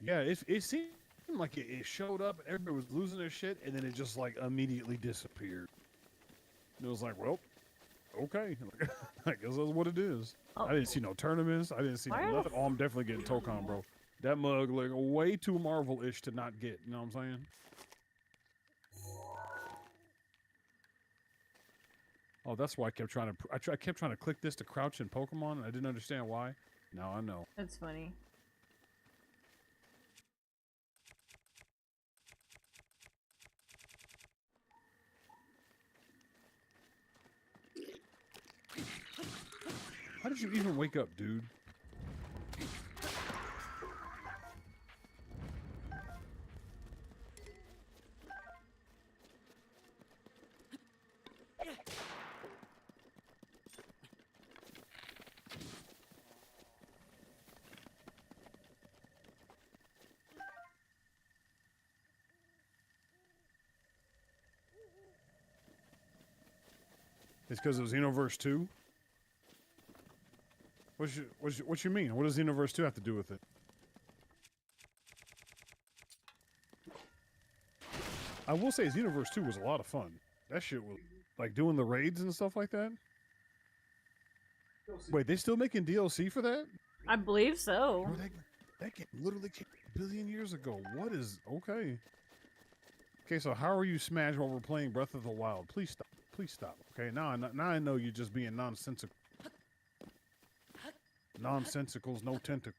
Yeah, it seemed like it showed up and everybody was losing their shit, and then it just like immediately disappeared. And it was like, well, okay, I guess that's what it is. I Oh, didn't see no tournaments. I didn't see no where? nothing. Oh, I'm definitely getting Tokon, bro. That mug like way too Marvel-ish to not get. You know what I'm saying? Oh, that's why I kept trying to. I kept trying to click this to crouch in Pokemon, and I didn't understand why. Now I know. That's funny. How did you even wake up, dude? It's because it was Xenoverse 2? What you mean? What does Xenoverse 2 have to do with it? I will say Xenoverse 2 was a lot of fun. That shit was like doing the raids and stuff like that. Wait, they still making DLC for that? I believe so. Bro, that game literally came a billion years ago. What is okay? Okay, so how are you Smash while we're playing Breath of the Wild? Please stop. Please stop. Okay, now I know you're just being nonsensical. Nonsensicals, no tentacles.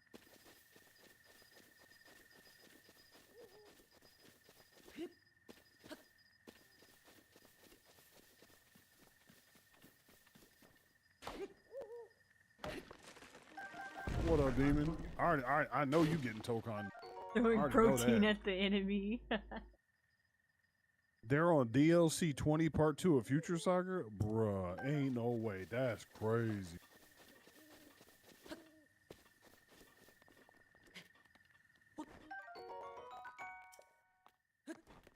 What up, demon? I know you getting Tokon. Throwing protein at the enemy. They're on DLC 20 Part 2 of Future Saga? Bruh, ain't no way. That's crazy.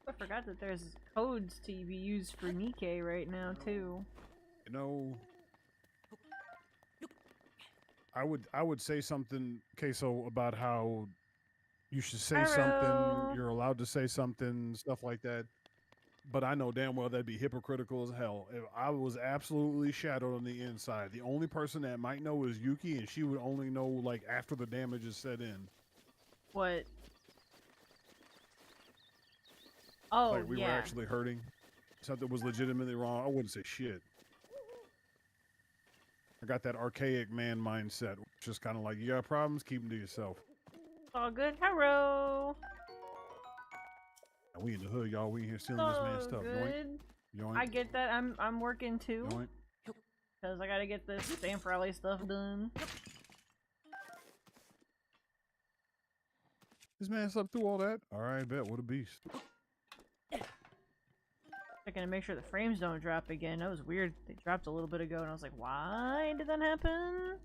I forgot that there's codes to be used for Nikke right now too. You know, I would say something, Queso, about how you should say something, you're allowed to say something, stuff like that. But I know damn well that'd be hypocritical as hell. If I was absolutely shadowed on the inside, the only person that might know is Yuki, and she would only know like after the damage is set in. What? Oh, like we yeah. were actually hurting. Something was legitimately wrong. I wouldn't say shit. I got that archaic man mindset, just kind of like, you got problems, keep them to yourself. All good. Hello. We in the hood, y'all. We in here stealing this man's stuff. Good. Yoink. Yoink. I get that. I'm working too. Yoink. Because I gotta get this stamp rally stuff done. This man slept through all that? Alright, bet. What a beast. Checking to make sure the frames don't drop again. That was weird. They dropped a little bit ago and I was like, why did that happen?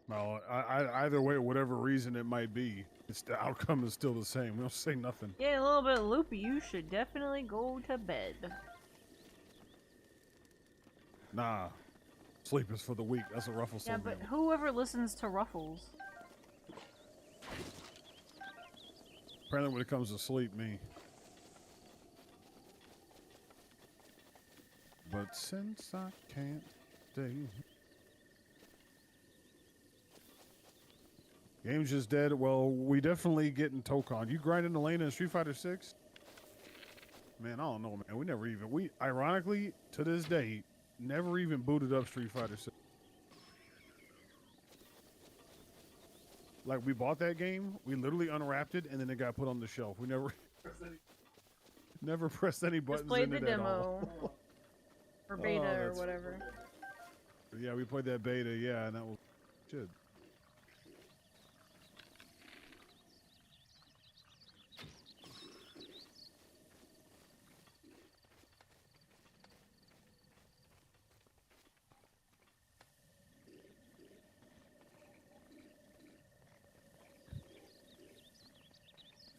Well, either way, whatever reason it might be, it's the outcome is still the same. We don't say nothing. Yeah, a little bit loopy. You should definitely go to bed. Nah. Sleep is for the weak. That's a Ruffles Yeah, but whoever listens to Ruffles? Apparently when it comes to sleep, me. But since I can't stay... Game's just dead. Well, we definitely getting Tokon. You grinding the lane in Street Fighter 6? Man, I don't know, man. We never even... We, ironically, to this day, never even booted up Street Fighter 6. Like, we bought that game, we literally unwrapped it, and then it got put on the shelf. We never... never pressed any buttons. Just played in the it demo. At all. Or beta or whatever. Yeah, we played that beta, yeah, and that was good.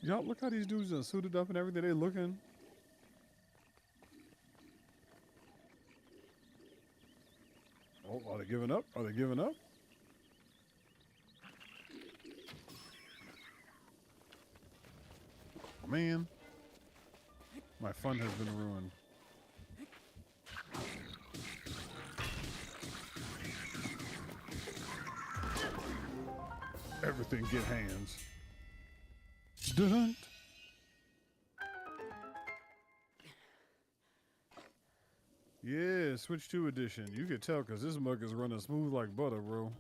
Y'all look how these dudes are suited up and everything. They looking. Oh, are they giving up? Are they giving up? Man, my fun has been ruined. Everything get hands. Dun. Yeah, switch to edition. You could tell because this mug is running smooth like butter, bro.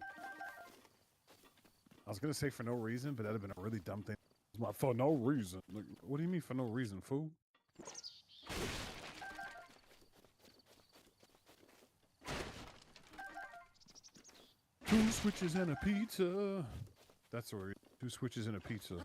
I was gonna say for no reason, but that'd have been a really dumb thing. For no reason. Like, what do you mean for no reason, fool? Two switches and a pizza. That's where 2 switches and a pizza.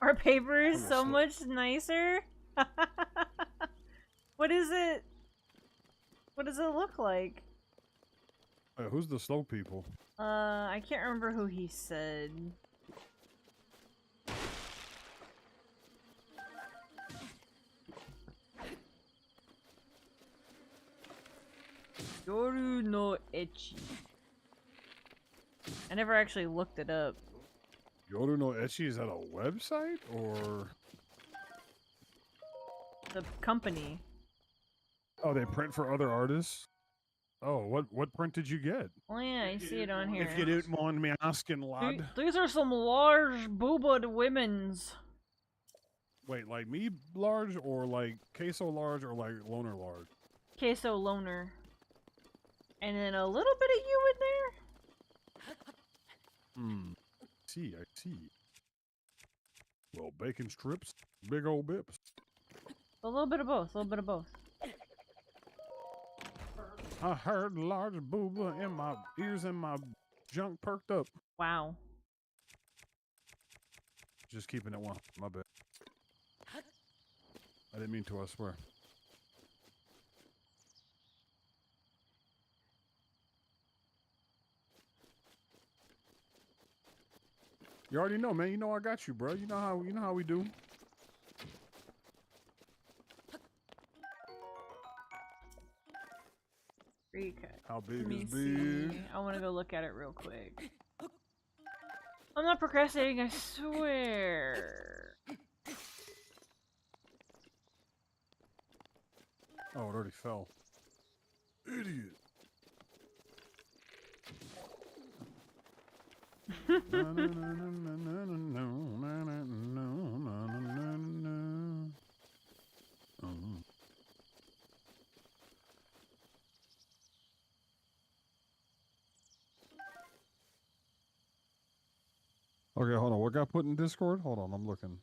Our paper is so much nicer. What is it? What does it look like? Who's the slow people? I can't remember who he said. Yoru no Echi. I never actually looked it up. Yoru no Echi, is that a website or the company? Oh, they print for other artists? Oh, what print did you get? Oh yeah, I see it on here. If you don't mind me asking, lad. These are some large booba'd women's. Wait, like me large or like queso large or like loner large? Queso loner. And then a little bit of you in there? I see. Well, bacon strips, big old bips. A little bit of both, I heard large booba in my ears and my junk perked up. Wow. Just keeping it one. My bad. I didn't mean to, I swear. You already know, man. You know I got you, bro. You know how we do. Recut. How big is big? I want to go look at it real quick. I'm not procrastinating, I swear. Oh, it already fell. Idiot. Okay, hold on. What got put in Discord? Hold on, I'm looking.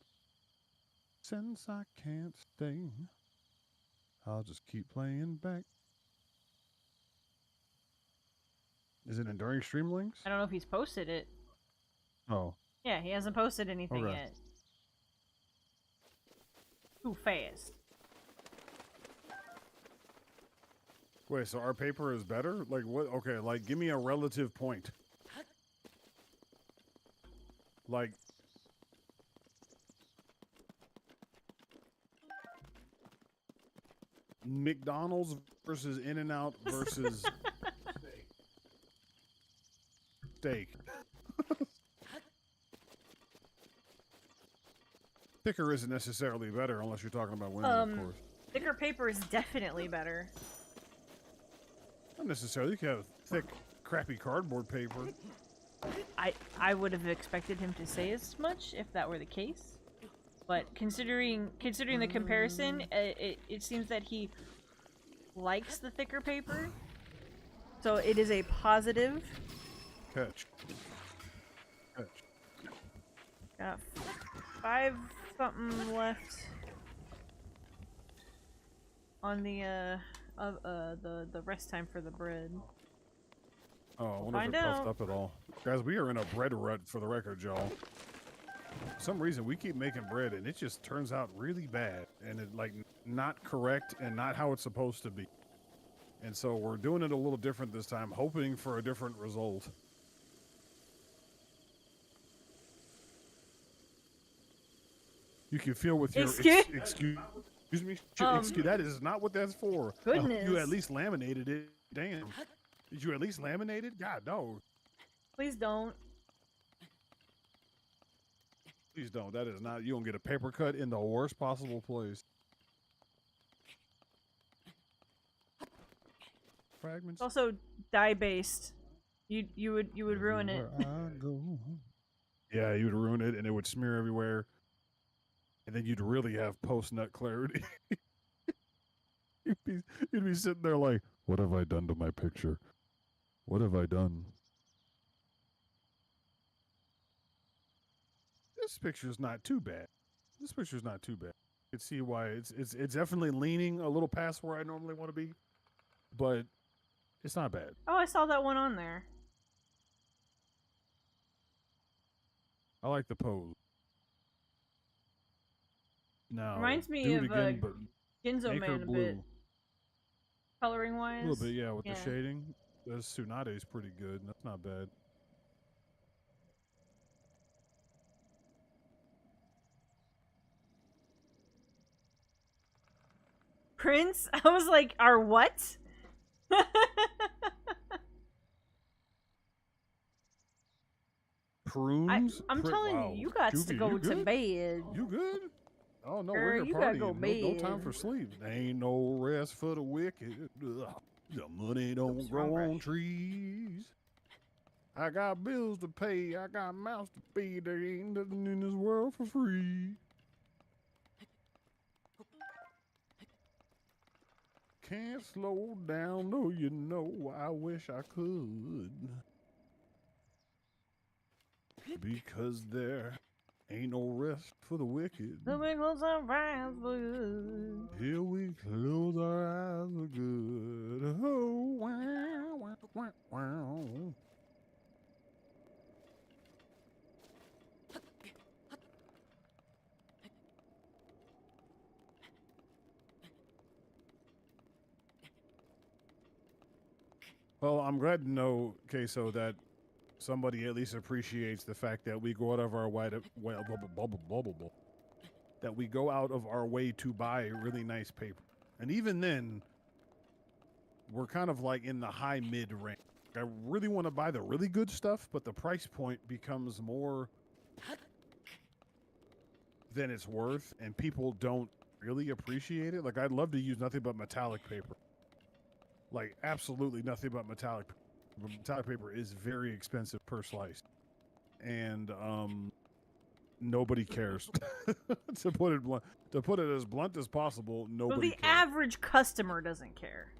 Since I can't stay, I'll just keep playing back. Is it enduring stream links? I don't know if he's posted it. Oh. Yeah, he hasn't posted anything yet. Too fast. Wait, so our paper is better? Like what? Okay, like give me a relative point. Like McDonald's versus In-N-Out versus steak. Thicker isn't necessarily better unless you're talking about women, of course. Thicker paper is definitely better. Not necessarily. You can have thick, crappy cardboard paper. I would have expected him to say as much if that were the case, but considering the comparison, it seems that he likes the thicker paper, so it is a positive. Catch. Got 5 something left on the rest time for the bread. Oh, I wonder if it puffed up at all. Guys, we are in a bread rut for the record, y'all. For some reason we keep making bread and it just turns out really bad and it like not correct and not how it's supposed to be. And so we're doing it a little different this time, hoping for a different result. You can feel with your excuse me. That is not what that's for. Goodness. You at least laminated it. Damn. Did you at least laminate it? God, no. Please don't. Please don't. That is not. You don't get a paper cut in the worst possible place. Fragments. It's also dye based. You would ruin it. Yeah, you'd ruin it, and it would smear everywhere, and then you'd really have post nut clarity. you'd be sitting there like, what have I done to my picture? What have I done? This picture's not too bad. This picture's not too bad. You can see why it's definitely leaning a little past where I normally want to be, but it's not bad. Oh, I saw that one on there. I like the pose. Now, reminds me do it of again, but Ginzo Man a blue. bit. Coloring wise. A little bit, yeah, with yeah. the shading. This Tsunade is pretty good. That's not bad. Prince? I was like, our what? Prunes? I'm telling wow. you, you got Juvie, to go to bed. You good? Oh no, Girl, we're here you partying. gotta go No time bed. for sleep. Ain't no rest for the wicked. Ugh. The money don't grow on trees. I got bills to pay. I got mouths to feed. There ain't nothing in this world for free. Can't slow down, though you know I wish I could. Because there ain't no rest for the wicked. So we close our eyes for good. Here we close our eyes for good. Oh, wow, wow, wow, wow. Well, I'm glad to know, Queso, that somebody at least appreciates the fact that we go out of our way to, that we go out of our way to buy really nice paper. And even then, we're kind of like in the high mid range. I really want to buy the really good stuff, but the price point becomes more than it's worth, and people don't really appreciate it. Like, I'd love to use nothing but metallic paper. Like, absolutely nothing but metallic. Metallic paper is very expensive per slice. And nobody cares. To put it as blunt as possible, nobody Well, the cares. average customer doesn't care.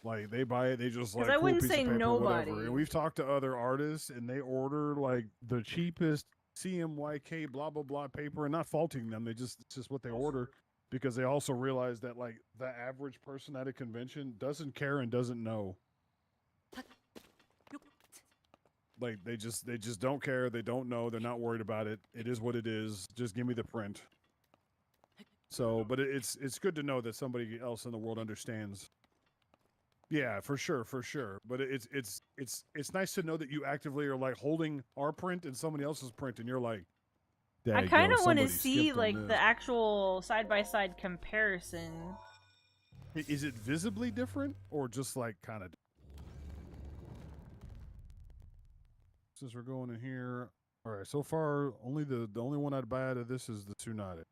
Like, they buy it, they just like, I cool wouldn't piece say of paper, nobody. whatever. And we've talked to other artists, and they order like the cheapest CMYK blah blah blah paper, and not faulting them. It's just what they order, because they also realize that like the average person at a convention doesn't care and doesn't know. Like, they just don't care. They don't know. They're not worried about it. It is what it is. Just give me the print. So, but it's good to know that somebody else in the world understands. Yeah, for sure. But it's nice to know that you actively are like holding our print and somebody else's print, and you're like, I kind of want to see like the actual side-by-side comparison. Is it visibly different or just like kind of? Since we're going in here, all right. So far, only the only one I'd buy out of this is the Tsunade.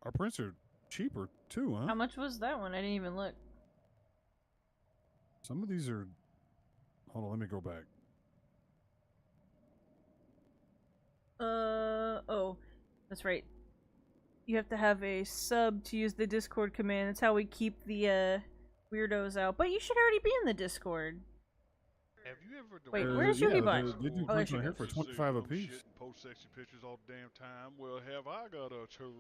Our prints are cheaper too, huh? How much was that one? I didn't even look. Some of these are. Hold on, let me go back. Oh, that's right. You have to have a sub to use the Discord command. That's how we keep the weirdos out. But you should already be in the Discord. Have you ever Wait, where's Yukibun? They do Oh, there drinks she on here goes. for 25 apiece. And post sexy pictures all the damn time. Well, have I got a treat?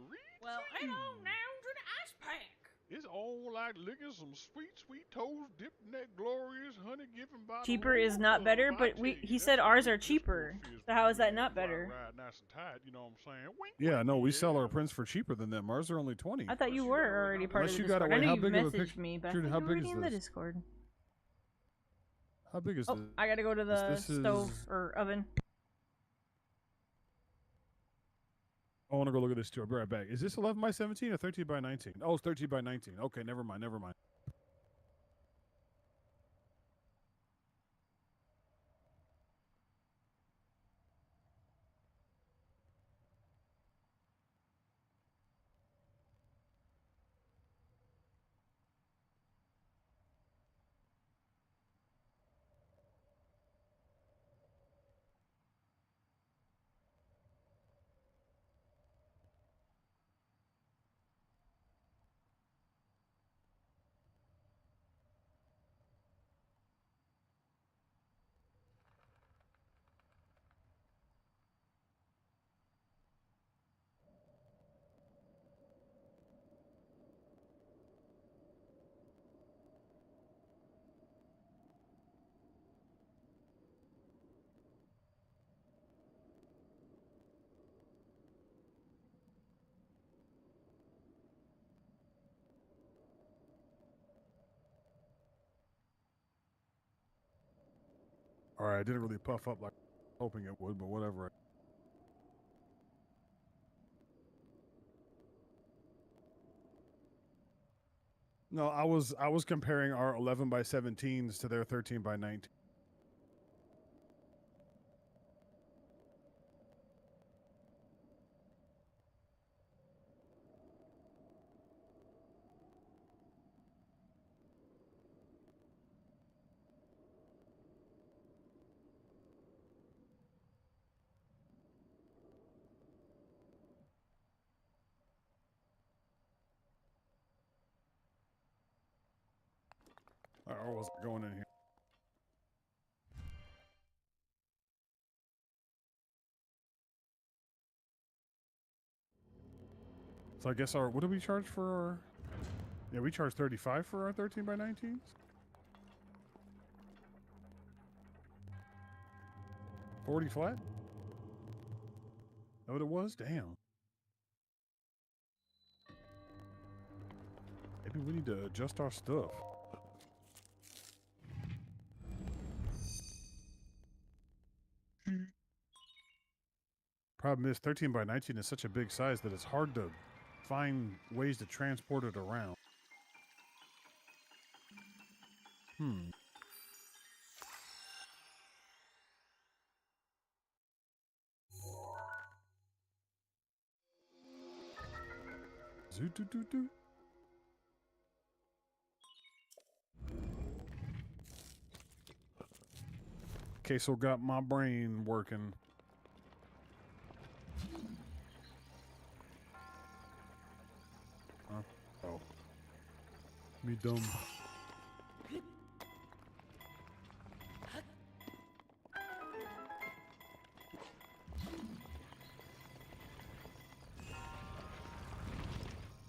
Well, head on down to the ice pack. It's all like licking some sweet toes dipped in that glorious honey given by Cheaper is not better, but he said ours are cheaper. So how is that not better? Right, nice and tight, you know what I'm saying? Wink, Yeah, wink, no, we sell our prints for cheaper than them. Ours are only 20. I thought you were already part of the Unless you Discord. gotta I wait, know how you big of a messaged picture- me, but I Judy, think how you were big already is in the this? Discord. How big is Oh, this? I gotta go to the This stove is- or oven. I want to go look at this too. I'll be right back. Is this 11 by 17 or 13 by 19? Oh, it's 13 by 19. Okay, never mind. All right, I didn't really puff up like hoping it would, but whatever. No, I was comparing our 11 by 17s to their 13 by 19. I wasn't going in here. So I guess what do we charge for our... Yeah, we charge 35 for our 13 by 19s. 40 flat? That what it was? Damn. Maybe we need to adjust our stuff. Problem is 13 by 19 is such a big size that it's hard to find ways to transport it around. Zoo-doo-doo-doo. Queso got my brain working. Huh? Oh. Me dumb.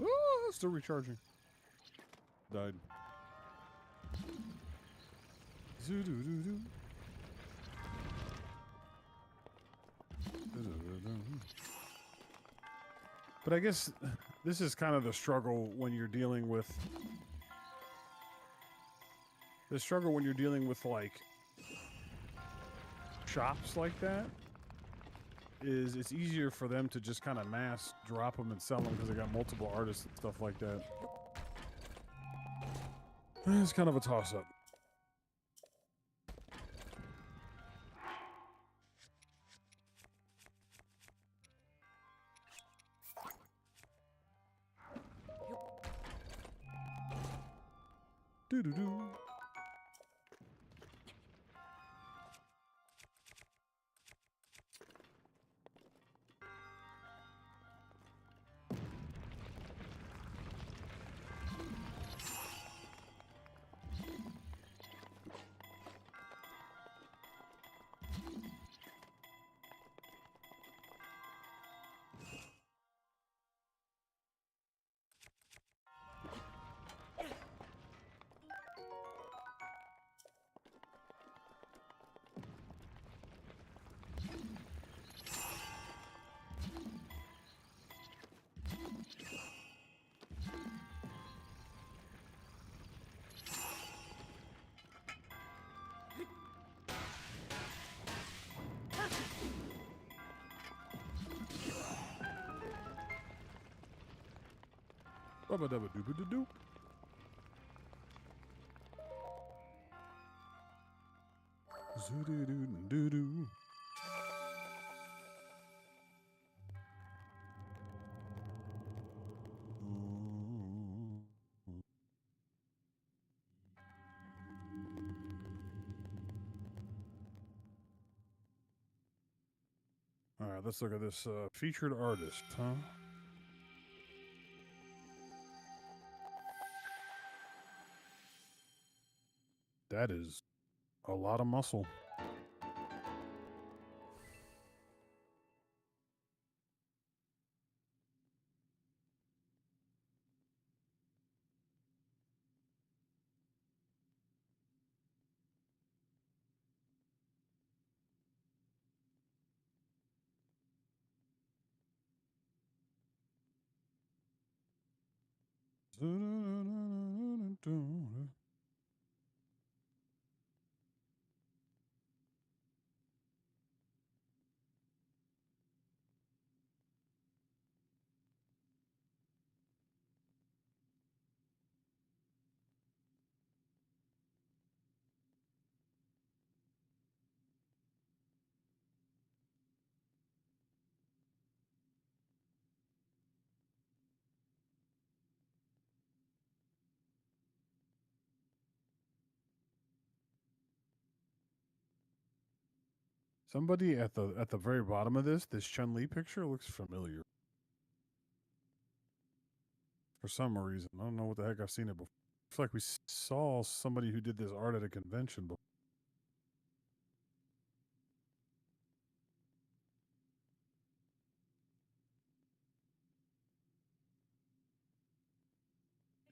Oh, still recharging. Died. Zoo-doo-doo-doo. But I guess this is kind of the struggle when you're dealing with like shops like that. Is it's easier for them to just kind of mass drop them and sell them because they got multiple artists and stuff like that. It's kind of a toss-up. Doo-doo-doo. Ba-ba-da-ba-doo-ba-doo-doo. Zoo-doo-doo-doo-doo. All right, let's look at this featured artist, huh? That is a lot of muscle. Somebody at the very bottom of this Chun-Li picture looks familiar. For some reason. I don't know what the heck I've seen it before. I feel like we saw somebody who did this art at a convention before.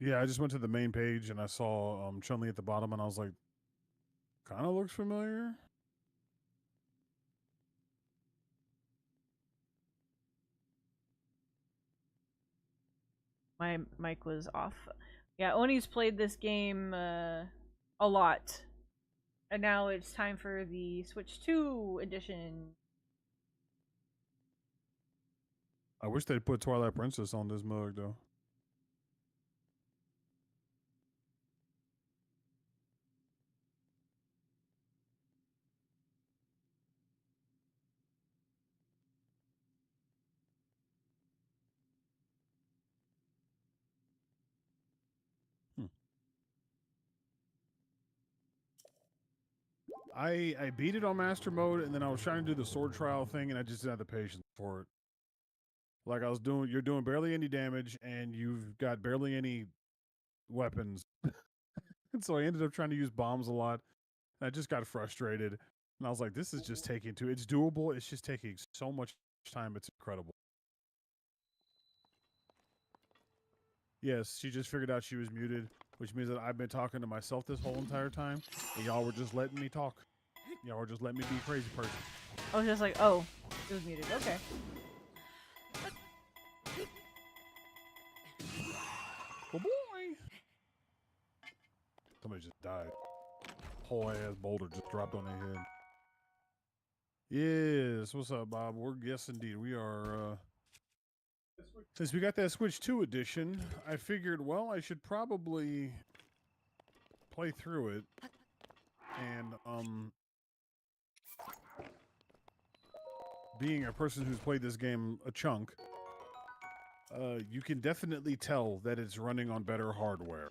Yeah, I just went to the main page and I saw Chun-Li at the bottom and I was like, kind of looks familiar. My mic was off. Yeah, Oni's played this game a lot. And now it's time for the Switch 2 edition. I wish they'd put Twilight Princess on this mug, though. I beat it on master mode, and then I was trying to do the sword trial thing, and I just didn't have the patience for it. Like I was doing, you're doing barely any damage, and you've got barely any weapons. And so I ended up trying to use bombs a lot. And I just got frustrated, and I was like, "This is just taking too. It's doable. It's just taking so much time. It's incredible." Yes, she just figured out she was muted, which means that I've been talking to myself this whole entire time, and y'all were just letting me talk. Y'all were just letting me be a crazy person. I was just like, oh, it was muted. Okay. Oh boy! Somebody just died. Whole ass boulder just dropped on their head. Yes, what's up, Bob? Yes, indeed. We are, since we got that Switch 2 edition, I figured, well, I should probably play through it. And, being a person who's played this game a chunk, you can definitely tell that it's running on better hardware.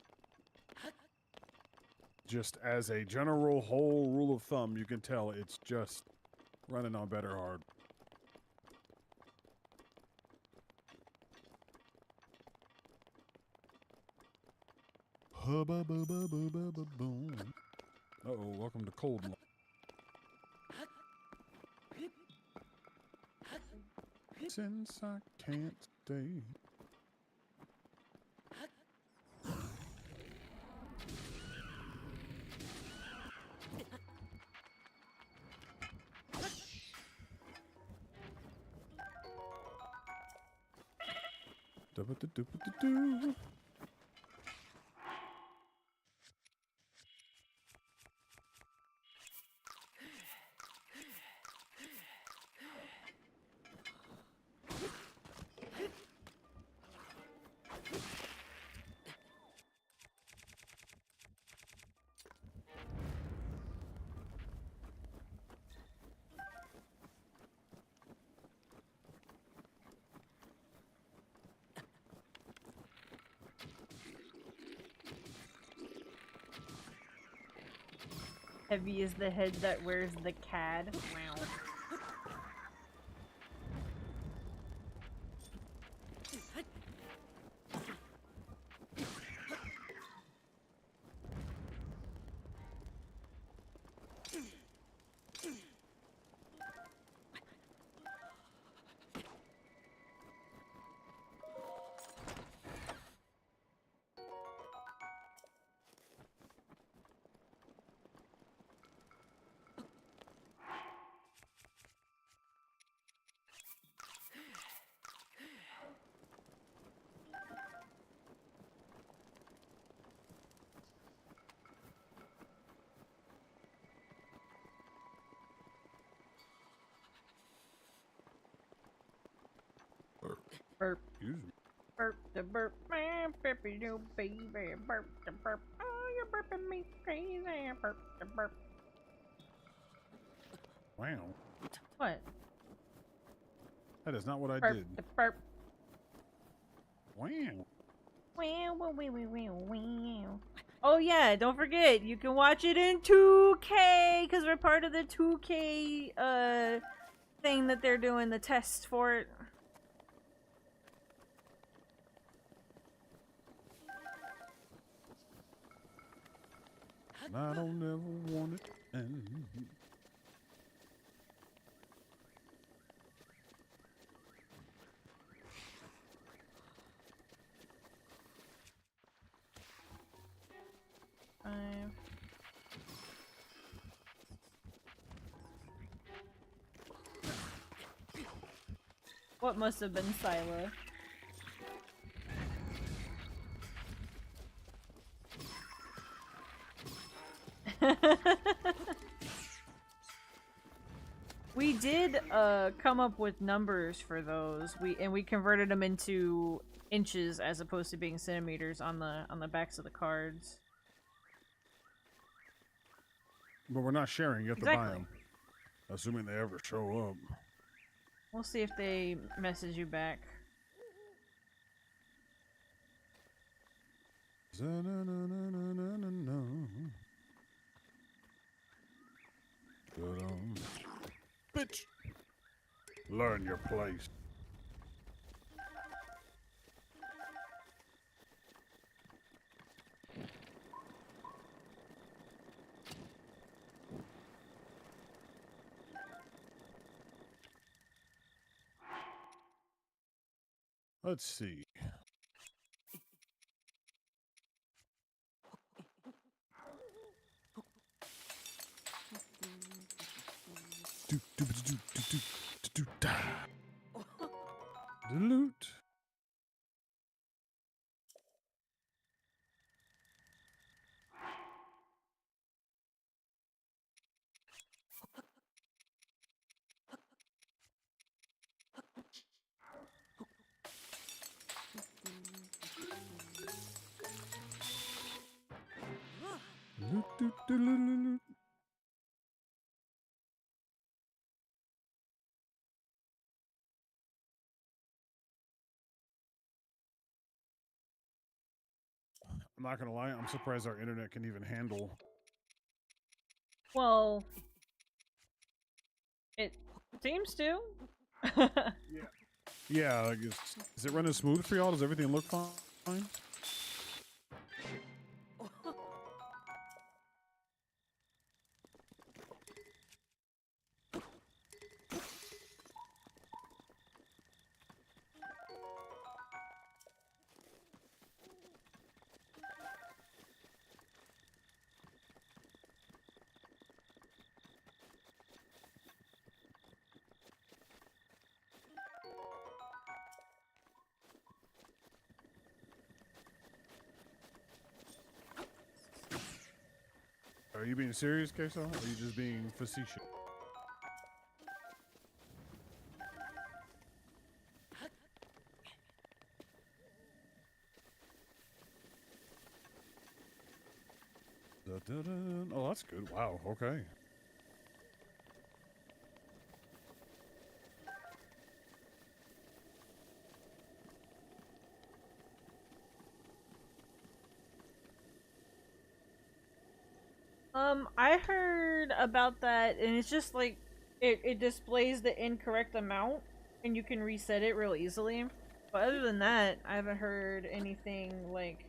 Just as a general whole rule of thumb, you can tell it's just running on better hardware. Uh-oh, welcome to Cold Light. Since I can't stay. Do-ba-do-do-ba-do-do. Heavy is the head that wears the cad. Wow. Burp. Excuse me. Burp the burp, man, burpy do baby, burp the burp. Oh, you're burping me crazy, burp the burp. Wow. What? That is not what I Burp did. the burp. Wow. Wow, wow, wow, wow, wow. Oh yeah, don't forget, you can watch it in 2K, because we're part of the 2K, thing that they're doing, the test for it. And I don't ever want it. And What must have been Sila? We did come up with numbers for those. We converted them into inches as opposed to being centimeters on the backs of the cards. but we're not sharing. You have to buy them. Assuming they ever show up. We'll see if they message you back. Bitch! Learn your place. Let's see. Loot. Loot. I'm not gonna lie, I'm surprised our internet can even handle. Well, it seems to. Yeah, like is it running smooth for y'all? Does everything look fine? Are you being serious, Queso? Or are you just being facetious? Oh, that's good. Wow, okay. I heard about that, and it's just like it displays the incorrect amount, and you can reset it real easily. But other than that, I haven't heard anything like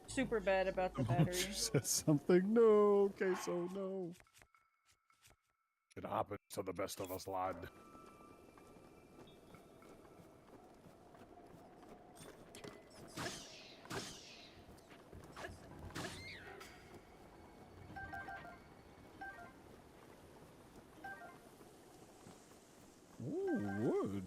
super bad about the battery. She said something. No, queso, no. It happens to the best of us, lad. Ooh, wood.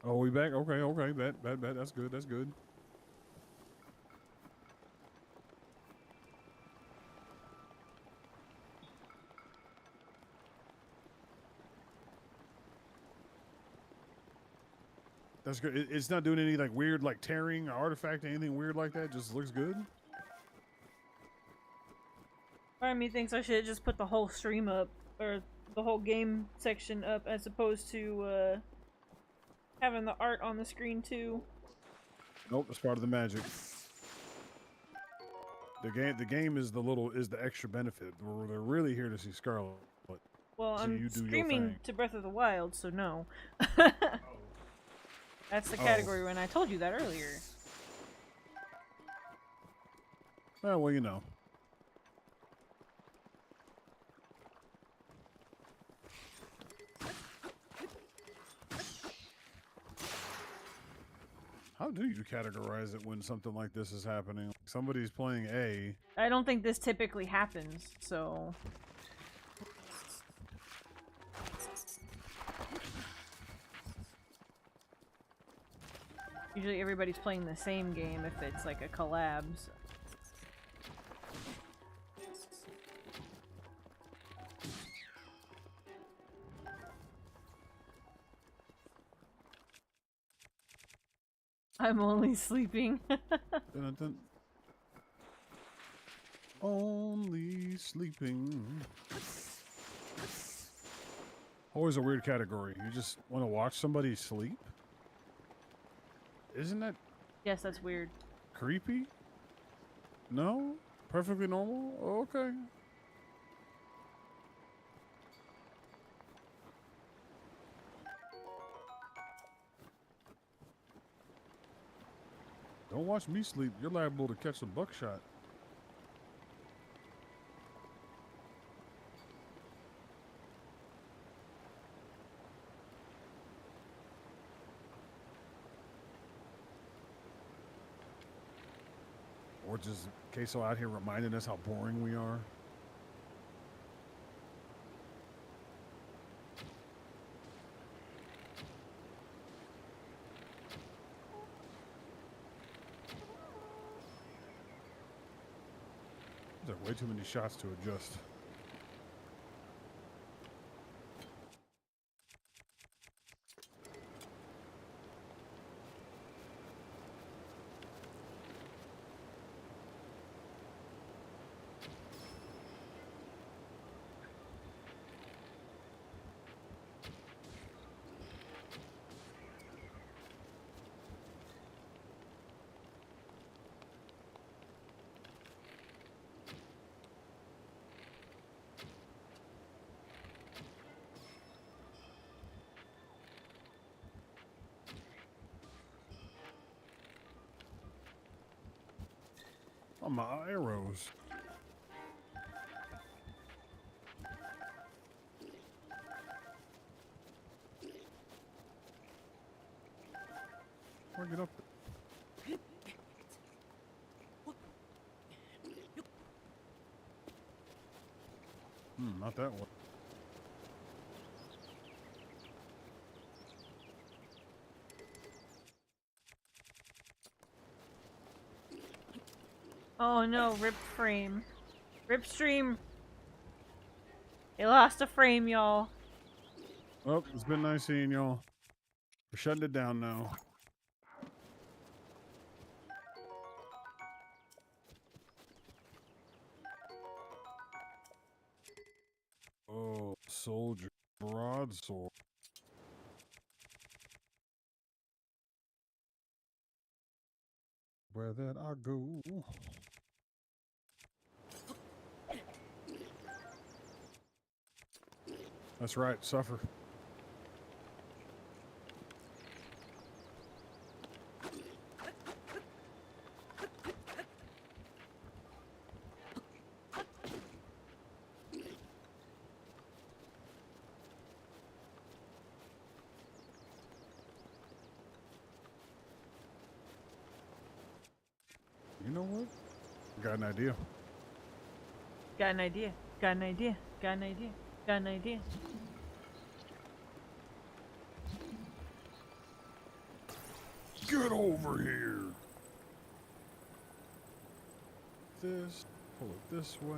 Oh, we back? Okay, okay. Bet. That's good. That's good. That's good. It's not doing any like weird like tearing or artifact or anything weird like that. Just looks good. Part of me thinks I should just put the whole stream up, or the whole game section up, as opposed to having the art on the screen too. Nope, it's part of the magic. The game is the extra benefit. They're really here to see Scarlet. Well, See I'm you do your streaming thing. to Breath of the Wild, so no. That's the category when I told you that earlier. Oh, well, you know. How do you categorize it when something like this is happening? Somebody's playing A. I don't think this typically happens, so... Usually everybody's playing the same game if it's like a collab. So. I'm only sleeping. Dun, dun. Only sleeping. Always a weird category. You just want to watch somebody sleep? Isn't that Yes, that's weird. creepy? No? Perfectly normal? Okay. Don't watch me sleep. You're liable to catch some buckshot. Or just Queso out here reminding us how boring we are. There are way too many shots to adjust. Oh, my arrows. Where get up there? Not that one. Oh no, rip frame. Rip stream. They lost a frame, y'all. Well, it's been nice seeing y'all. We're shutting it down now. Oh, soldier broadsword. Where that I go. That's right, suffer. You know what? Got an idea. Got an idea. Got an idea. Got an idea. Got an idea. Get over here. This, pull it this way.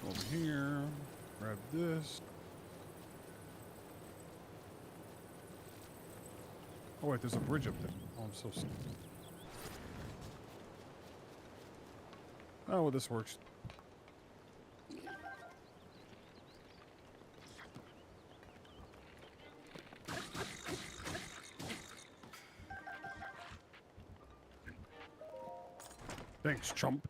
Over here, grab this. Oh wait, there's a bridge up there. Oh, I'm so sorry. Oh, well, this works. Thanks, chump.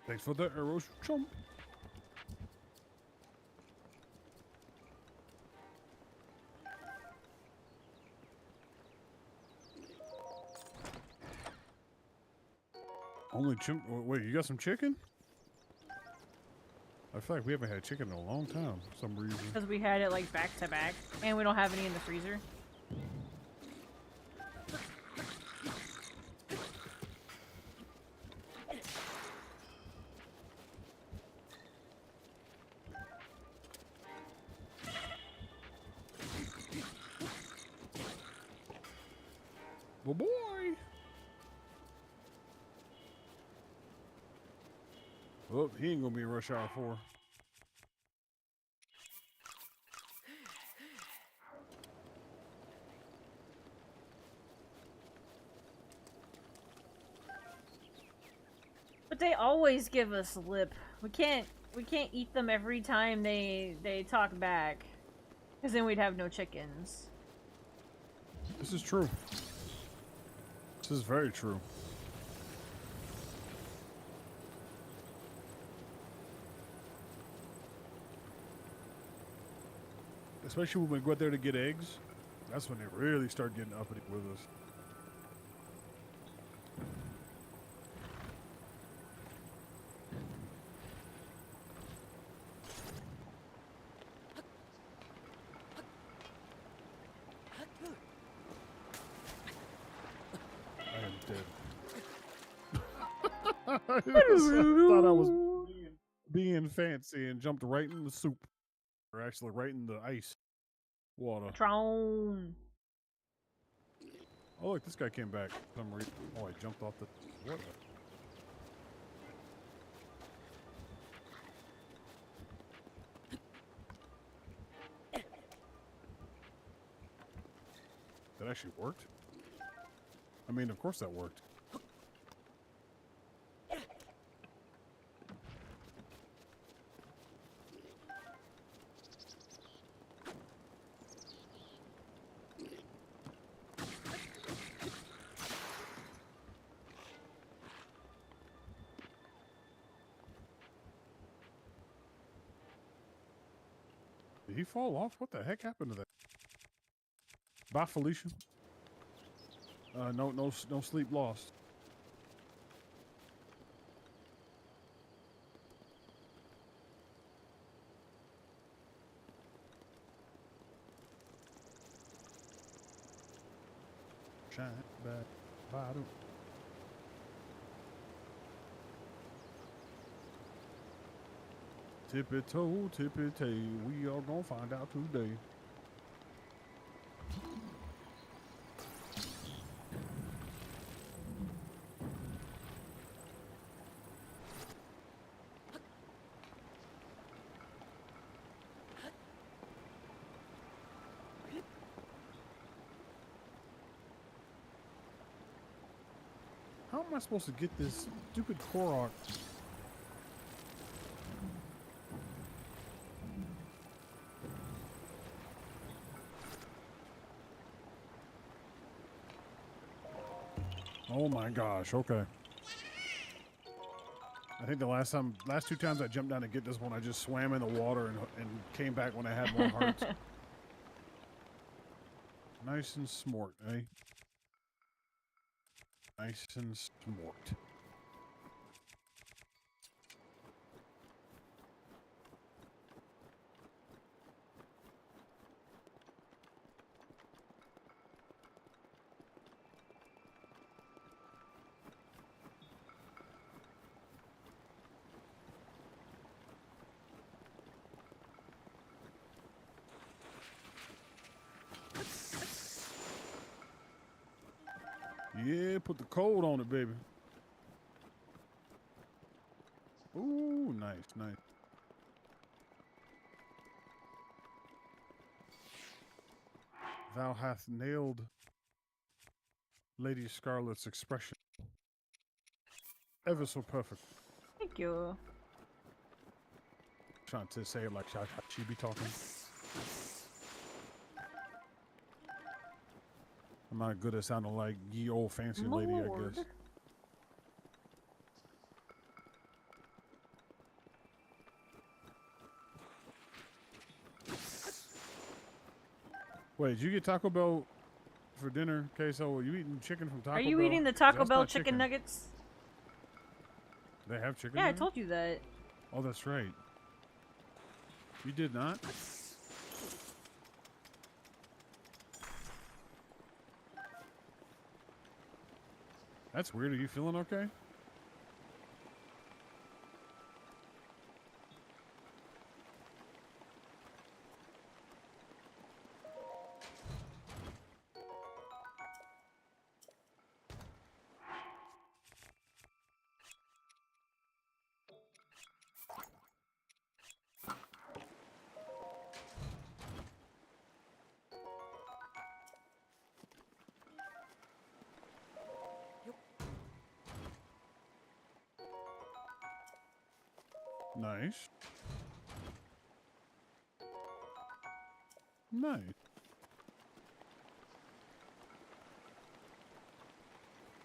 Thanks for the arrows, chump. Only chimp. Wait, you got some chicken? I feel like we haven't had chicken in a long time for some reason. Because we had it like back to back, and we don't have any in the freezer. Well, boy. Oh, he ain't gonna be in rush hour 4. But they always give us lip. We can't eat them every time they talk back, because then we'd have no chickens. This is true. This is very true. Especially when we go out there to get eggs. That's when they really start getting uppity with us. I am dead. I thought I was being fancy and jumped right in the soup. Or actually right in the ice water. Tron. Oh look, this guy came back. For some reason. Oh, I jumped off the what? That actually worked? I mean, of course that worked. Did he fall off? What the heck happened to that? Bye, Felicia. No sleep lost. Shine back bottom. Tippy-toe, tippy-tay, we are gonna find out today. How am I supposed to get this stupid Korok? Oh my gosh. Okay. I think the last 2 times I jumped down to get this one, I just swam in the water and came back when I had more hearts. Nice and smart, eh? Nice and smart. Yeah, put the cold on it, baby. Ooh, nice, nice. Thou hast nailed Lady Scarlet's expression. Ever so perfect. Thank you. Trying to say it like she be talking. I'm not good at sounding like ye old fancy lady, I guess. Wait, did you get Taco Bell for dinner, Queso? Are you eating chicken from Taco Bell? Are you eating the Taco Bell chicken nuggets? They have chicken Yeah, nuggets? I told you that. Oh, that's right. You did not? That's weird. Are you feeling okay? Nice. Nice.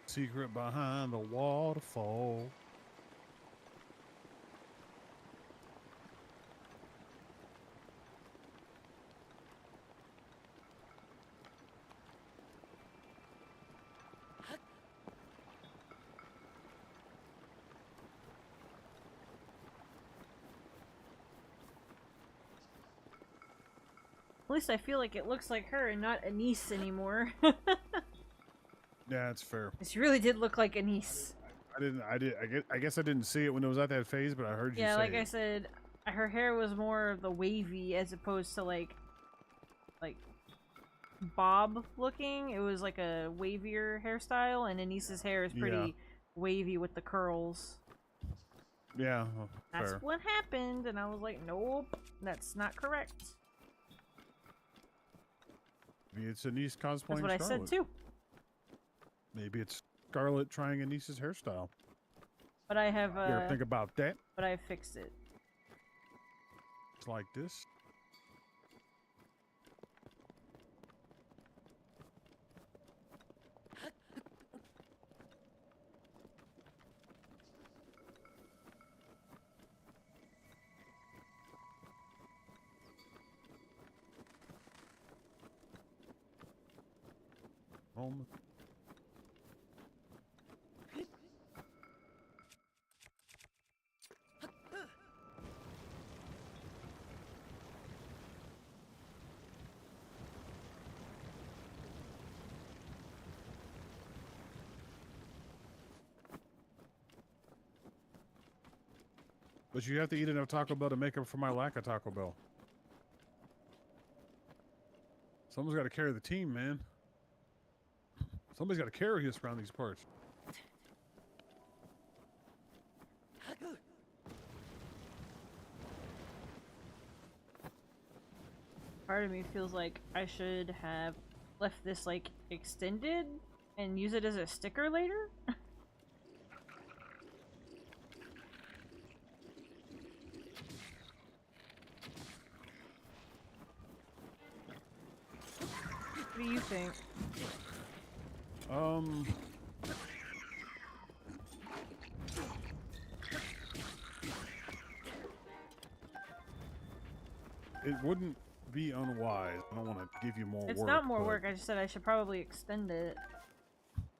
Secret behind the waterfall. At least I feel like it looks like her and not Anise anymore. Yeah, that's fair. This really did look like Anise. I guess I didn't see it when it was at that phase, but I heard you say Yeah, like it. I said, her hair was more of the wavy as opposed to like bob looking. It was like a wavier hairstyle, and Anise's hair is pretty wavy with the curls. Yeah, well, That's fair. what happened, and I was like, nope, that's not correct. Maybe it's Anise cosplaying That's what Scarlet. I said too. Maybe it's Scarlet trying Anise's hairstyle. But I have You ever think about that? but I fixed it. It's like this. Home. But you have to eat enough Taco Bell to make up for my lack of Taco Bell. Someone's got to carry the team, man. Somebody's got to carry us around these parts. Part of me feels like I should have left this like extended and use it as a sticker later. What do you think? it wouldn't be unwise. I don't want to give you more work. It's not more but work. I just said I should probably extend it.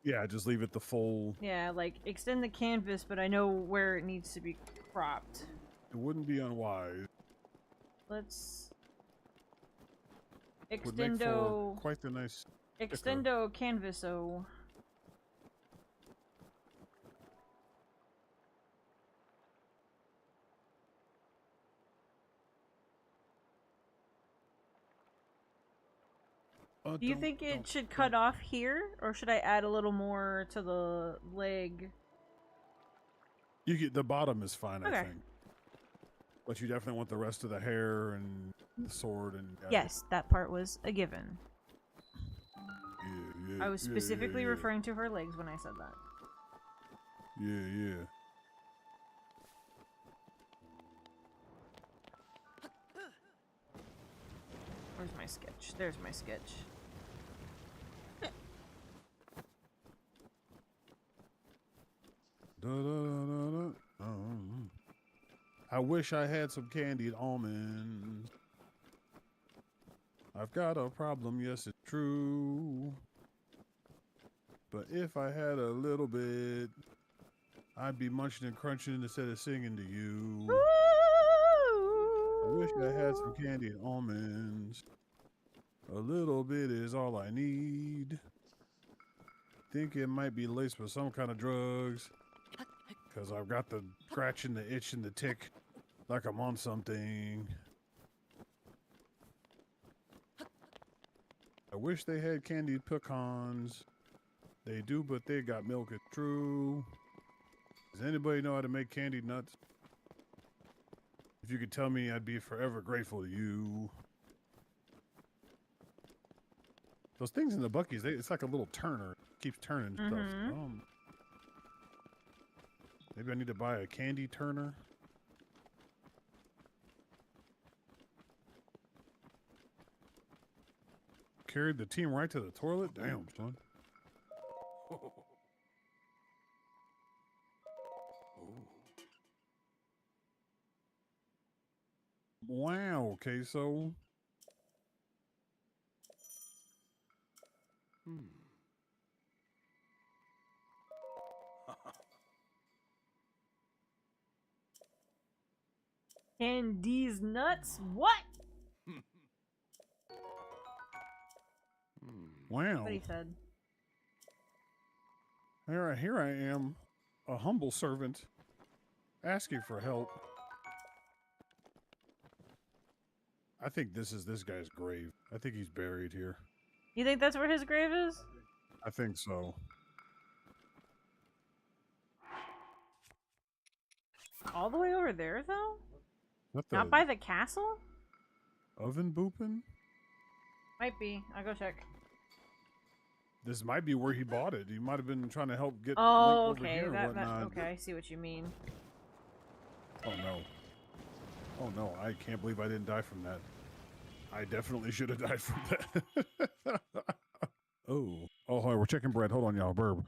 Yeah, just leave it the full. Yeah, like extend the canvas, but I know where it needs to be cropped. It wouldn't be unwise. Let's Would make for extendo. quite the nice. Extendo canvaso. Do you think it should cut off here, or should I add a little more to the leg? You get the bottom is fine, Okay. I think. But you definitely want the rest of the hair and the sword and. Yes, that part was a given. Yeah, I was specifically referring to her legs when I said that. Yeah. Where's my sketch? There's my sketch. I wish I had some candied almonds. I've got a problem, yes, it's true. But if I had a little bit, I'd be munching and crunching instead of singing to you. I wish I had some candied almonds. A little bit is all I need. Think it might be laced with some kind of drugs. Because I've got the scratching, the itch, and the tick like I'm on something. I wish they had candied pecans. They do, but they got milk, it's true. Does anybody know how to make candied nuts? If you could tell me, I'd be forever grateful to you. Those things in the Buc-ee's, it's like a little turner. It keeps turning stuff. Maybe I need to buy a candy turner. Carried the team right to the toilet? Damn, son. Wow, queso. Candy's nuts? What? Wow. That's what he said. Here I am, a humble servant, asking for help. I think this is this guy's grave. I think he's buried here. You think that's where his grave is? I think so. All the way over there, though? What Not by the castle? oven booping? Might be. I'll go check. This might be where he bought it. He might have been trying to help get Oh, Link over okay. here and whatnot. Okay, I see what you mean. Oh no. Oh no, I can't believe I didn't die from that. I definitely should have died from that. Oh, hold on, we're checking bread. Hold on, y'all. Burb.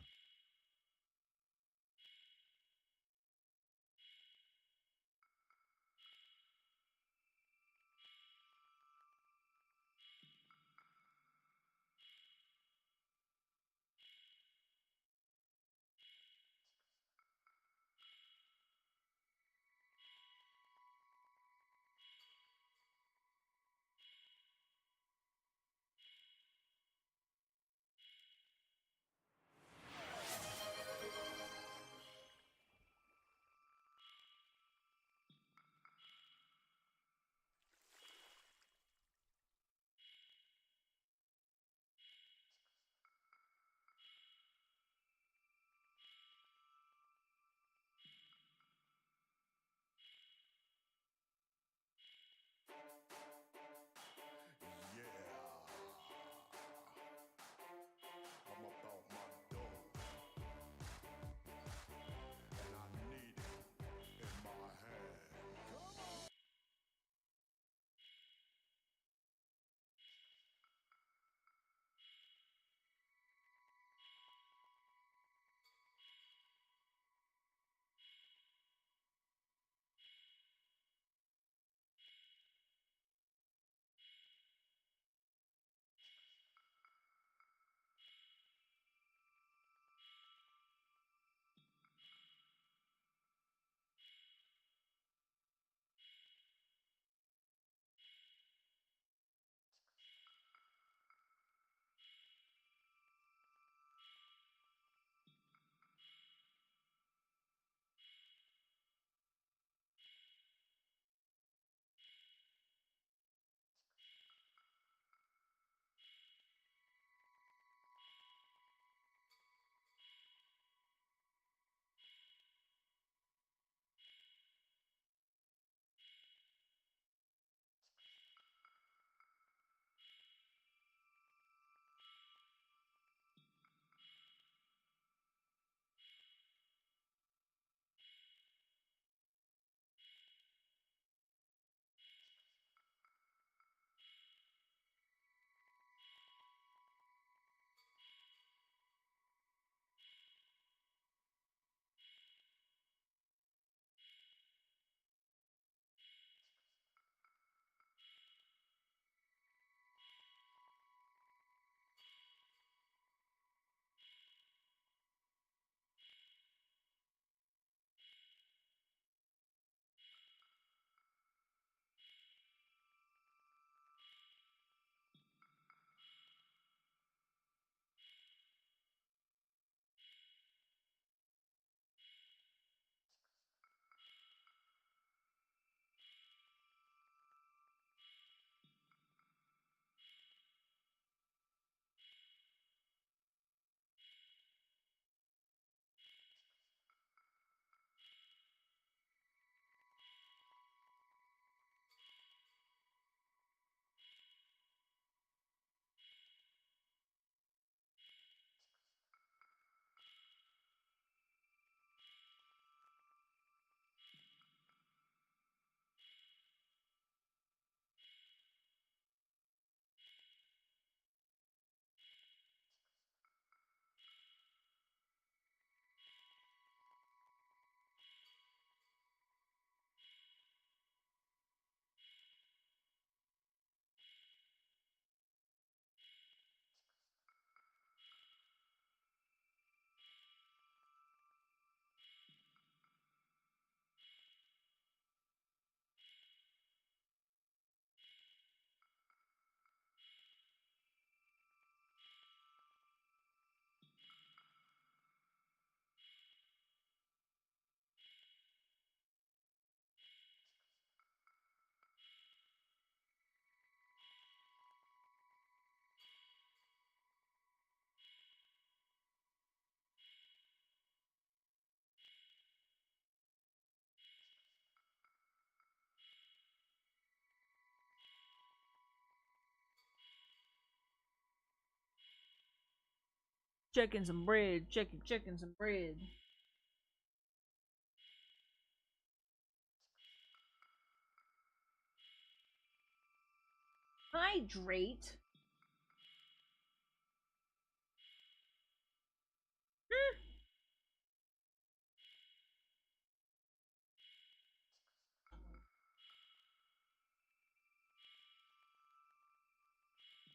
Checking some bread. Checking some bread. Hydrate.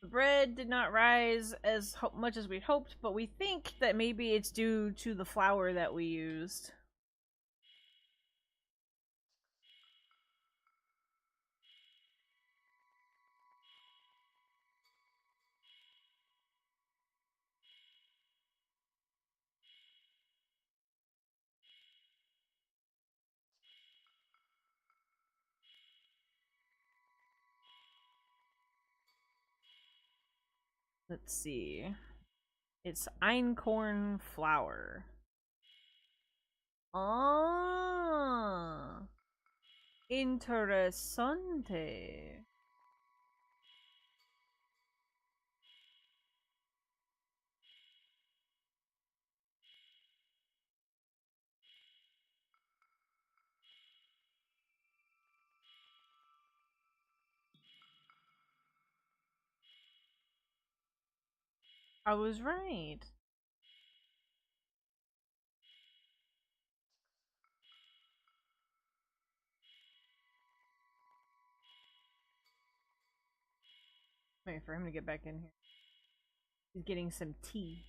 The bread did not rise as much as we'd hoped, but we think that maybe it's due to the flour that we used. Let's see. It's einkorn flour. Ah, interessante. I was right. Wait for him to get back in here. He's getting some tea.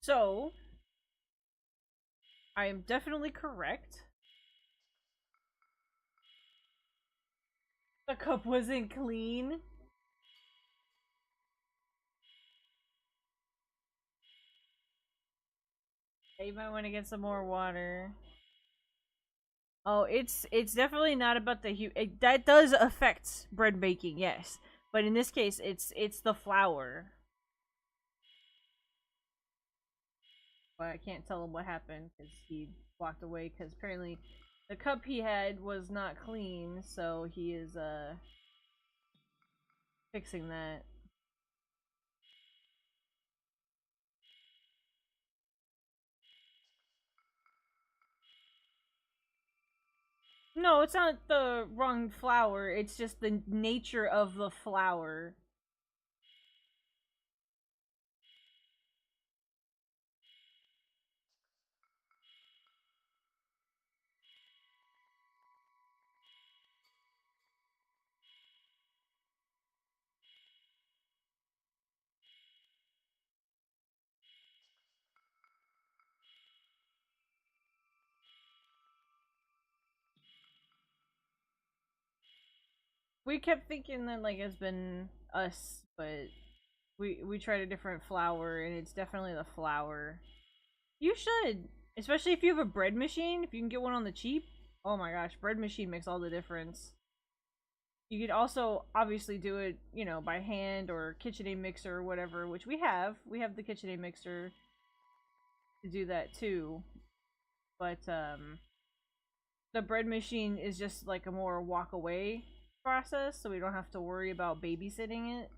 So, I am definitely correct. The cup wasn't clean. You might want to get some more water. Oh, it's definitely not about the that does affect bread baking, yes. But in this case, it's the flour. But I can't tell him what happened because he walked away. Because apparently, the cup he had was not clean, so he is fixing that. No, it's not the wrong flour. It's just the nature of the flour. We kept thinking that like it's been us, but we tried a different flour, and it's definitely the flour. You should, especially if you have a bread machine. If you can get one on the cheap, oh my gosh, bread machine makes all the difference. You could also obviously do it, you know, by hand or KitchenAid mixer or whatever, which we have. We have the KitchenAid mixer to do that too. But the bread machine is just like a more walk away process, so we don't have to worry about babysitting it.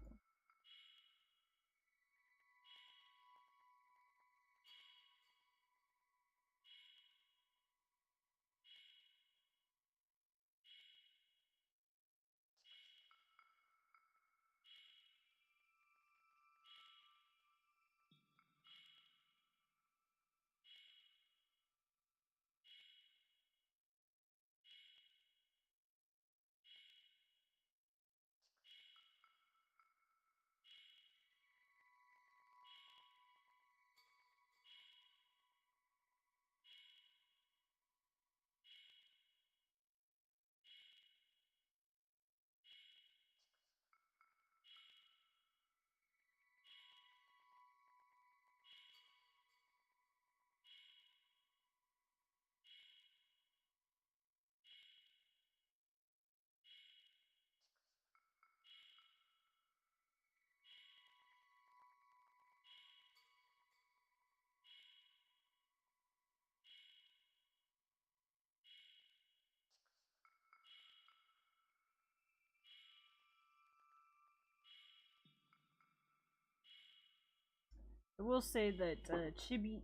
I will say that Chibi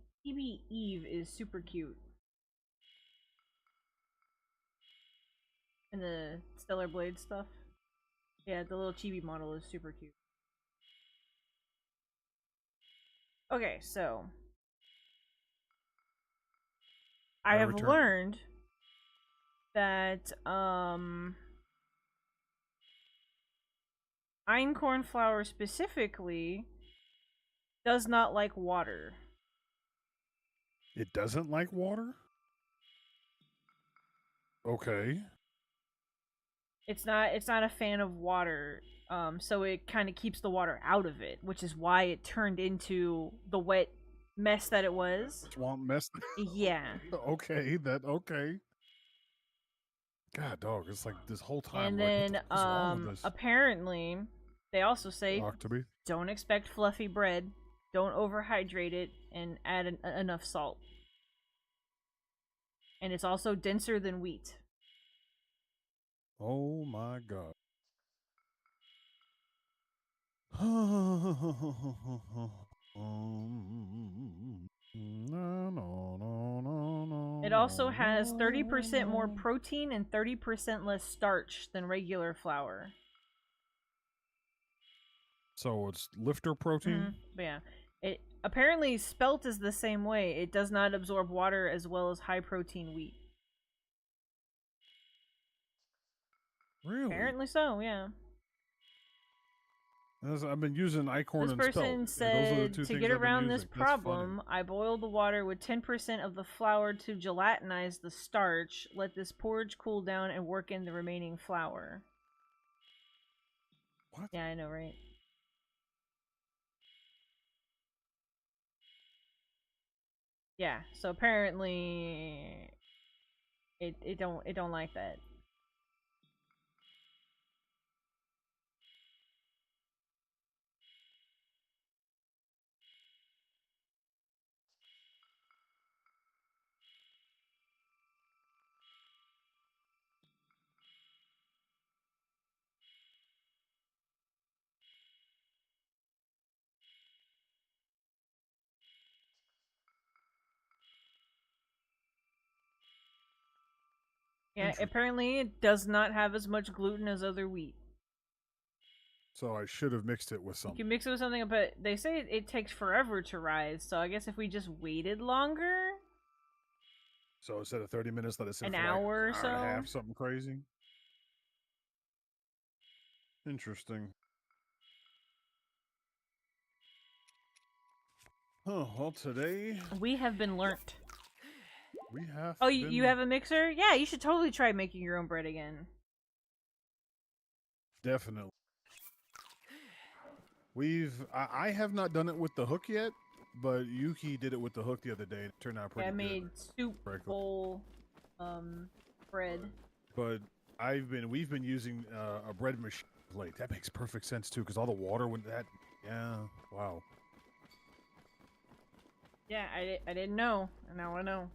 Eve is super cute. And the Stellar Blade stuff. Yeah, the little chibi model is super cute. Okay, so I have learned that einkorn flower specifically does not like water. It doesn't like water? Okay. It's not a fan of water. So it kind of keeps the water out of it, which is why it turned into the wet mess that it was. Swamp mess. Yeah. Okay, okay. God, dog, it's like this whole time. And like, then what the wrong with this? apparently they also say Octoby. Don't expect fluffy bread, don't overhydrate it, and add enough salt. And it's also denser than wheat. Oh my god. It also has 30% more protein and 30% less starch than regular flour. So it's lifter protein? But yeah. It apparently spelt is the same way. It does not absorb water as well as high protein wheat. Really? Apparently so, yeah. I've been using Icorn This and person Spelt. Those are the said, two to things get I've been around this using. problem, I boiled the water with 10% of the flour to gelatinize the starch, let this porridge cool down, and work in the remaining flour. What? Yeah, I know, right? Yeah, so apparently it don't like that. Yeah, apparently it does not have as much gluten as other wheat. So I should have mixed it with You something. can mix it with something, but they say it takes forever to rise, so I guess if we just waited longer... So instead of 30 minutes, let it sit an for hour or like an hour and a so? half, something crazy. Interesting. Oh, well, today... We have been learnt. We have Oh, you have a mixer? Yeah, you should totally try making your own bread again. Definitely. I have not done it with the hook yet, but Yuki did it with the hook the other day. It turned out pretty good. I made soup bowl bread. But we've been using a bread machine plate. That makes perfect sense too, because all the water went that. Yeah, wow. Yeah, I didn't know, and now I know.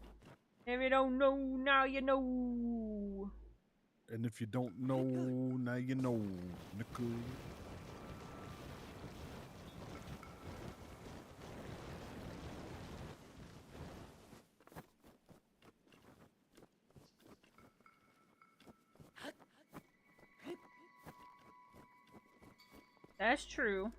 If you don't know, now you know. And if you don't know, now you know, Nikke. That's true.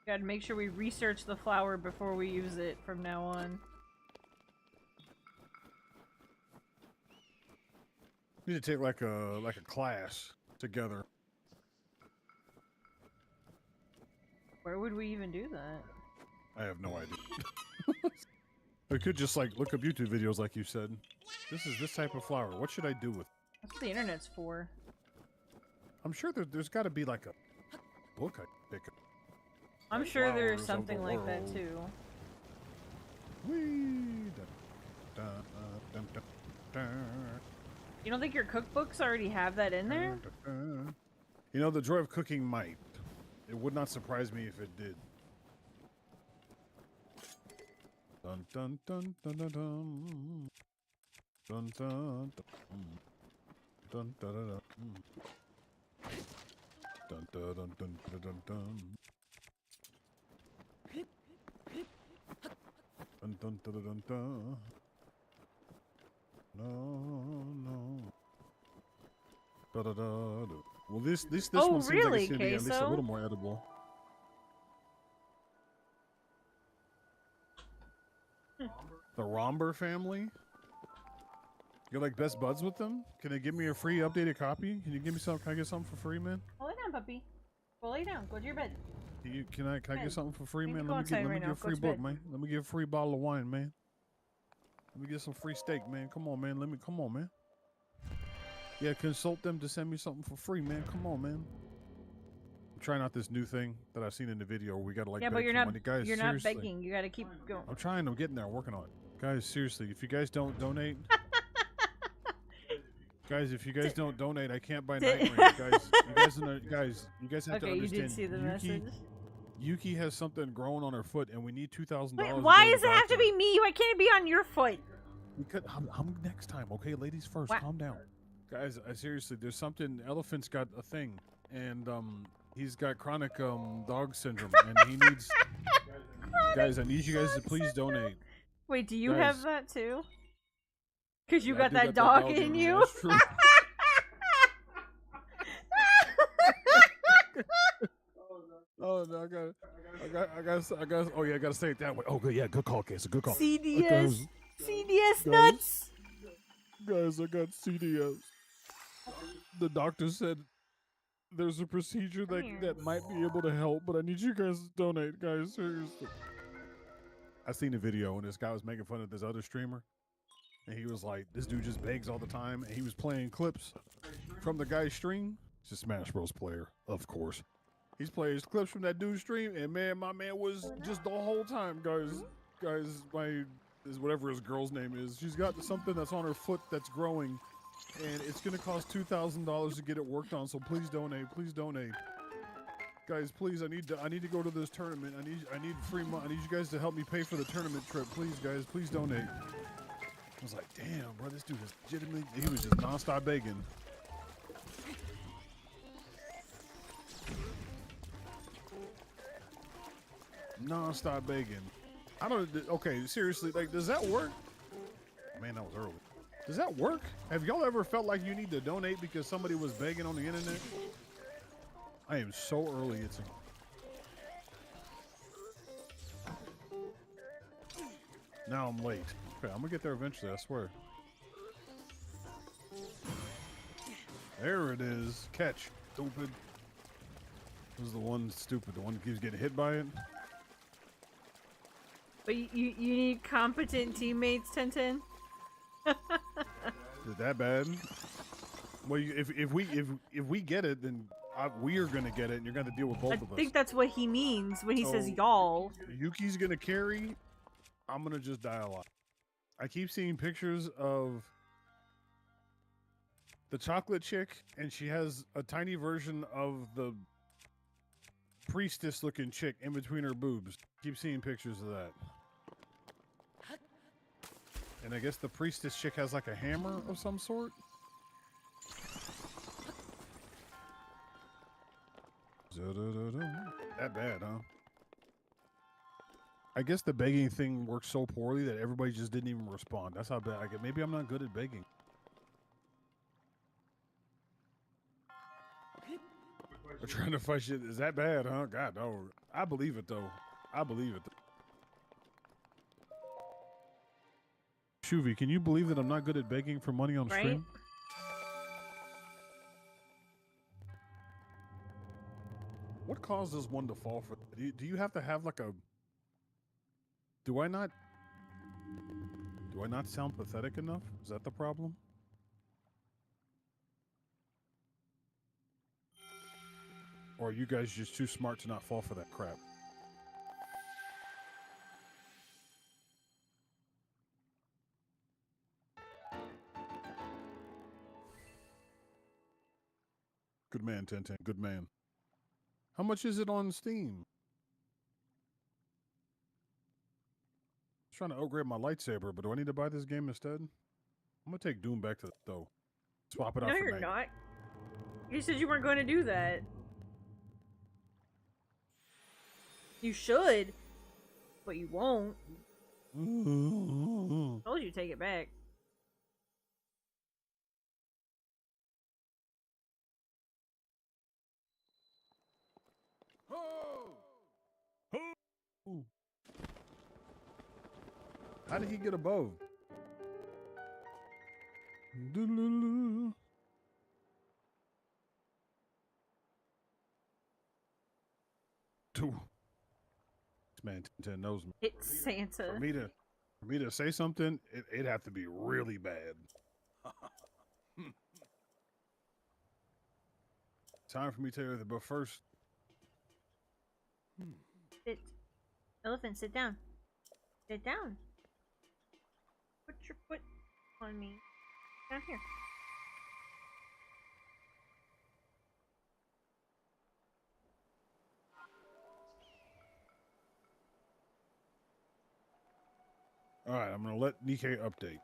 Gotta make sure we research the flower before we use it from now on. We need to take like a class together. Where would we even do that? I have no idea. We could just like look up YouTube videos like you said. This is this type of flower. What should I do with it? That's what the internet's for. I'm sure there's got to be like a book I can pick up. I'm sure there's something like that too. Whee! You don't think your cookbooks already have that in there? You know, the joy of cooking might. It would not surprise me if it did. Dun dun dun dun dun dun. Dun dun dun dun dun dun dun. Dun, dun, dun, dun, dun, dun, dun. Dun, dun, dun, dun, dun, dun. No. Da, da, da, da. Well, this Oh, one seems like really, it's gonna be at least a Queso? little more edible. The Romber family. You're like best buds with them? Can they give me a free updated copy? Can you give me some? Can I get something for free, man? Go lay down, puppy. Go lay down. Go to your bed. Can I get something for free, You need man? to go Let me outside get right now. a Go free to book, bed. man. Let me get a free bottle of wine, man. Let me get some free steak, man. Come on, man. Come on, man. Yeah, consult them to send me something for free, man. Come on, man. I'm trying out this new thing that I've seen in the video where we gotta like Yeah, beg but you're for not. money. Guys, You're not seriously. begging. You gotta keep going. I'm trying. I'm getting there. I'm working on it. Guys, seriously, if you guys don't donate, guys, if you guys don't donate, I can't buy night range. Guys, you guys have to Okay, you understand. did see the message. Yuki has something growing on her foot, and we need $2,000. Wait, why does it have to be me? Why can't it be on your foot? Because I'm next time, okay? Ladies first. What? Calm down, guys. Seriously, there's something. Elephant's got a thing, and he's got chronic dog syndrome, and he needs. Guys, I need you guys to please donate. Wait, do you Guys. have that too? Because you Yeah, I got do that dog in me, you? That's true. Oh no, I got. Oh yeah, I gotta say it that way. Oh good, yeah, good call, Casey. Good call. CDS. CDS guys. nuts. Guys, I got CDS. The doctor said there's a procedure that might be able to help, but I need you guys to donate, guys. Seriously. I seen a video and this guy was making fun of this other streamer, and he was like, "This dude just begs all the time," and he was playing clips from the guy's stream. He's a Smash Bros. Player, of course. He's playing clips from that dude's stream, and man, my man was just the whole time, guys, whatever his girl's name is. She's got something that's on her foot that's growing, and it's gonna cost $2,000 to get it worked on. So please donate, guys. Please, I need to go to this tournament. I need free money. I need you guys to help me pay for the tournament trip, please, guys. Please donate. I was like, damn, bro, this dude is legitimately. He was just nonstop begging. Non-stop begging. I don't. Okay, seriously, like, does that work? Man, that was early. Does that work? Have y'all ever felt like you need to donate because somebody was begging on the internet? I am so early. It's. Now I'm late. Okay, I'm gonna get there eventually. I swear. There it is. Catch. Stupid. This is the one stupid. The one that keeps getting hit by it. But you need competent teammates, Tintin. Is it that bad? Well, if we get it, then we are gonna get it, and you're gonna deal with both of us. I think that's what he means when he says So, y'all. Yuki's gonna carry. I'm gonna just die a lot. I keep seeing pictures of the chocolate chick, and she has a tiny version of the priestess-looking chick in between her boobs. Keep seeing pictures of that. And I guess the priestess chick has like a hammer of some sort. That bad, huh? I guess the begging thing works so poorly that everybody just didn't even respond. That's how bad I get. Maybe I'm not good at begging. We're trying to fight shit. Is that bad, huh? God, no. I believe it, though. I believe it. Shuvi, can you believe that I'm not good at begging for money on stream? What causes one to fall for? Do you have to have like a? Do I not sound pathetic enough? Is that the problem? Or are you guys just too smart to not fall for that crap? Good man, Tintin. Good man. How much is it on Steam? I'm trying to upgrade my lightsaber, but do I need to buy this game instead? I'm gonna take Doom back to the though. Swap it out No, for you're Night. not. You said you weren't going to do that. You should, but you won't. Told you to take it back. How did he get above? This man knows me. It's Santa. For me to say something, it'd have to be really bad. Time for me to tell you, but first. Sit. Elephant, sit down. Sit down. Put your foot on me. Down here. All right, I'm gonna let Nikke update.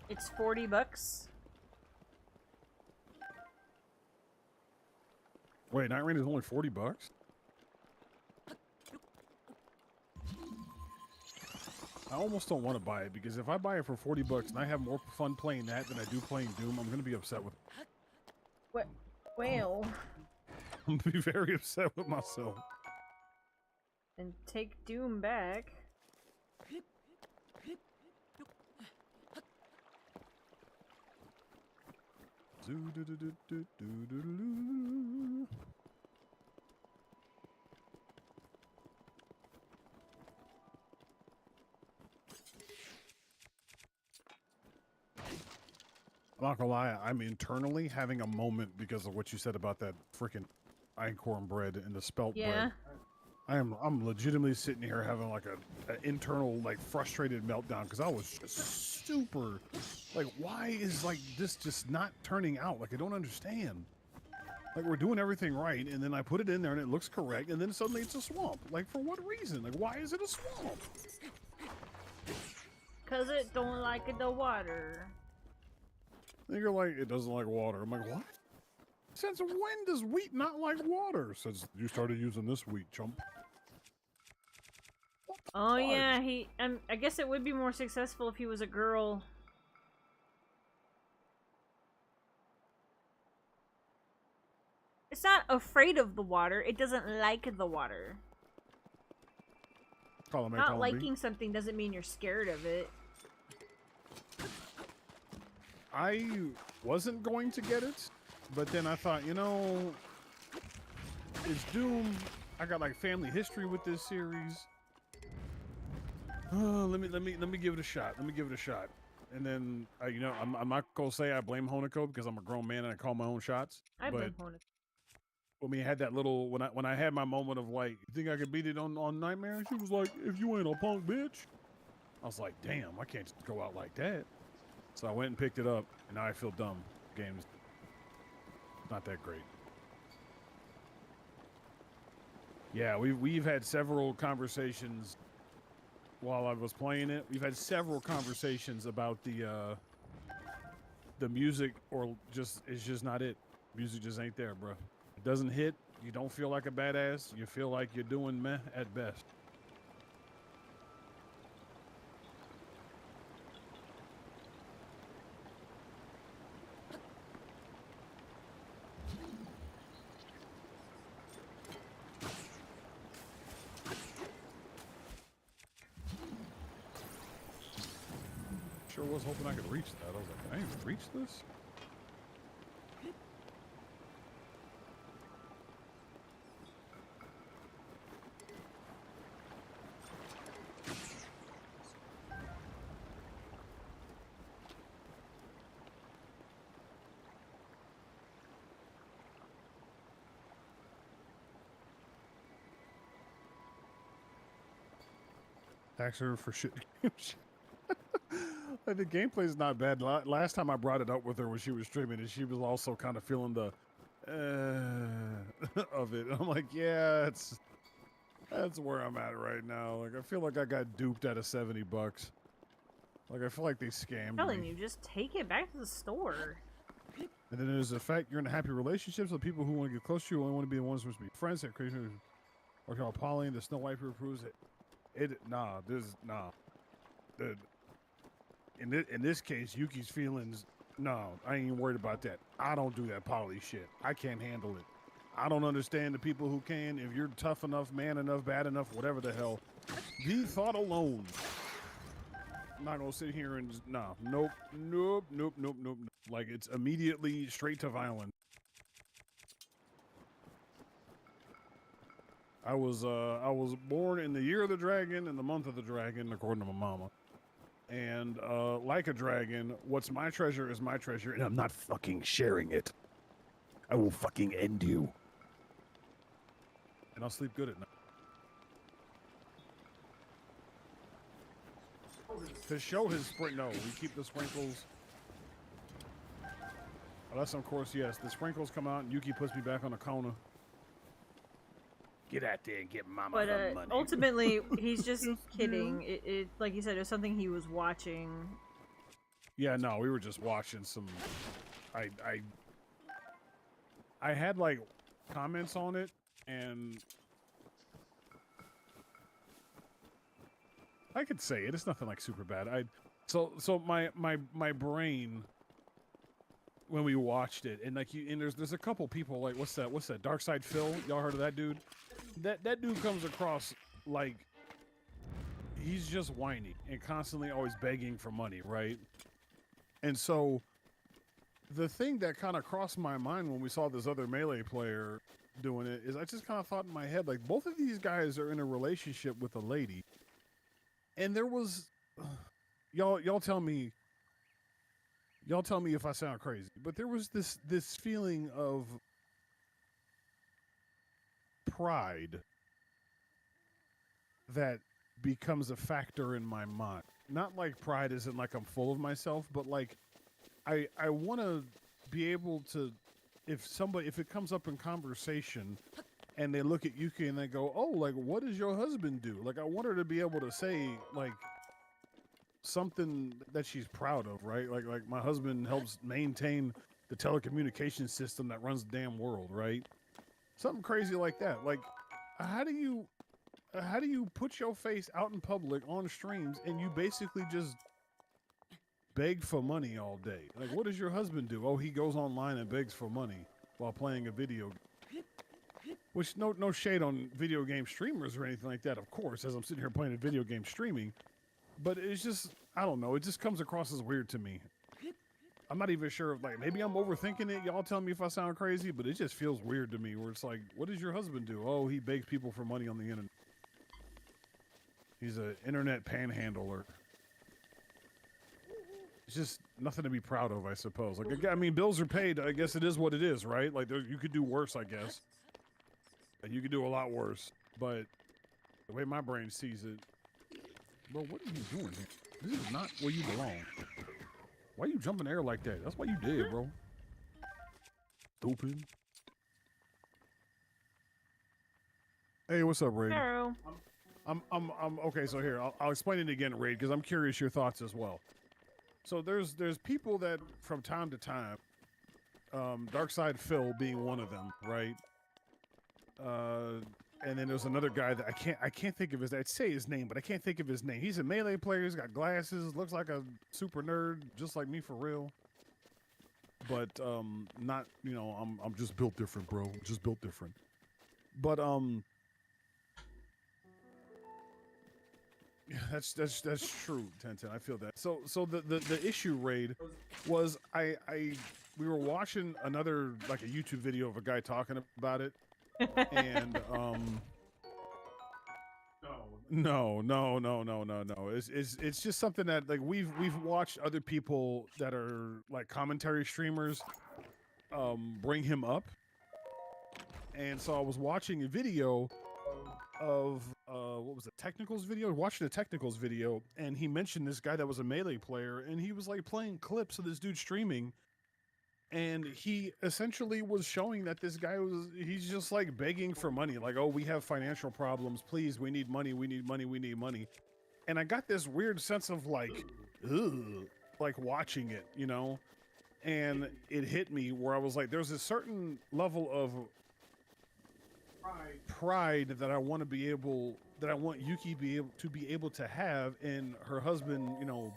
It's $40. Wait, Night Rain is only $40? I almost don't want to buy it because if I buy it for $40 and I have more fun playing that than I do playing Doom, I'm gonna be upset with. What? Well. I'm gonna be very upset with myself. And take Doom back. I'm not gonna lie, I'm internally having a moment because of what you said about that freaking einkorn bread and the spelt bread. I'm legitimately sitting here having like an internal like frustrated meltdown because I was just super like, why is like this just not turning out? Like I don't understand. Like we're doing everything right, and then I put it in there and it looks correct, and then suddenly it's a swamp. Like for what reason? Like why is it a swamp? Cause it don't like the water. You're like, it doesn't like water. I'm like, what? Since when does wheat not like water? Since you started using this wheat, chump. Oh yeah, I guess it would be more successful if he was a girl. It's not afraid of the water, it doesn't like the water. Not liking something doesn't mean you're scared of it. I wasn't going to get it, but then I thought, you know, it's Doom. I got like family history with this series. Let me give it a shot. Let me give it a shot. And then, you know, I'm not gonna say I blame Honeko because I'm a grown man and I call my own shots. I blame Honeko. When we had that little, when I had my moment of like, you think I could beat it on Nightmare? She was like, if you ain't a punk bitch. I was like, damn, I can't just go out like that. So I went and picked it up, and now I feel dumb. Game's not that great. Yeah, we've had several conversations while I was playing it. We've had several conversations about the music, or just it's just not it. Music just ain't there, bro. It doesn't hit. You don't feel like a badass. You feel like you're doing meh at best. Sure was hoping I could reach that. I was like, can I even reach this? Tax her for shit. Like, the gameplay is not bad. Last time I brought it up with her when she was streaming, and she was also kind of feeling the of it. I'm like, yeah, it's That's where I'm at right now. Like, I feel like I got duped out of $70. Like, I feel like they scammed Telling me. you, just take it back to the store. And then there's the fact you're in happy relationships with people who want to get close to you, only want to be the ones supposed to be friends. That crazy. Or called Pauline, the Snow White who approves it. Nah. In this case, Yuki's feelings. No, I ain't worried about that. I don't do that poly shit. I can't handle it. I don't understand the people who can. If you're tough enough, man enough, bad enough, whatever the hell, the thought alone. I'm not gonna sit here and just, nah, nope. Like, it's immediately straight to violence. I was born in the year of the dragon and the month of the dragon, according to my mama. And like a dragon, what's my treasure is my treasure, and I'm not fucking sharing it. I will fucking end you. And I'll sleep good at night. To show his sprint, no, we keep the sprinkles. Unless, of course, yes, the sprinkles come out and Yuki puts me back on the corner. Get out there and get mama her money. Ultimately, he's just kidding. It like you said, it was something he was watching. Yeah, no, we were just watching some. I had like comments on it, and I could say it. It's nothing like super bad. So my brain when we watched it, and like there's a couple people like what's that Dark Side Phil? Y'all heard of that dude? That dude comes across like he's just whiny and constantly always begging for money, right? And so the thing that kind of crossed my mind when we saw this other Melee player doing it is I just kind of thought in my head, like, both of these guys are in a relationship with a lady. And there was, y'all tell me if I sound crazy, but there was this feeling of pride that becomes a factor in my mind. Not like pride isn't like I'm full of myself, but like I want to be able to, if it comes up in conversation and they look at Yuki and they go, oh, like, what does your husband do? Like, I want her to be able to say like something that she's proud of, right? Like my husband helps maintain the telecommunications system that runs the damn world, right? Something crazy like that. Like, how do you put your face out in public on streams and you basically just beg for money all day? Like, what does your husband do? Oh, he goes online and begs for money while playing a video game. Which, no shade on video game streamers or anything like that, of course, as I'm sitting here playing a video game streaming. But it's just, I don't know, it just comes across as weird to me. I'm not even sure if, like, maybe I'm overthinking it. Y'all tell me if I sound crazy, but it just feels weird to me where it's like, what does your husband do? Oh, he begs people for money on the internet. He's an internet panhandler. It's just nothing to be proud of, I suppose. Like, I mean, bills are paid. I guess it is what it is, right? Like, you could do worse, I guess. And you could do a lot worse. But the way my brain sees it, bro, what are you doing here? This is not where you belong. Why you jumping air like that? That's why you dead, bro. Stupid. Hey, what's up, Raid? Hello. I'm okay. So here, I'll explain it again, Raid, because I'm curious your thoughts as well. So there's people that from time to time, Darkside Phil being one of them, right? And then there's another guy that I can't think of his. I'd say his name, but I can't think of his name. He's a Melee player. He's got glasses. Looks like a super nerd, just like me for real. But not, you know, I'm just built different, bro. Just built different. But yeah, that's true, Tenten. I feel that. So the issue, Raid, was we were watching another, like, a YouTube video of a guy talking about it. And no. It's just something that, like, we've watched other people that are like commentary streamers bring him up. And so I was watching a video of what was it, Technicals video? Watching a Technicals video, and he mentioned this guy that was a Melee player, and he was like playing clips of this dude streaming. And he essentially was showing that this guy he's just like begging for money. Like, oh, we have financial problems. Please, we need money. We need money. We need money. And I got this weird sense of like, ugh, like watching it, you know? And it hit me where I was like, there's a certain level of pride that I want to be able, that I want Yuki to be able to have, and her husband, you know,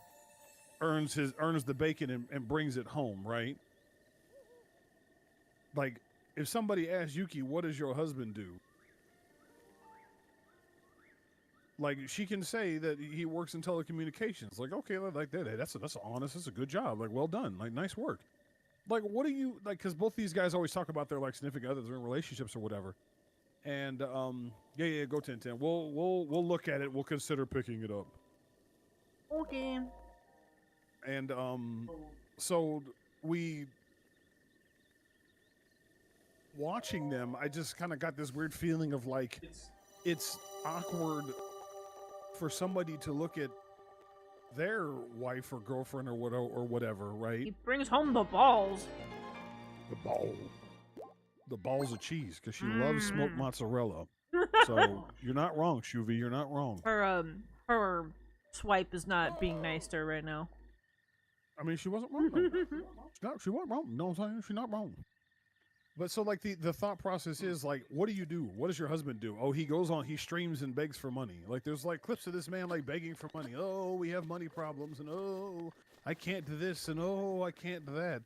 earns the bacon and brings it home, right? Like, if somebody asks Yuki, what does your husband do? Like, she can say that he works in telecommunications. Like, okay, like that's honest, that's a good job. Like, well done. Like, nice work. Like, what do you, like, because both these guys always talk about their, like, significant others in relationships or whatever. And, yeah, go 10-10. We'll look at it. We'll consider picking it up. Okay. And, so watching them, I just kind of got this weird feeling of like, it's awkward for somebody to look at their wife or girlfriend or whatever, right? He brings home the balls. The balls of cheese, because she loves smoked mozzarella. So you're not wrong, Shuvi. You're not wrong. Her swipe is not being nice to her right now. I mean, she wasn't wrong. She wasn't wrong. You know what I'm saying? She's not wrong. But so, like, the thought process is, like, what do you do? What does your husband do? Oh, he goes on, he streams and begs for money. Like, there's, like, clips of this man, like, begging for money. Oh, we have money problems, and oh, I can't do this, and oh, I can't do that.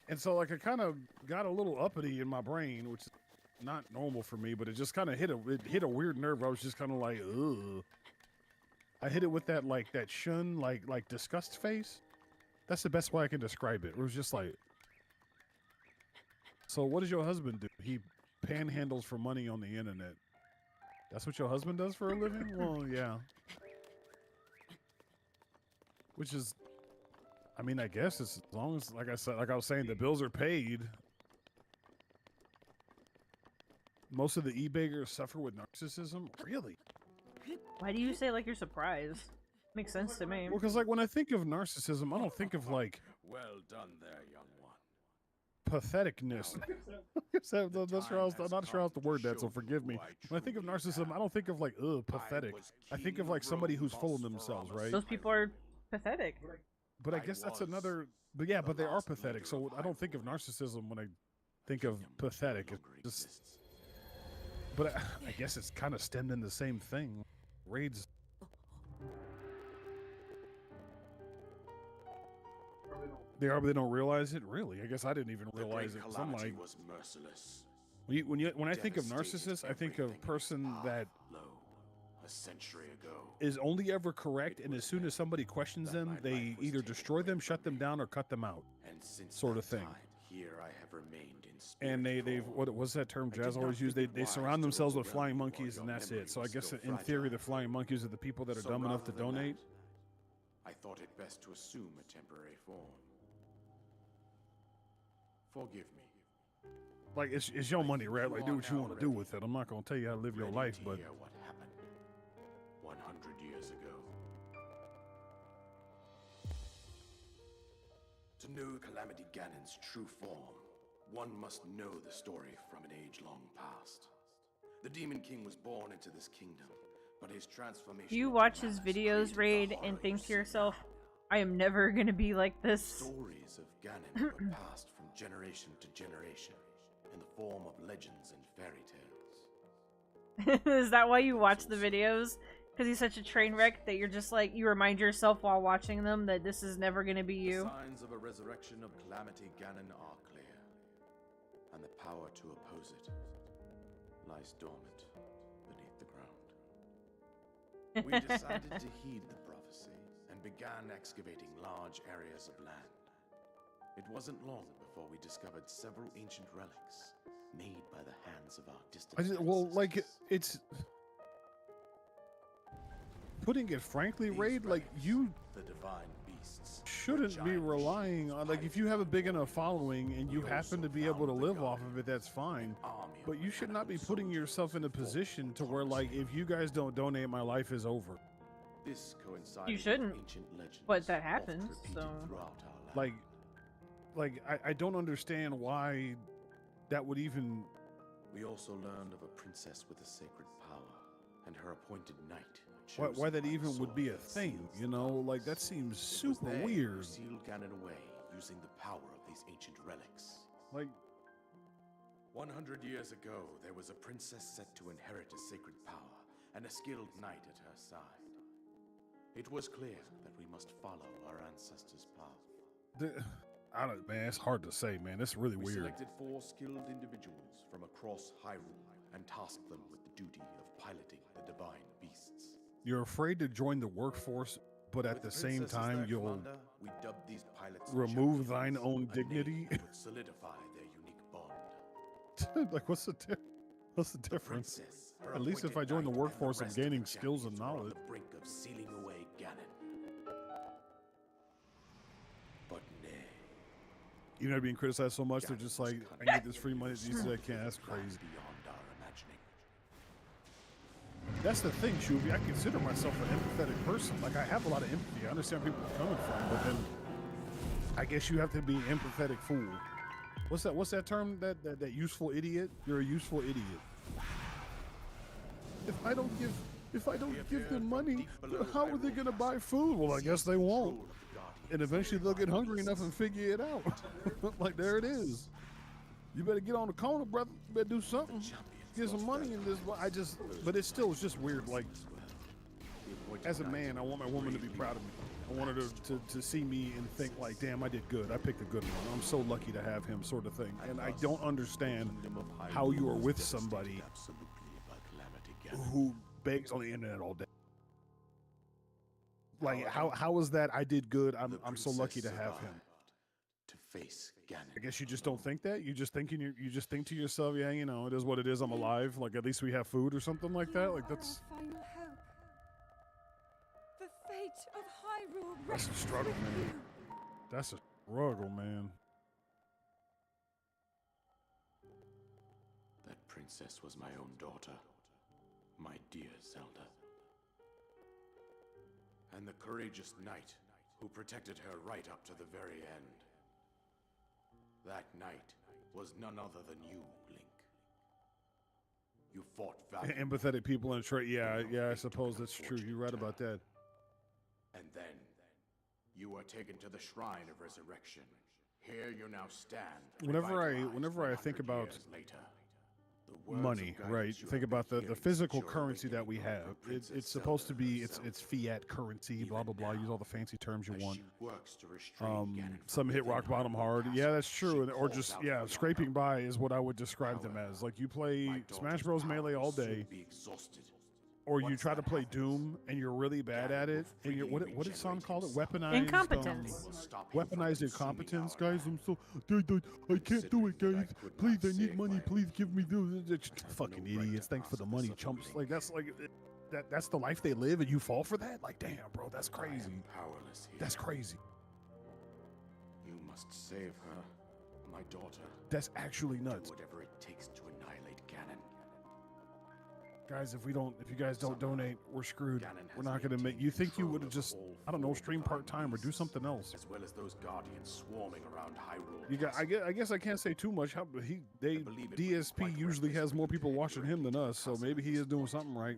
And so, like, I kind of got a little uppity in my brain, which is not normal for me, but it just kind of hit a weird nerve. I was just kind of like, ugh. I hit it with that, like, that shun, like disgust face. That's the best way I can describe it. It was just like, so what does your husband do? He panhandles for money on the internet. That's what your husband does for a living? Well, yeah. Which is, I mean, I guess it's as long as, like I was saying, the bills are paid. Most of the e-beggars suffer with narcissism? Really? Why do you say like you're surprised? Makes sense to me. Well, because like when I think of narcissism, I don't think of like well done there, young one. Patheticness. I'm not sure how to word that, so forgive me. When I think of narcissism, I don't think of like, ugh, pathetic. I think of like somebody who's full of themselves, right? Those people are pathetic. But I guess that's another, but yeah, but they are pathetic. So I don't think of narcissism when I think of pathetic. It's just, but I guess it's kind of stemmed in the same thing. Raids. They don't realize it. Really, I guess I didn't even realize it. I'm like, was merciless. when I think of narcissist, I think of person that a century ago is only ever correct, and as soon as somebody questions them, they either destroy them, shut them down, or cut them out. And since sort of that thing. time, here I have remained in And they've what's that term Jazz always used? They surround themselves with flying monkeys, and that's it. So I guess in theory, the flying monkeys are the people that are dumb enough to donate. I thought it best to assume a temporary form. Forgive me. Like it's your money, right? Like do what you want to do with it. I'm not gonna tell you how to live your life, but Hear what happened 100 years ago. To know Calamity Ganon's true form, one must know the story from an age long past. The Demon King was born into this kingdom, but his transformation. Do you watch his videos, Raid, and think to yourself, I am never gonna be like this? Stories of Ganon were passed from generation to generation in the form of legends and fairy tales. Is that why you watch the videos? Because he's such a train wreck that you're just like, you remind yourself while watching them that this is never gonna be you? The signs of a resurrection of Calamity Ganon are clear, and the power to oppose it lies dormant beneath the ground. We decided to heed the prophecy and began excavating large areas of land. It wasn't long before we discovered several ancient relics made by the hands of our distant well, like ancestors. it's putting it frankly, Raid, like you the divine beasts shouldn't be relying on, like, if you have a big enough following and you happen to be able to live off of it, that's fine. But you should not be putting yourself in a position to where, like, if you guys don't donate, my life is over. This coincided You shouldn't, with ancient legends but that oft happens, repeated so... throughout our land. Like, like I don't understand why that would even. We also learned of a princess with a sacred power, and her appointed knight. Why that by the even would sword be a that thing, seals you the know? Like, darkness. that seems It was super they who weird. sealed Ganon away using the power of these ancient relics. Like, 100 years ago, there was a princess set to inherit a sacred power and a skilled knight at her side. It was clear that we must follow our ancestors' path. I don't, man, it's hard to say, man. It's really We weird. selected 4 skilled individuals from across Hyrule and tasked them with the duty of piloting the divine beasts. You're afraid to join the workforce, but at With the same princess as time, their you'll commander, we dubbed these pilots remove thine champions, own a name dignity. that would solidify their unique bond. Like, what's the difference? Princess, her At least if appointed I join the knight, and workforce, I'm rest of the gaining skills and champions were on knowledge. the brink of sealing away Ganon. But nay, You know, being criticized so much, they're just like, I get this free money. You said I can't. That's crazy. beyond our imagining. That's the thing, Shuvi. I consider myself an empathetic person. Like, I have a lot of empathy. I understand where people are coming from, but then I guess you have to be an empathetic fool. What's that term? That useful idiot? You're a useful idiot. If I don't give them money, how are they gonna buy food? Well, I guess they won't. And eventually they'll get hungry enough and figure it out. Like, there it is. You better get on the corner, brother. You better do something. Get some money in this. But it's just weird. Like, as a man, I want my woman to be proud of me. I want her to see me and think like, damn, I did good. I picked a good one. I'm so lucky to have him, sort of thing. And I don't understand how you are with somebody who begs on the internet all day. Like, how is that? I did good. I'm so lucky to have him. To face Ganon. I guess you just don't think that. You just think to yourself, yeah, you know, it is what it is. I'm alive. Like, at least we have food or something like that. Like, that's Our final hope. The fate of Hyrule That's a rests struggle, with man. you. That's a struggle, man. That princess was my own daughter, my dear Zelda. And the courageous knight who protected her right up to the very end. That knight was none other than you, Link. You fought valiantly. Empathetic people in Detroit. Yeah, I suppose that's true. You're right about that. And then, you were taken to the Shrine of Resurrection. Here you now stand. Whenever I revitalized think 100 about years later. The words money, of guidance right? you Think have about been the hearing physical since your currency that we awakening have. of Princess It's supposed to Zelda be herself. it's fiat currency, blah blah blah. Even Use all the now, fancy terms you as want. she works to restrain Ganon from Some hit rock within bottom Hyrule hard. Castle, Yeah, that's true. she Or calls just out for your scraping help. by is what I would describe them as. Like, you play My Smash daughter's Bros. Melee power all will soon day, be exhausted. or you Once try to that play happens, Doom and you're really bad Ganon at will it, and you're freely what did Son regenerate call it? himself. Weaponized Incompetence. will stop him from weaponized consuming incompetence, our guys. land. I'm so I can't do it, Considering guys. that I could Please, not I need save money. my Please own give me people. this. have Fucking no right idiots. to Thanks for ask the for money, such a chumps. boon. Like, that's the life they live, and you fall for that. Like, damn, bro, that's I am crazy. powerless here. That's crazy. You must save her, my daughter. That's actually nuts, Do whatever it takes to annihilate Ganon. guys. If you guys don't donate, we're screwed. Ganon We're has not gonna make. maintained You think you control would have of the just, whole I don't know, four stream divine part time or do beasts, something else. as well as those guardians swarming around Hyrule. You got. Castle. I guess I can't say too much. How believe it would be DSP quite usually reckless has for more you to people head watching him than directly to us, so the maybe he castle is doing this something right.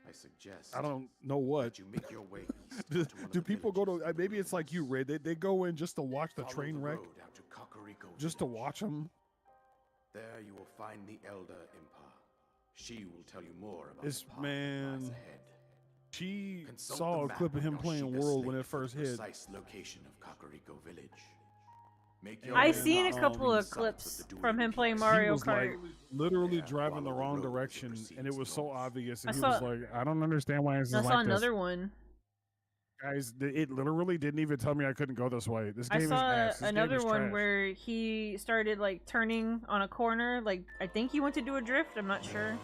I suggest I don't know what. that you make your way east Do, to one of do the people go to? villages. Maybe it's like you, Ray. They go in just to watch the Follow train wreck, road out to Kakariko just to Village. watch them. There you will find the Elder Impa. She will tell you more about This the path that man- lies ahead. She Consult saw the a map clip of him on playing Sheikah World when Slate it for the first hit. precise location of Kakariko Village. Make your I way seen a along couple the of sides clips of the from him Dueling playing Peaks. He Mario was Kart. like literally Yeah, driving the follow the wrong road as it direction, and it proceeds was so north. obvious. I And he saw- was like, "I don't understand why this I is saw like this." another one. Guys, it literally didn't even tell me I couldn't go this way. This I game is saw ass. This game another is one trash. where he started like turning on a corner. Like, I think he went to do a drift. I'm not sure.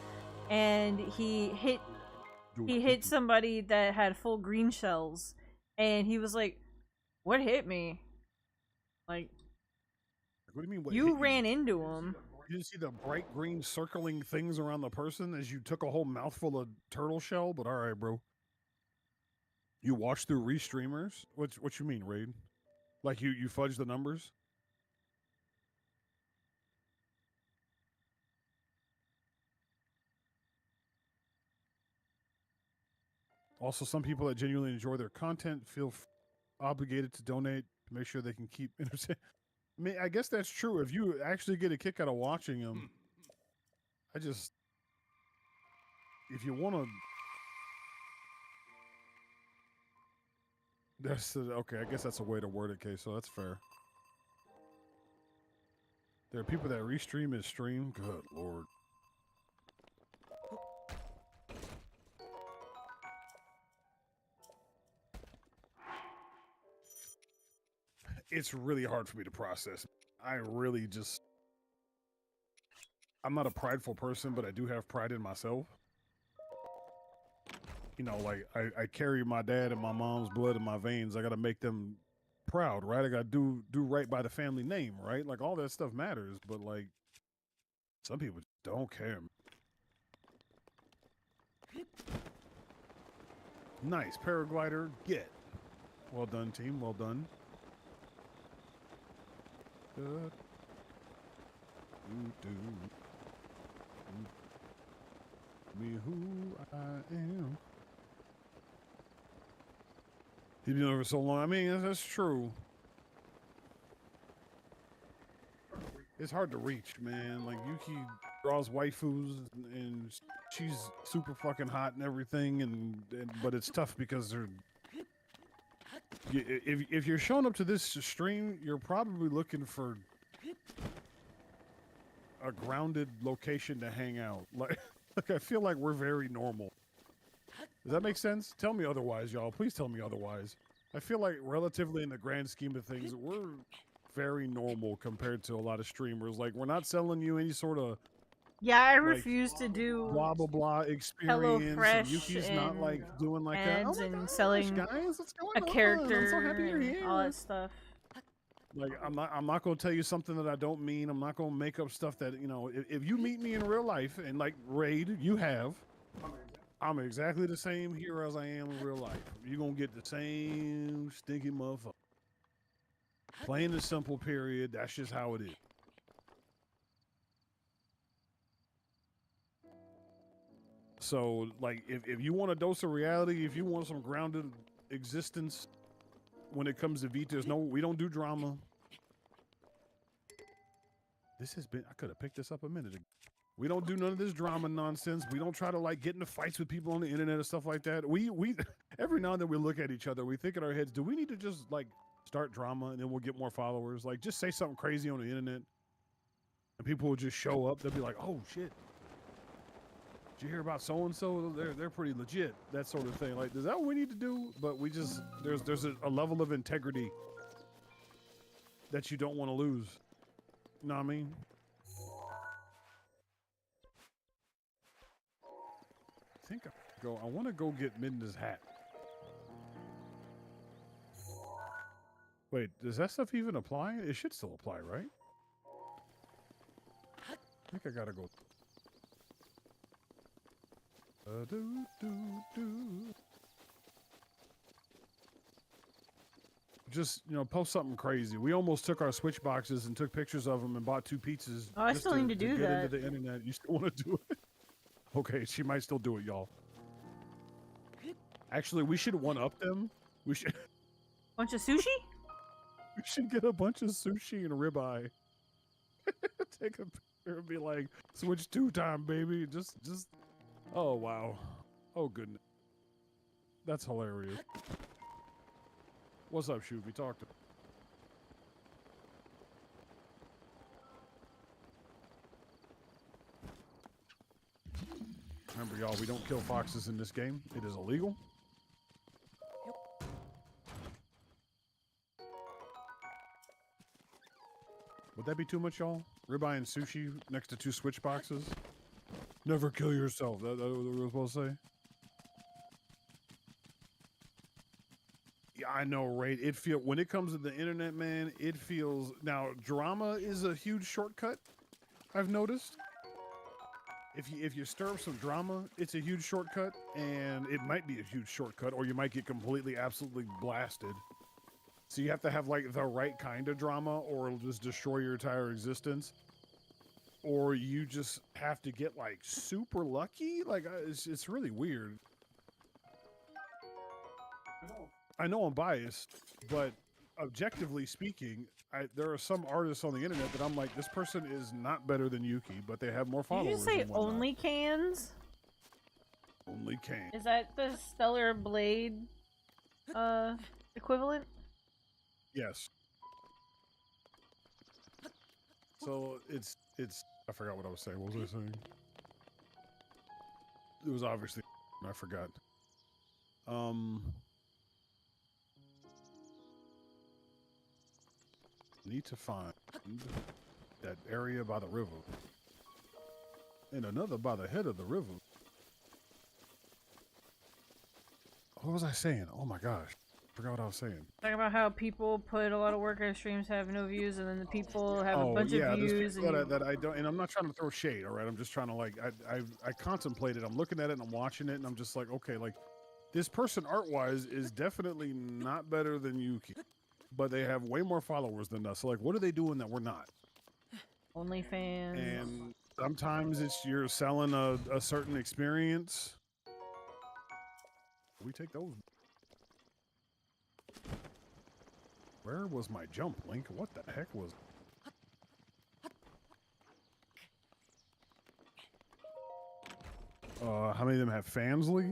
And he hit somebody that had full green shells, and he was like, "What hit me?" Like, What do you mean? What you hit ran into him. You didn't see the bright green circling things around the person as you took a whole mouthful of turtle shell? But all right, bro. You watch through restreamers? What you mean, Raid? Like you fudge the numbers? Also, some people that genuinely enjoy their content feel obligated to donate to make sure they can keep entertaining. I mean, I guess that's true. If you actually get a kick out of watching them, if you want to, okay. I guess that's a way to word it, okay, so that's fair. There are people that restream his stream. Good lord. It's really hard for me to process. I'm not a prideful person, but I do have pride in myself. You know, like I carry my dad and my mom's blood in my veins. I got to make them proud, right? I got to do right by the family name, right? Like all that stuff matters, but like some people don't care. Nice paraglider, get. Well done, team. Well done. Good. Me who I am. He's been over so long. I mean, that's true. It's hard to reach, man. Like Yuki draws waifus, and she's super fucking hot and everything, but it's tough because they're. If you're showing up to this stream, you're probably looking for a grounded location to hang out. Like I feel like we're very normal. Does that make sense? Tell me otherwise, y'all. Please tell me otherwise. I feel like relatively in the grand scheme of things, we're very normal compared to a lot of streamers. Like we're not selling you any sort of I refuse to do blah blah blah experience. HelloFresh Yuki's not like doing like that. ads Oh and gosh, selling guys, what's going a character on? I'm so happy you're and here. all that stuff. Like I'm not gonna tell you something that I don't mean. I'm not gonna make up stuff that, you know, if you meet me in real life and like Raid, you have, I'm exactly the same here as I am in real life. You're gonna get the same stinky motherfucker. Plain and simple, period. That's just how it is. So like if you want a dose of reality, if you want some grounded existence when it comes to Vita, we don't do drama. I could have picked this up a minute ago. We don't do none of this drama nonsense. We don't try to like get into fights with people on the internet and stuff like that. We every now and then we look at each other. We think in our heads, do we need to just like start drama and then we'll get more followers? Like just say something crazy on the internet and people will just show up. They'll be like, oh shit. Did you hear about so-and-so? They're pretty legit. That sort of thing. Like, is that what we need to do? But we just, there's a level of integrity that you don't want to lose. You know what I mean? I want to go get Midna's hat. Wait, does that stuff even apply? It should still apply, right? I think I gotta go. Just, you know, post something crazy. We almost took our Switch boxes and took pictures of them and bought 2 pizzas. Oh, I still need to do get that. into the internet. You still want to do it? Okay, she might still do it, y'all. Actually, we should one-up them. We should... Bunch of sushi? We should get a bunch of sushi and ribeye. Take a picture and be like, Switch 2 time, baby. Just... Oh, wow. Oh, goodness. That's hilarious. What's up, Shoot? We talked. Remember, y'all, we don't kill foxes in this game. It is illegal. Would that be too much, y'all? Ribeye and sushi next to 2 Switch boxes? Never kill yourself. That's what we're supposed to say? Yeah, I know, right? When it comes to the internet, man, it feels... Now, drama is a huge shortcut, I've noticed. If you stir up some drama, it's a huge shortcut, and it might be a huge shortcut, or you might get completely, absolutely blasted. So you have to have like the right kind of drama, or it'll just destroy your entire existence. Or you just have to get like super lucky. Like it's really weird. I know I'm biased, but objectively speaking, there are some artists on the internet that I'm like, this person is not better than Yuki, but they have more Did followers. you just say and whatnot. only cans? Only can. Is that the Stellar Blade equivalent? Yes. So it's I forgot what I was saying. What was I saying? It was obviously I forgot. Need to find that area by the river. And another by the head of the river. What was I saying? Oh my gosh. I forgot what I was saying. Talking about how people put a lot of work at streams, have no views, and then the people have a bunch of views. And that I don't, and I'm not trying to throw shade, all right? I'm just trying to like, I contemplated, I'm looking at it and I'm watching it and I'm just like, okay, like this person art-wise is definitely not better than Yuki, but they have way more followers than us. So like, what are they doing that we're not? OnlyFans. And sometimes it's you're selling a certain experience. We take those. Where was my jump, Link? What the heck was? How many of them have Fansley?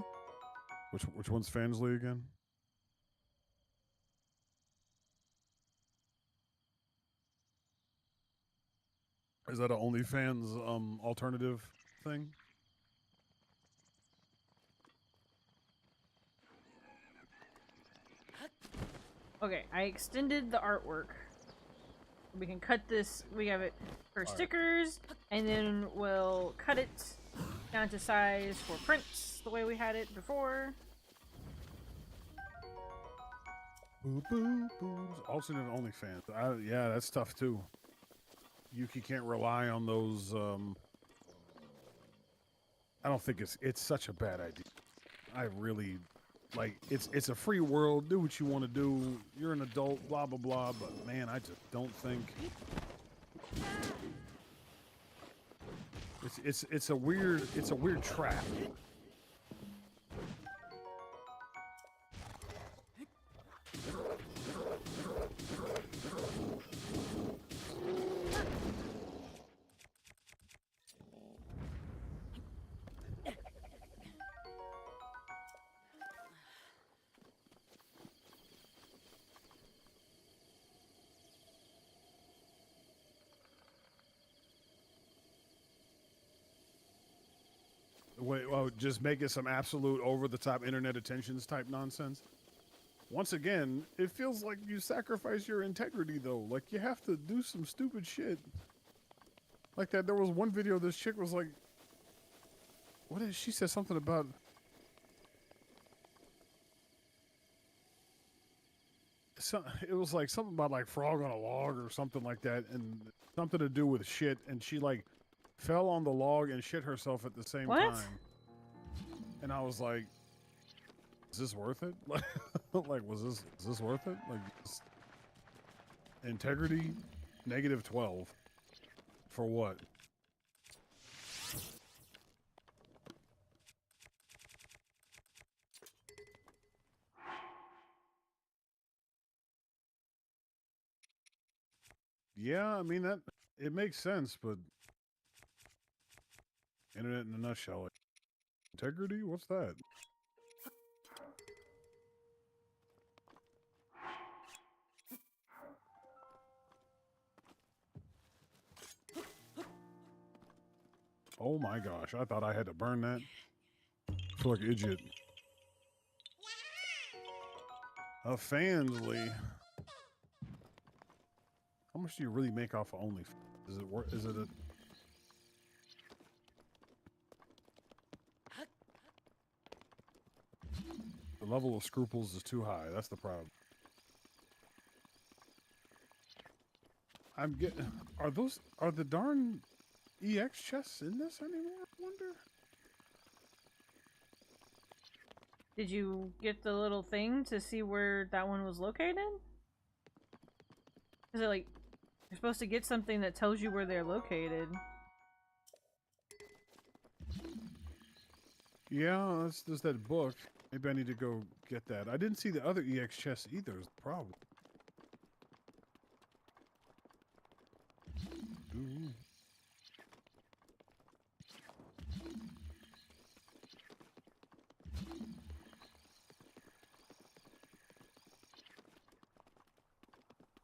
Which one's Fansley again? Is that an OnlyFans alternative thing? Okay, I extended the artwork. We can cut this. We have it for stickers, and then we'll cut it down to size for prints, the way we had it before. Boo boo boos. Alternate OnlyFans. Yeah, that's tough too. Yuki can't rely on those. I don't think it's such a bad idea. I really. Like, it's a free world. Do what you want to do. You're an adult, blah, blah, blah. But, man, I just don't think... It's a weird trap. Wait, well, just make it some absolute over-the-top internet attentions type nonsense. Once again, it feels like you sacrifice your integrity, though. Like, you have to do some stupid shit. Like that, there was one video, this chick was like... What is... She said something about... It was like something about like frog on a log or something like that, and something to do with shit, and she like... fell on the log and shit herself at the same time. And I was like, is this worth it? Like, is this worth it? Like, integrity, -12. For what? Yeah, I mean, it makes sense, but internet in a nutshell. Like, integrity? What's that? Oh my gosh, I thought I had to burn that. I feel like an idiot. A Fansley. How much do you really make off of OnlyFans? Is it worth? Is it a... The level of scruples is too high. That's the problem. I'm getting... Are the darn EX chests in this anymore, I wonder? Did you get the little thing to see where that one was located? Is it like you're supposed to get something that tells you where they're located? Yeah, there's that book. Maybe I need to go get that. I didn't see the other EX chest either, is the problem. Ooh.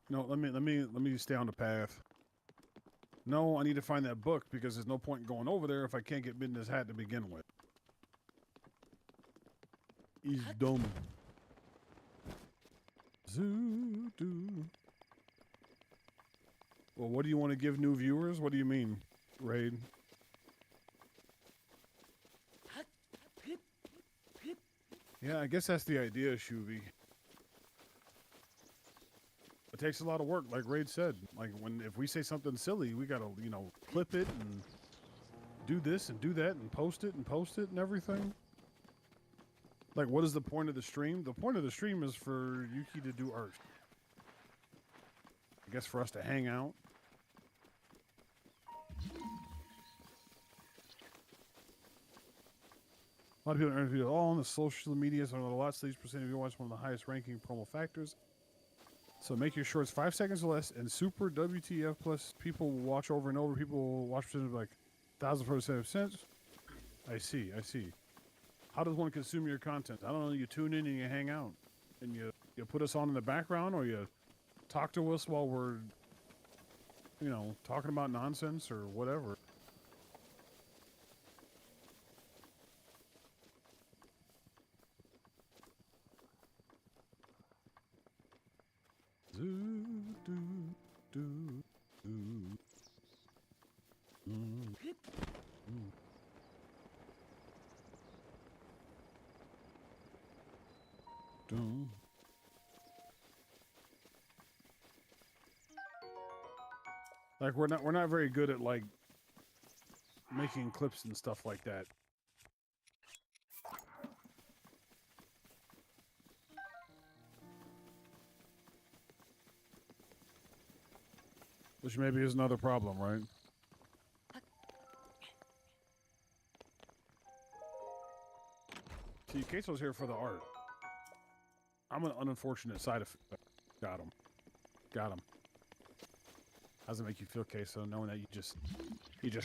No, let me stay on the path. No, I need to find that book because there's no point in going over there if I can't get Midna's hat to begin with. He's dumb. Zoo-doo. Well, what do you want to give new viewers? What do you mean, Raid? Yeah, I guess that's the idea, Shuvi. It takes a lot of work, like Raid said. Like if we say something silly, we gotta, you know, clip it and do this and do that and post it and everything. Like, what is the point of the stream? The point of the stream is for Yuki to do art. I guess for us to hang out. A lot of people interview all on the social media, so a lot of these percent of you watch one of the highest ranking promo factors. So make your shorts 5 seconds or less, and super WTF plus people will watch over and over. People will watch percentage like 1,000%. I see. How does one consume your content? I don't know. You tune in and you hang out, and you put us on in the background, or you talk to us while we're, you know, talking about nonsense or whatever. Like we're not very good at like making clips and stuff like that. Which maybe is another problem, right? See, Queso's here for the art. I'm an unfortunate side effect. Got him. How does it make you feel, Queso, knowing that you just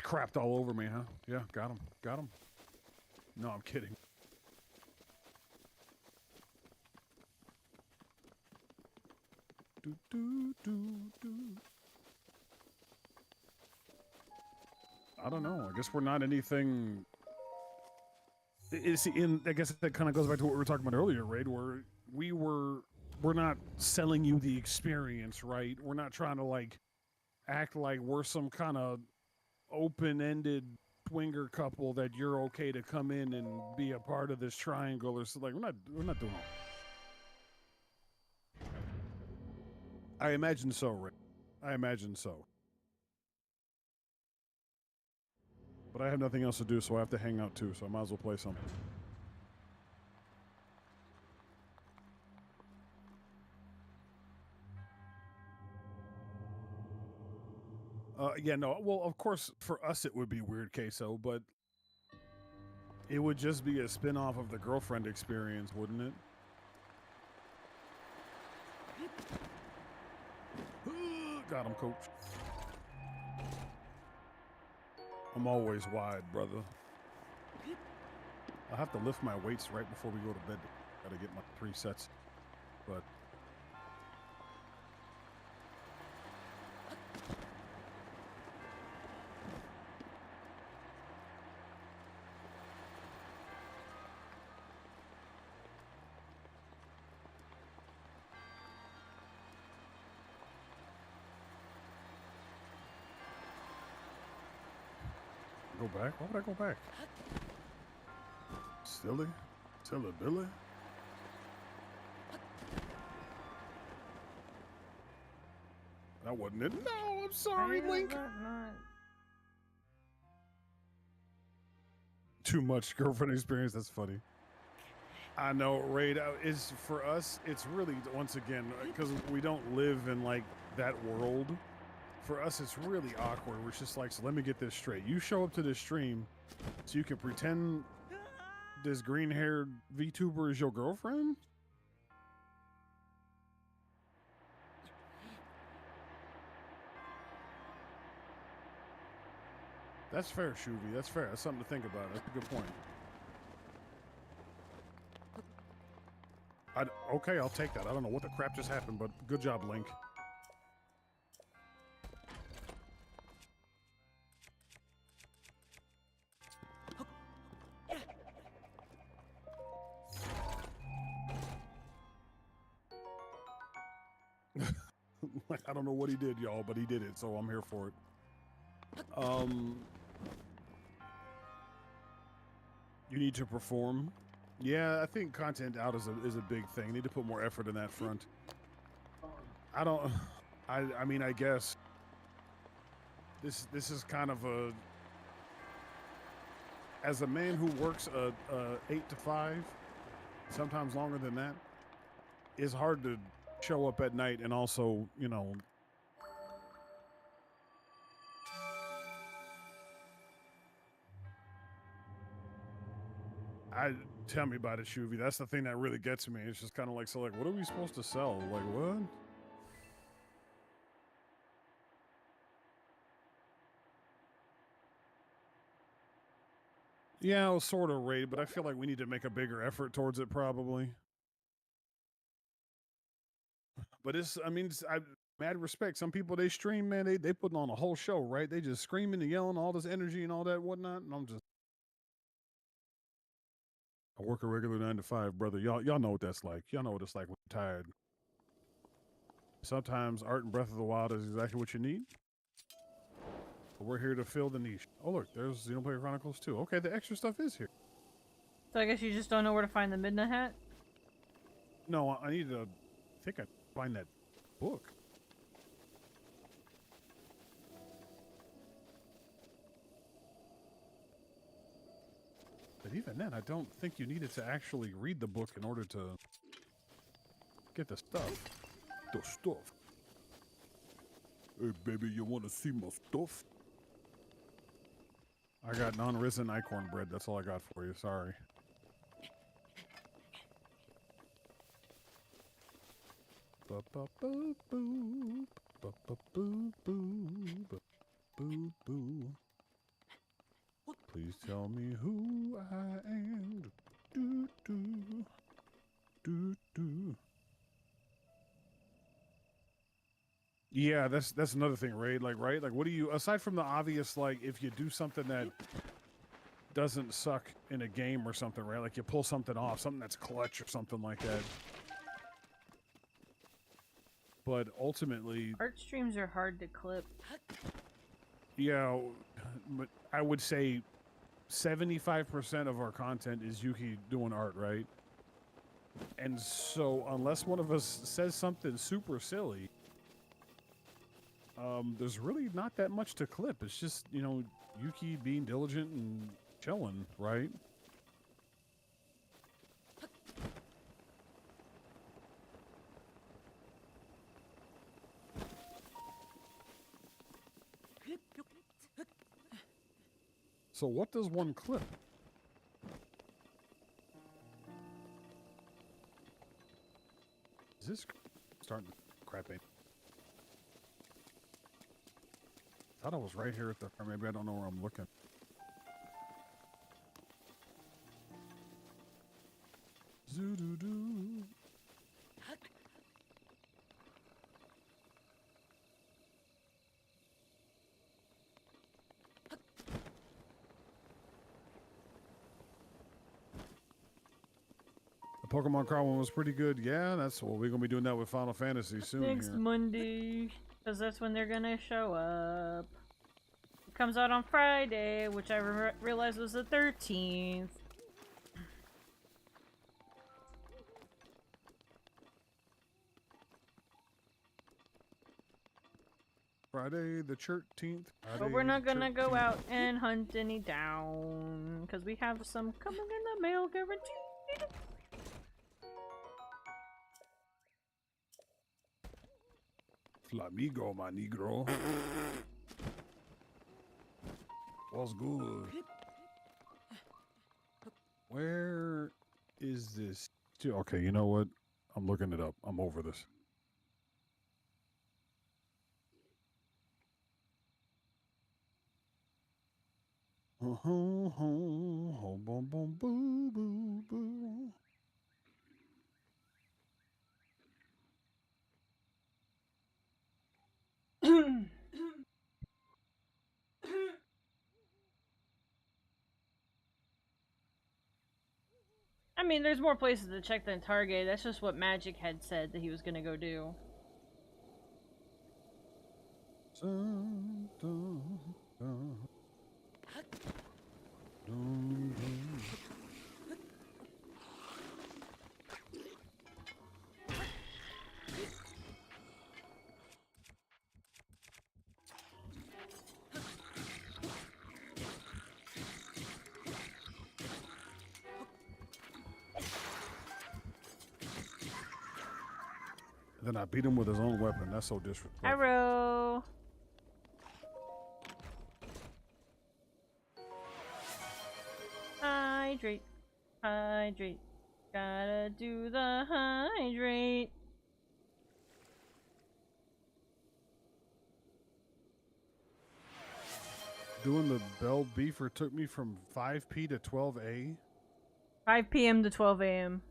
crapped all over me, huh? Yeah, got him. No, I'm kidding. I don't know. I guess we're not anything. I guess that kind of goes back to what we were talking about earlier, Raid, where we're not selling you the experience, right? We're not trying to like act like we're some kind of open-ended swinger couple that you're okay to come in and be a part of this triangle or so. Like we're not doing all. I imagine so, Raid. I imagine so. But I have nothing else to do, so I have to hang out too, so I might as well play something. Yeah, no, well, of course, for us it would be weird, Queso, but it would just be a spin-off of the girlfriend experience, wouldn't it? Got him, coach. I'm always wide, brother. I have to lift my weights right before we go to bed. Gotta get my 3 sets. But go back? Why would I go back? Silly? Billy? That wasn't it. No, I'm sorry, Link. Too much girlfriend experience. That's funny. I know, Raid. Is for us, it's really, once again, because we don't live in like that world, for us it's really awkward. We're just like, so let me get this straight. You show up to this stream so you can pretend this green-haired VTuber is your girlfriend? That's fair, Shuvi. That's fair. That's something to think about. That's a good point. Okay, I'll take that. I don't know what the crap just happened, but good job, Link. Like, I don't know what he did, y'all, but he did it, so I'm here for it. You need to perform. Yeah, I think content out is a big thing. You need to put more effort in that front. I mean, I guess this is kind of a, as a man who works a 8 to 5, sometimes longer than that, it's hard to show up at night and also, you know, tell me about it, Shuvi. That's the thing that really gets me. It's just kind of like, so like, what are we supposed to sell? Like, what? Yeah, it was sort of raid, but I feel like we need to make a bigger effort towards it, probably. But it's, I mean, mad respect. Some people, they stream, man, they putting on a whole show, right? They just screaming and yelling, all this energy and all that whatnot, and I'm just, I work a regular 9 to 5, brother. Y'all know what that's like. Y'all know what it's like when you're tired. Sometimes art and Breath of the Wild is exactly what you need. But we're here to fill the niche. Oh look, there's Xenoblade Chronicles 2. Okay, the extra stuff is here. So I guess you just don't know where to find the Midnight Hat? No, I need to, I think I find that book. But even then, I don't think you needed to actually read the book in order to get the stuff. The stuff. Hey, baby, you want to see my stuff? I got non-risen acorn bread. That's all I got for you. Sorry. Ba-ba-boo-boo. Ba-ba-boo-boo. Ba-boo-boo. Please tell me who I am. Do, do, do, do. Yeah, that's another thing, right? Like, right? Like, what do you, aside from the obvious, like, if you do something that doesn't suck in a game or something, right? Like, you pull something off, something that's clutch or something like that. But ultimately, Art streams are hard to clip. yeah, but I would say 75% of our content is Yuki doing art, right? And so unless one of us says something super silly, there's really not that much to clip. It's just, you know, Yuki being diligent and chilling, right? So what does one clip? Is this starting to crap ain't? I thought I was right here at the, or maybe I don't know where I'm looking. Zoo-doo-doo. The Pokemon card one was pretty good. Yeah, that's what we're gonna be doing that with Final Fantasy soon. Next here. Monday, because that's when they're gonna show up. It comes out on Friday, which I realized was the 13th. Friday the 13th. But we're not gonna go out and hunt any down, because we have some coming in the mail guaranteed. Flamigo, my negro. What's good? Where is this? Okay, you know what? I'm looking it up. I'm over this. Boom, boom, boo, boo, boo. I mean, there's more places to check than Target. That's just what Magic had said that he was gonna go do. Dun, dun, dun. Dun, dun. Then I beat him with his own weapon. That's so disrespectful. Arrow. Hydrate. Hydrate. Gotta do the hydrate. Doing the Bell Beefer took me from 5p to 12a. 5 p.m. to 12 a.m.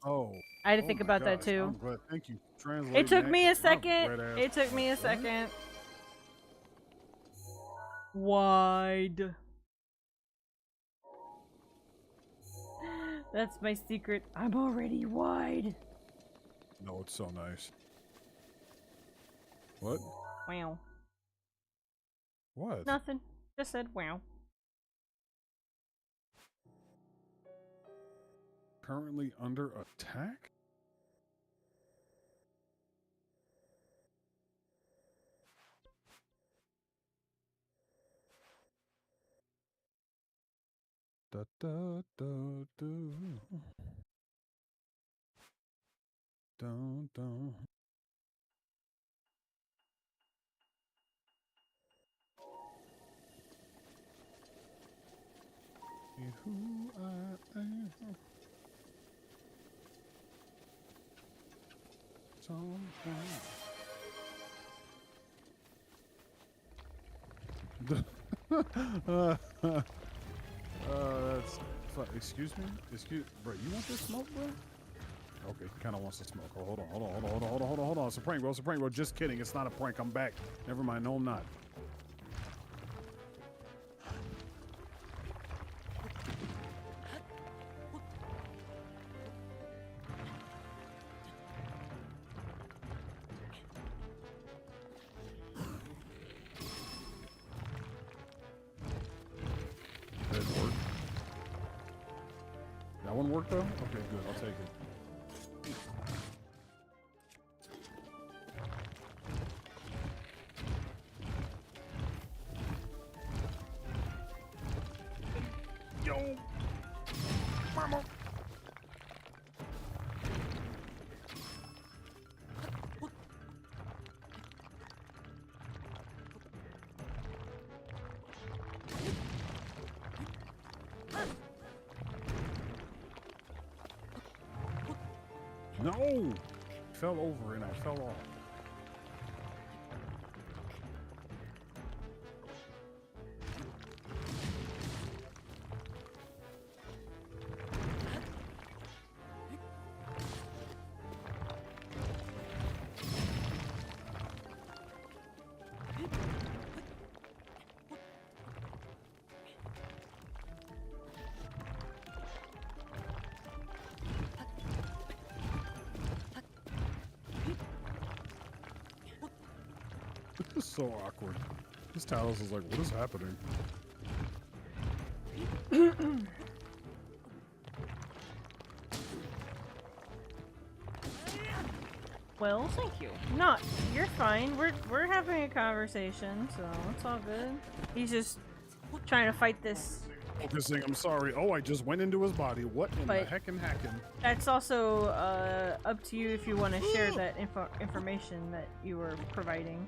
Oh. I had to think about that too. I'm glad. Thank you. Translating It took that. me a I'm second. red-ass. It took me a What? second. Wide. That's my secret. I'm already wide. No, it's so nice. What? Wow. What? Nothing. Just said wow. Currently under attack? Da da da do. Dun dun. Be who I am. That's excuse me? Bro, you want this smoke, bro? Okay, he kind of wants to smoke. Oh, hold on. It's a prank, bro. Just kidding. It's not a prank. I'm back. Never mind. No, I'm not. That one worked though? Okay, good. I'll take it. Yo! Mama! No! Fell over and I fell off. This is so awkward. This Talos is like, what is happening? Well, thank you. No, you're fine. We're having a conversation, so it's all good. He's just trying to fight this focusing. I'm sorry. Oh, I just went into his body. What in the But- heck and hacking? That's also up to you if you want to share that information that you were providing.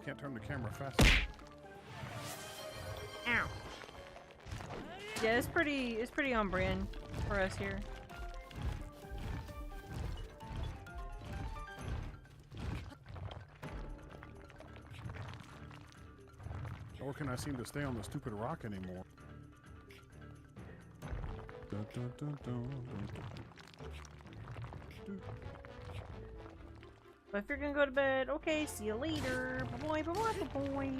Can't turn the camera fast enough. Ow. Yeah, it's pretty on brand for us here. Nor can I seem to stay on the stupid rock anymore. Dun, dun, dun, dun, dun, dun. But if you're gonna go to bed, okay, see you later. Bye bye, bye bye, bye.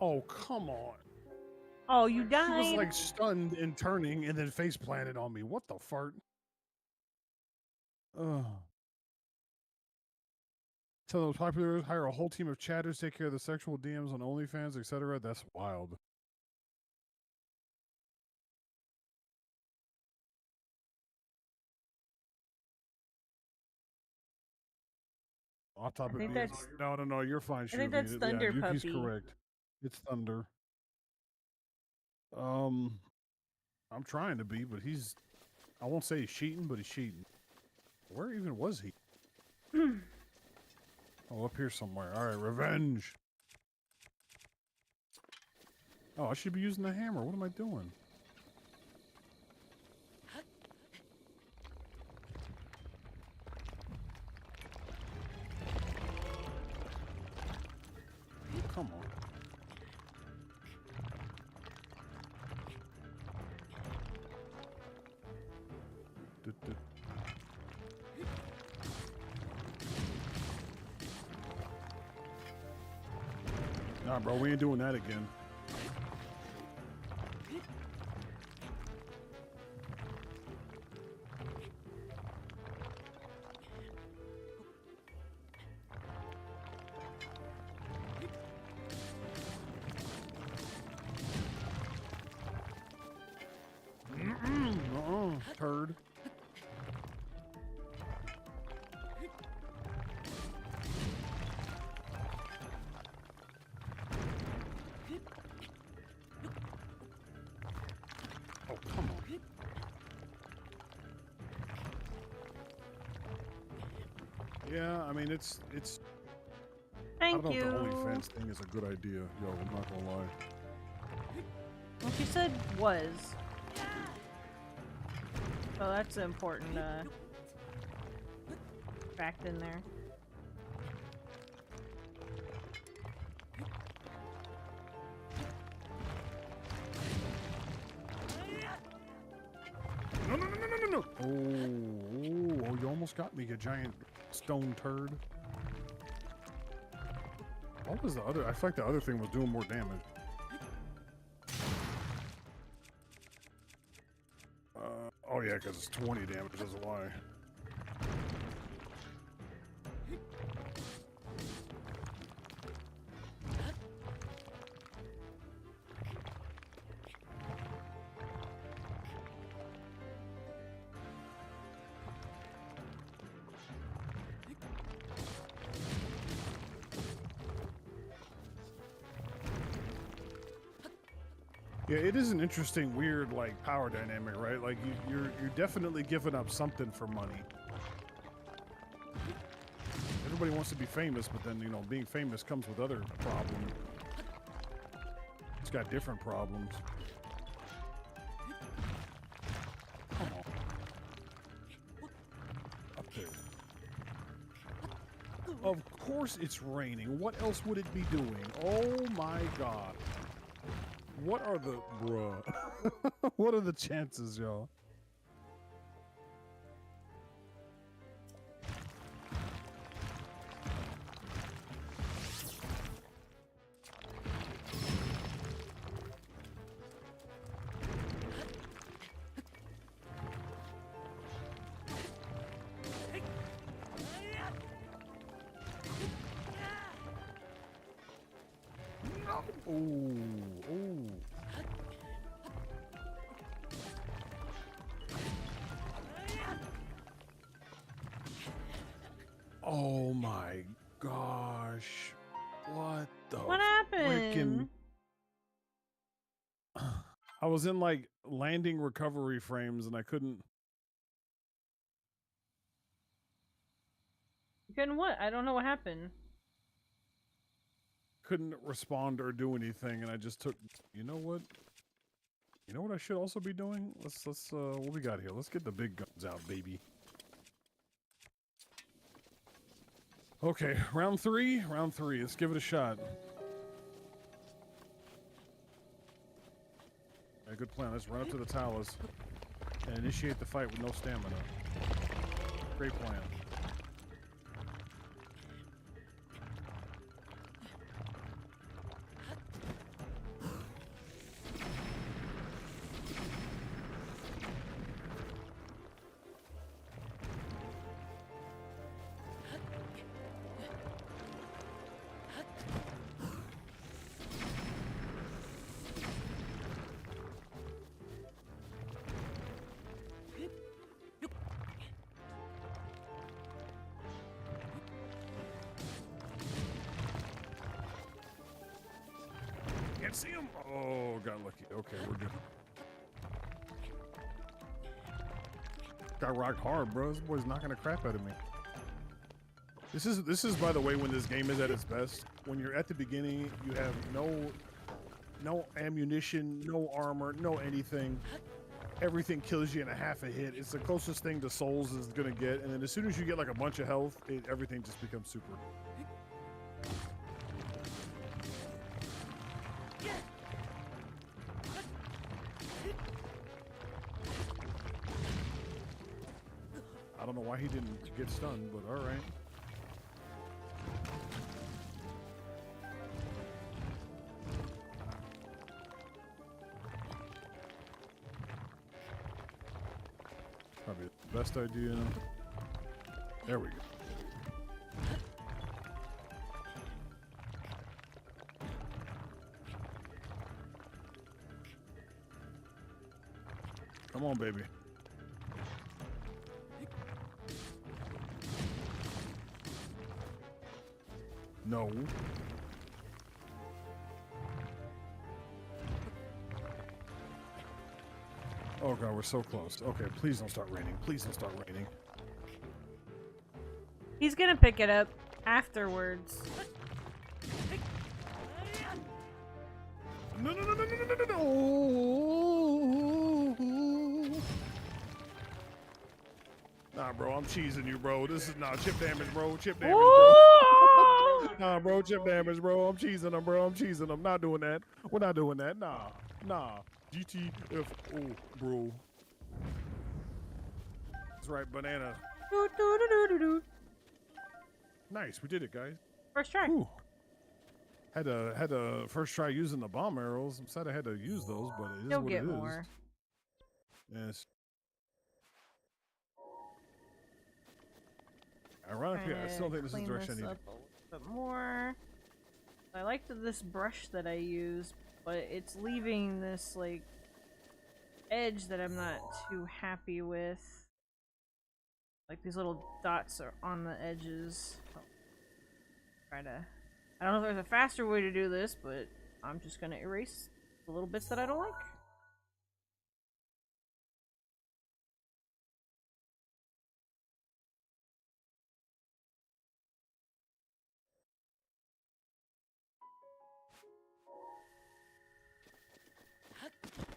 Oh, come on. Oh, you He was died. like stunned and turning and then face planted on me. What the fart? Ugh. Tell those popular hire a whole team of chatters, take care of the sexual DMs on OnlyFans, etc. That's wild. Off topic. think BS. that's- No. You're fine. I think Shuvi. that's Thunder yeah, Yuki's Puppy. correct. It's Thunder. I'm trying to be, but he's. I won't say he's cheating, but he's cheating. Where even was he? Oh, up here somewhere. All right, revenge. Oh, I should be using the hammer. What am I doing? Come on. Nah, bro, we ain't doing that again. Turd. Oh, come on. Yeah, I mean, it's. I Thank don't know you. if the OnlyFans thing is a good idea. Yo, I'm not gonna lie. Well, she said was. So that's an important fact in there. No. Oh, you almost got me, you giant stone turd. What was the other? I feel like the other thing was doing more damage. Oh yeah, because it's 20 damage, that's why. Yeah, it is an interesting, weird, like, power dynamic, right? Like, you're definitely giving up something for money. Everybody wants to be famous, but then, you know, being famous comes with other problems. It's got different problems. Come on. Up there. Of course it's raining. What else would it be doing? Oh my god. What are the... bruh. What are the chances, y'all? Ooh. Oh my gosh. What the What happened? frickin' I was in like landing recovery frames and I couldn't You couldn't what? I don't know what happened. respond or do anything, and I just took. You know what? You know what I should also be doing? Let's what we got here? Let's get the big guns out, baby. Okay, round three. Round three. Let's give it a shot. Yeah, good plan. Let's run up to the towers and initiate the fight with no stamina. Great plan. Can't see him. Oh, got lucky. Okay, we're good. Got rocked hard, bro. This boy's knocking the crap out of me. This is by the way when this game is at its best. When you're at the beginning, you have no ammunition, no armor, no anything. Everything kills you in a half a hit. It's the closest thing to Souls is gonna get, and then as soon as you get like a bunch of health, everything just becomes super. I don't know why he didn't get stunned, but all right. Probably the best idea. There we go. Come on, baby. No. Oh god, we're so close. Okay, please don't start raining. Please don't start raining. He's gonna pick it up afterwards. No, no, no, no, no, no, no, no. Nah, bro, I'm cheesing you, bro. This is not chip damage, bro. Chip damage, bro. Nah, bro, chip damage, bro. I'm cheesing them, bro. I'm cheesing them. Not doing that. We're not doing that. Nah, nah. GTF. Oh, bro. That's right, banana. Nice, we did it, guys. First try. Whew. Had to first try using the bomb arrows. I'm sad I had to use those, but it is You'll what get it is. more. Yes. Ironically, I still think this is the direction I need. Up a little bit more. I like this brush that I use, but it's leaving this like edge that I'm not too happy with. Like these little dots are on the edges. Try to. I don't know if there's a faster way to do this, but I'm just gonna erase the little bits that I don't like.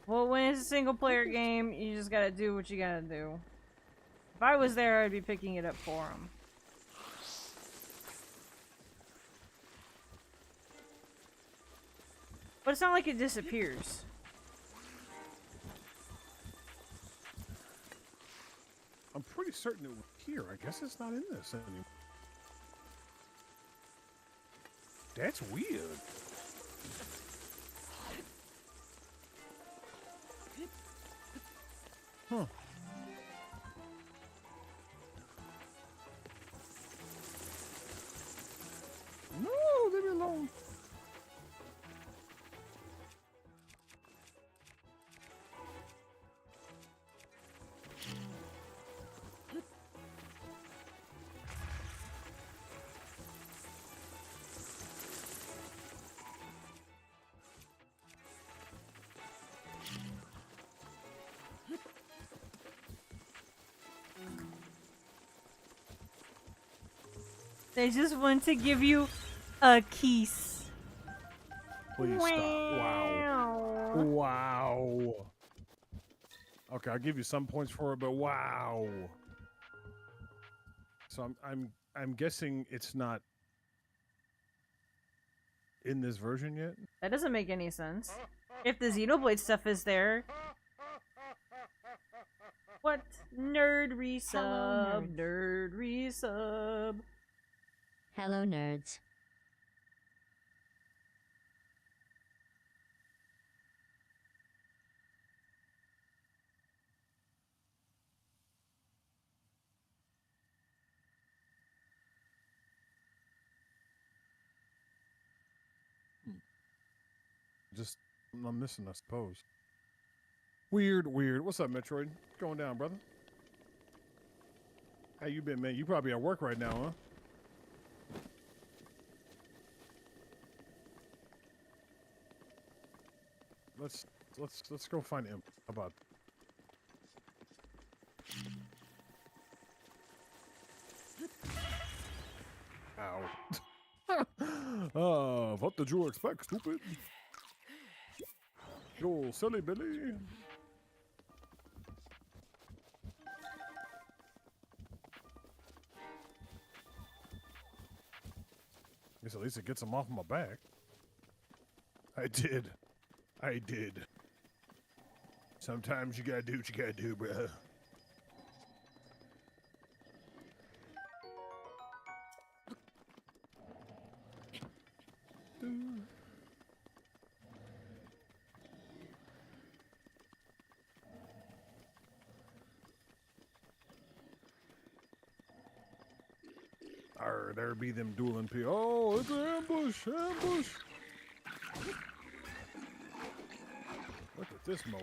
Well, when it's a single player game, you just gotta do what you gotta do. If I was there, I'd be picking it up for him. But it's not like it disappears. I'm pretty certain it was here. I guess it's not in this anymore. That's weird. Huh. No, leave me alone. They just want to give you a kiss. Please stop. Wow. Wow. Okay, I'll give you some points for it, but wow. So I'm guessing it's not in this version yet. That doesn't make any sense. If the Xenoblade stuff is there. What? Nerd resub. Hello, nerds. Nerd resub. Hello, nerds. Just I'm missing, I suppose. Weird. What's up, Metroid? What's going down, brother? How you been, man? You probably at work right now, huh? Let's go find him. How about? Ow. What did you expect, stupid? Yo, silly Billy. Guess at least it gets him off my back. I did. Sometimes you gotta do what you gotta do, bruh. Arr, there be them dueling people. Oh, it's an ambush! Look at this mo.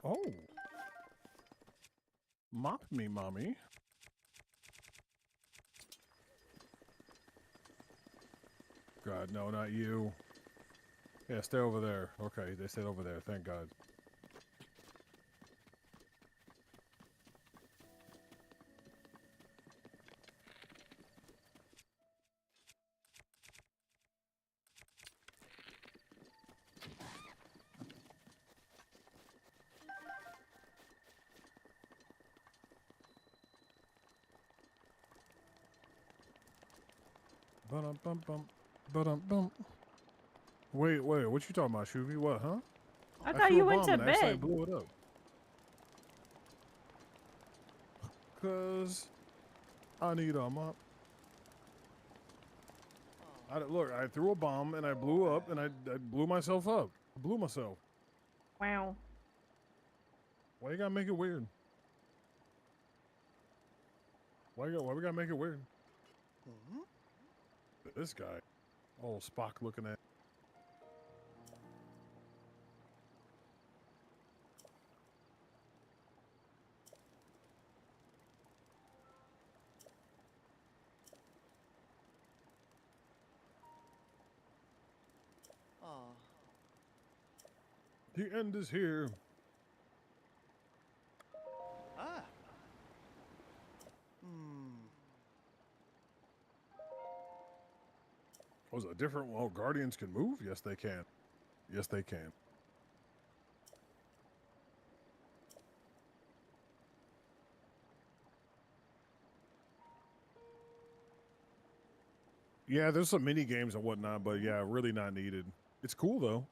Oh. Mop me, mommy. God, no, not you. Yeah, stay over there. Okay, they stayed over there. Thank God. Ba-dum-bum-bum. Wait, what you talking about, Shuvi? What, huh? I thought threw you a went bomb to and actually bed. blew it up. 'Cause I need a mop. Look, I threw a bomb and I blew up and I blew myself up. I blew myself. Wow. Why you gotta make it weird? Why we gotta make it weird? This guy. Oh, Spock looking at. The end is here. Oh, is it different? Well, Guardians can move? Yes, they can. Yes, they can. Yeah, there's some mini games and whatnot, but yeah, really not needed. It's cool though.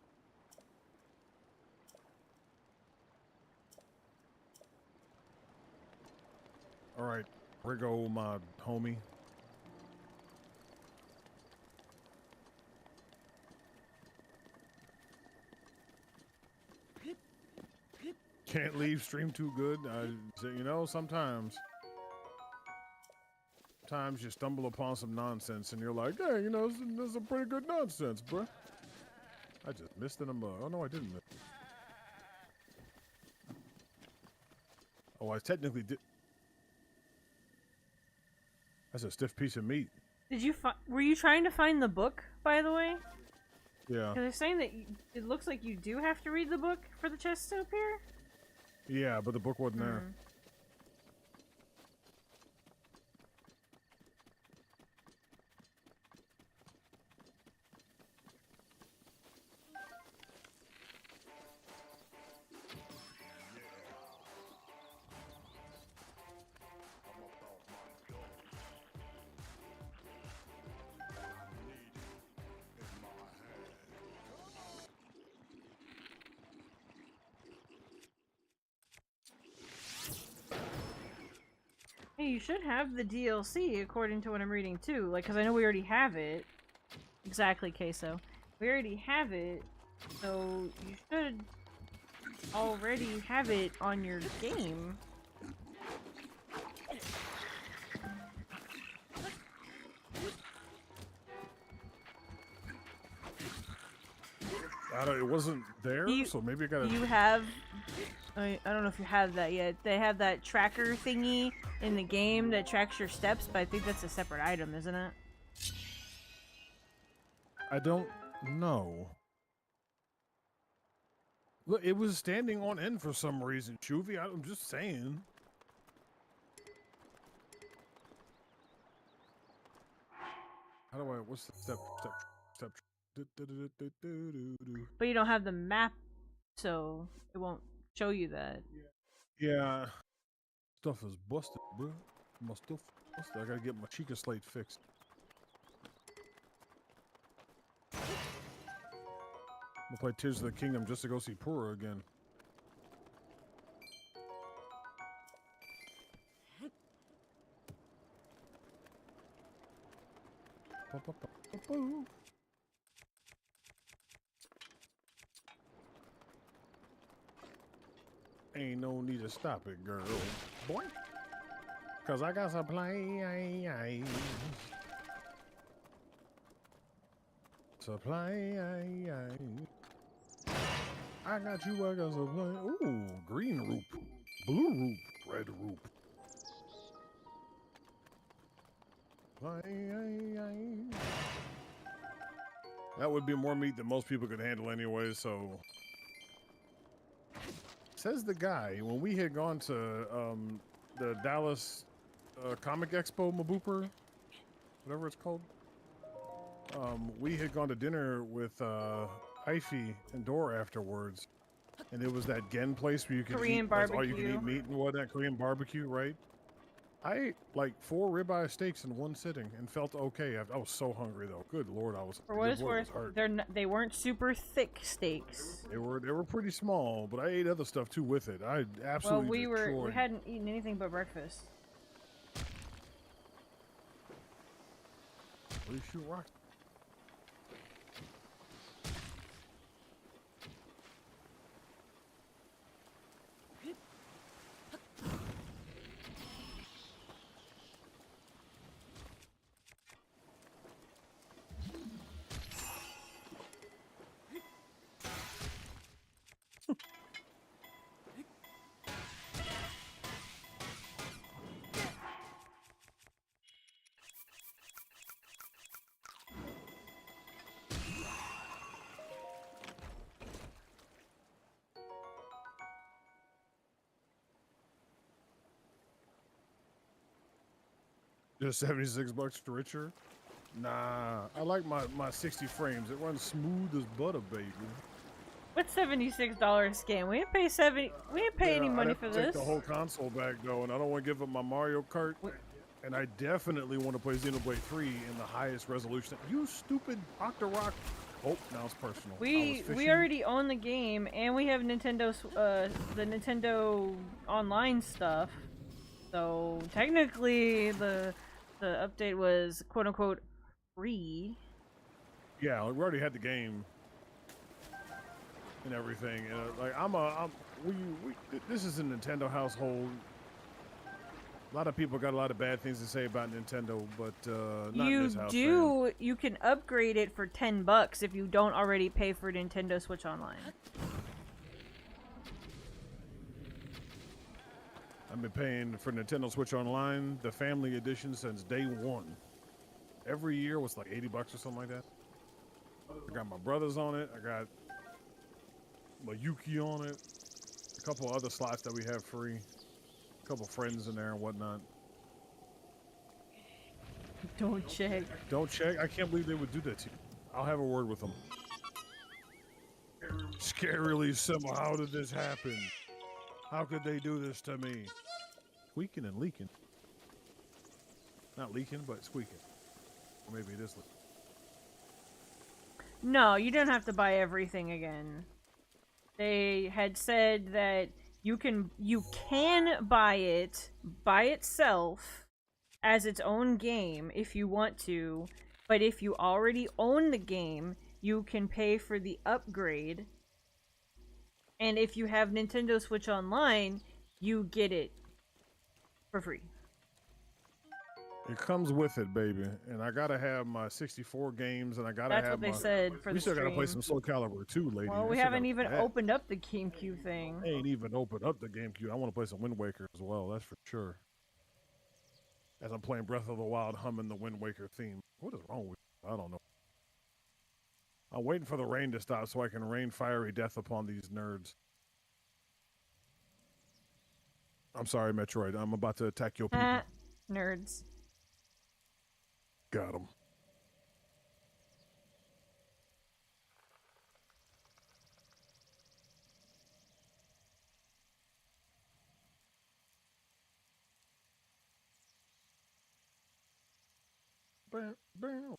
All right, here go my homie. Can't leave stream too good. You know, sometimes you stumble upon some nonsense and you're like, hey, you know, this is a pretty good nonsense, bro. I just missed in a mug. Oh, no, I didn't miss. Oh, I technically did. That's a stiff piece of meat. Did you were you trying to find the book, by the way? Yeah. They're saying that it looks like you do have to read the book for the chest to appear. Yeah, but the book wasn't there. Hey, you should have the DLC according to what I'm reading too. Like, cause I know we already have it. Exactly, Queso. We already have it, so you should already have it on your game. It wasn't there, so maybe I gotta. You have. I don't know if you have that yet. They have that tracker thingy in the game that tracks your steps, but I think that's a separate item, isn't it? I don't know. Look, it was standing on end for some reason, Chuvy. I'm just saying. How do I? What's the step? But you don't have the map, so it won't show you that. Yeah. Stuff is busted, bro. My stuff busted. I gotta get my Chica slate fixed. I'm gonna play Tears of the Kingdom just to go see Pura again. Ain't no need to stop it, girl. Boy. Cause I got some play. Supply. I got you, I got some play. Ooh, green roop. Blue roop. Red roop. That would be more meat than most people could handle anyway, so. Says the guy, when we had gone to the Dallas Comic Expo Mabooper, whatever it's called, we had gone to dinner with Ify and Dora afterwards, and it was that Gen place where you could Korean eat, barbecue. all you can eat meat and whatnot, Korean barbecue, right? I ate like 4 ribeye steaks in one sitting and felt okay. I was so hungry though. Good Lord, I was. For what it's worth, they weren't super thick steaks. They were pretty small, but I ate other stuff too with it. I absolutely. Well, we hadn't eaten anything but breakfast. Where do you shoot rocks? Just $76 to richer? Nah, I like my 60 frames. It runs smooth as butter, baby. What's $76 scam? We didn't pay We didn't pay any money for this. Take the whole console back though, and I don't want to give up my Mario Kart. And I definitely want to play Xenoblade 3 in the highest resolution. You stupid Octorock. Oh, now it's personal. We already own the game, and we have Nintendo's the Nintendo Online stuff. So technically, the update was quote unquote free. Yeah, we already had the game and everything. Like this is a Nintendo household. A lot of people got a lot of bad things to say about Nintendo, but not in this house. You can upgrade it for $10 if you don't already pay for Nintendo Switch Online. I've been paying for Nintendo Switch Online, the Family Edition, since day one. Every year was like $80 or something like that. I got my brothers on it. I got my Yuki on it. A couple other slots that we have free. A couple friends in there and whatnot. Don't check. Don't check? I can't believe they would do that to you. I'll have a word with them. Scarily simple. How did this happen? How could they do this to me? Squeaking and leaking. Not leaking, but squeaking. Or maybe it is leaking. No, you don't have to buy everything again. They had said that you can buy it by itself as its own game if you want to, but if you already own the game, you can pay for the upgrade. And if you have Nintendo Switch Online, you get it for free. It comes with it, baby. And I gotta have my 64 games, and I gotta That's have what they my... said for We the still stream. gotta play some Soul Calibur 2, lady. Well, we haven't even opened up the GameCube thing. I ain't even opened up the GameCube. I want to play some Wind Waker as well, that's for sure. As I'm playing Breath of the Wild, humming the Wind Waker theme. What is wrong with you? I don't know. I'm waiting for the rain to stop so I can rain fiery death upon these nerds. I'm sorry, Metroid. I'm about to attack your people. Nerds. Got him. Bam, bam.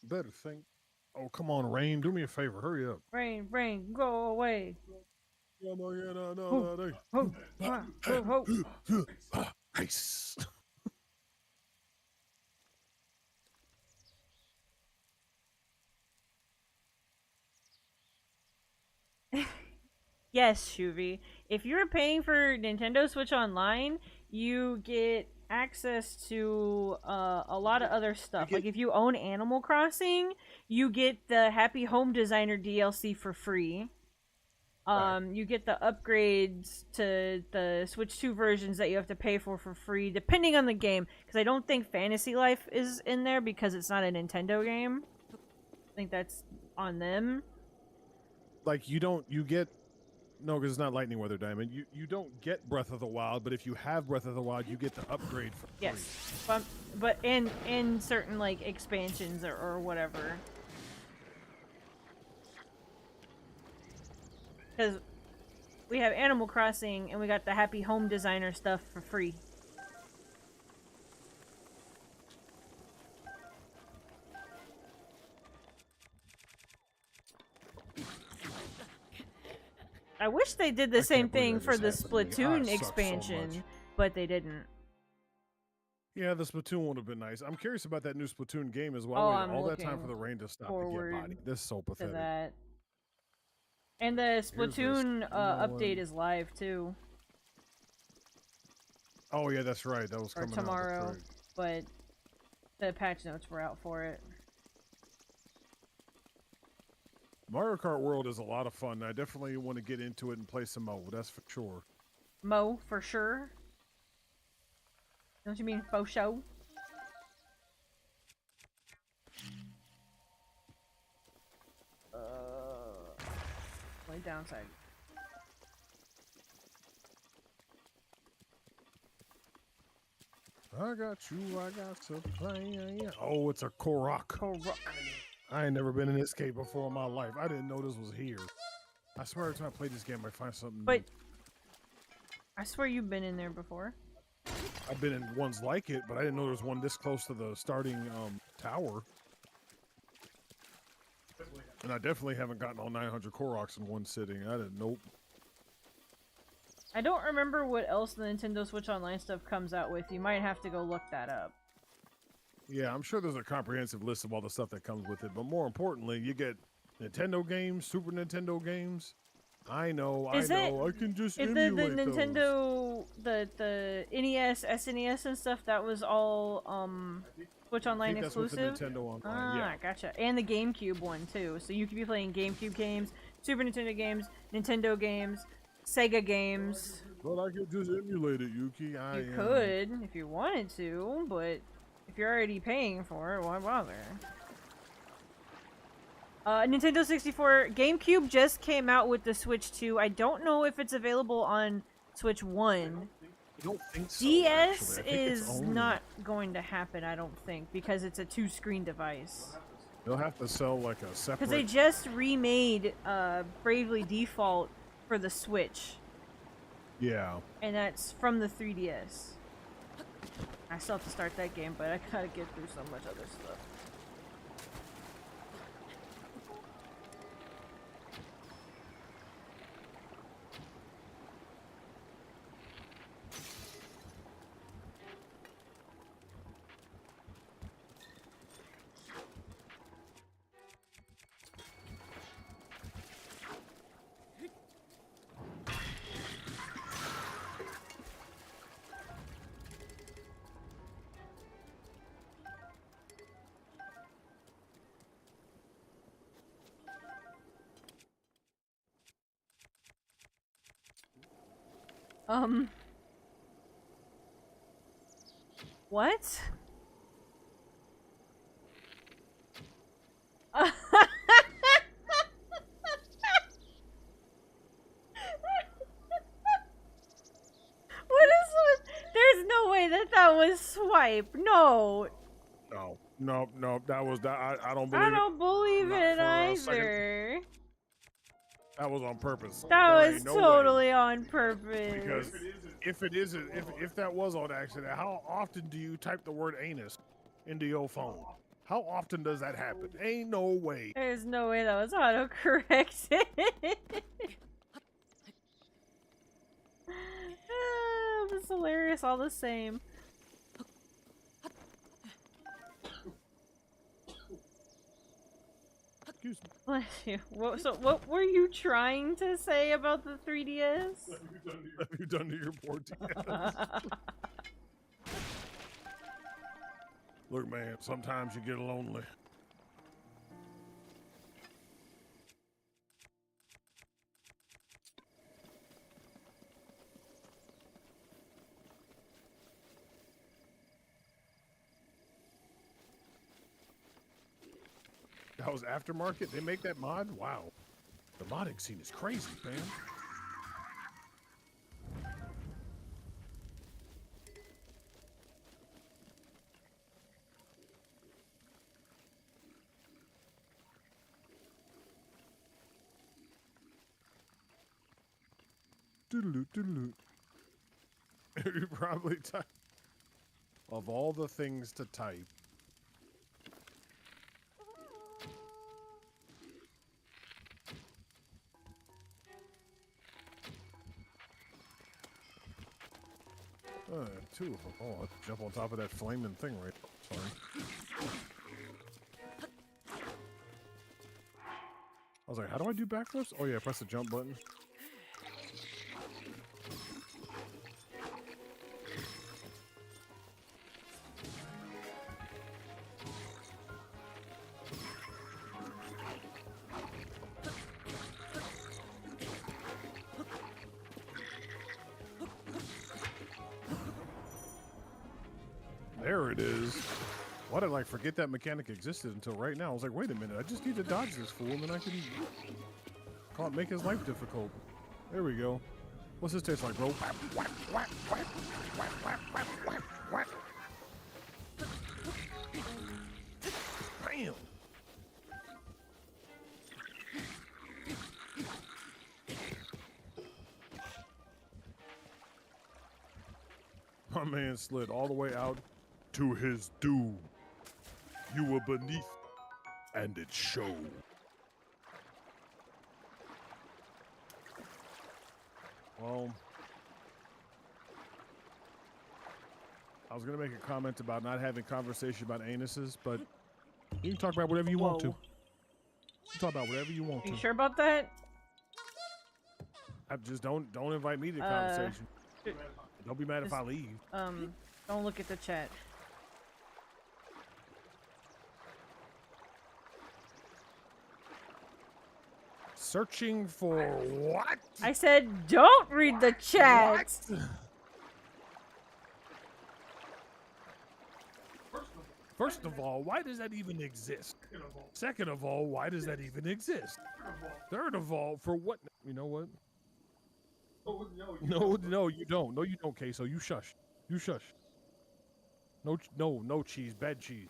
Better think. Oh, come on, Rain. Do me a favor. Hurry up. Rain, rain, go away. Nice. Yes, Shuvi. If you're paying for Nintendo Switch Online, you get access to a lot of other stuff. Like if you own Animal Crossing, you get the Happy Home Designer DLC for free. You get the upgrades to the Switch 2 versions that you have to pay for free, depending on the game. Because I don't think Fantasy Life is in there because it's not a Nintendo game. I think that's on them. Like you get no, because it's not Lightning Weather Diamond. You don't get Breath of the Wild, but if you have Breath of the Wild, you get the upgrade for free. Yes, but in certain like expansions or whatever. Because we have Animal Crossing and we got the Happy Home Designer stuff for free. I wish they did the same thing for the Splatoon expansion, but they didn't. Yeah, the Splatoon would have been nice. I'm curious about that new Splatoon game as well. Oh, I I'm waited all that time looking for the rain to stop to forward get body. This is so to pathetic. that. And the Splatoon update is live too. Oh yeah, that's right. That was Or coming tomorrow, out. but the patch notes were out for it. Mario Kart World is a lot of fun. I definitely want to get into it and play some more. That's for sure. Mo, for sure. Don't you mean faux show? My downside. I got you. I got to play. Oh, it's a Korok. Korok. I ain't never been in this cave before in my life. I didn't know this was here. I swear every time I play this game, I find something But new. I swear you've been in there before. I've been in ones like it, but I didn't know there was one this close to the starting tower. And I definitely haven't gotten all 900 Koroks in one sitting. I didn't. Nope. I don't remember what else the Nintendo Switch Online stuff comes out with. You might have to go look that up. Yeah, I'm sure there's a comprehensive list of all the stuff that comes with it. But more importantly, you get Nintendo games, Super Nintendo games, I know. Is I know. I can just If emulate the those. Nintendo, the NES, SNES, and stuff, that was all Switch I Online think that's with the exclusive. Nintendo Online. Ah, Yeah. gotcha. And the GameCube one too, so you could be playing GameCube games, Super Nintendo games, Nintendo games, Sega games. But I could just emulate it, Yuki. You could if you wanted to, but if you're already paying for it, why bother? Nintendo 64, GameCube just came out with the Switch 2. I don't know if it's available on Switch 1. I don't think so. DS actually. I think it's is only- not going to happen, I don't think, because it's a 2-screen device. They'll have to sell like a separate. Because they just remade Bravely Default for the Switch, Yeah. and that's from the 3DS. I still have to start that game, but I gotta get through so much other stuff. What? What is it? There's no way that was swipe. No. No. That was that. I don't believe I it. don't believe Not it for a second. either. That was on purpose. That There was ain't no way. totally on purpose. Because if it isn't, if that was on accident, how often do you type the word anus into your phone? How often does that happen? Ain't no way. There's no way that was autocorrected. It was hilarious all the same. Excuse me. Bless you. What were you trying to say about the 3DS? What have you done to your poor DS? Look, man, sometimes you get lonely. That was aftermarket? They make that mod? Wow. The modding scene is crazy, man. Doodaloo, doodaloo. You probably type. Of all the things to type. Two of them. Oh, let's jump on top of that flaming thing right. Sorry. I was like, how do I do backflips? Oh yeah, press the jump button. There it is. Why did I forget that mechanic existed until right now? I was like, wait a minute, I just need to dodge this fool and then I can make his life difficult. There we go. What's this taste like, bro? Bam! My man slid all the way out to his doom. You were beneath, and it showed. Well, I was gonna make a comment about not having conversation about anuses, but you can talk about whatever you want to. You can talk about whatever you want Are to. you sure about that? just don't invite me to the conversation. Don't be mad if I leave. Don't look at the chat. Searching for what? I said don't read the chat! What? First of all, why does that even exist? Second of all, why does that even exist? Third of all, for what? You know what? No, you don't. No, you don't, Queso. You shush. You shush. No cheese. Bad cheese.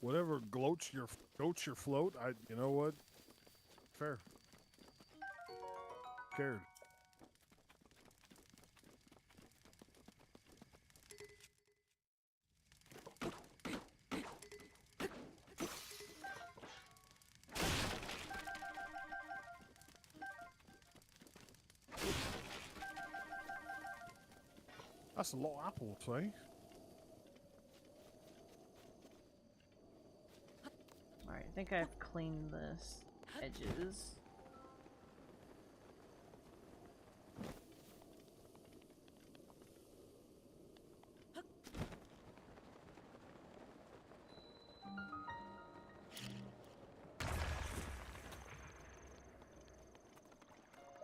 Whatever goats your float. You know what? Fair. Cared. That's a lot of apples, eh? Alright, I think I've cleaned this edges.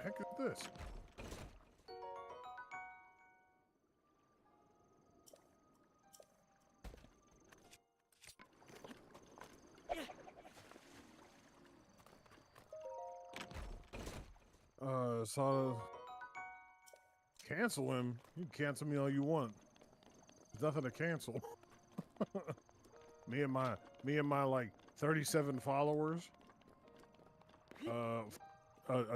Heck is this? So cancel him. You can cancel me all you want. There's nothing to cancel. me and my like 37 followers.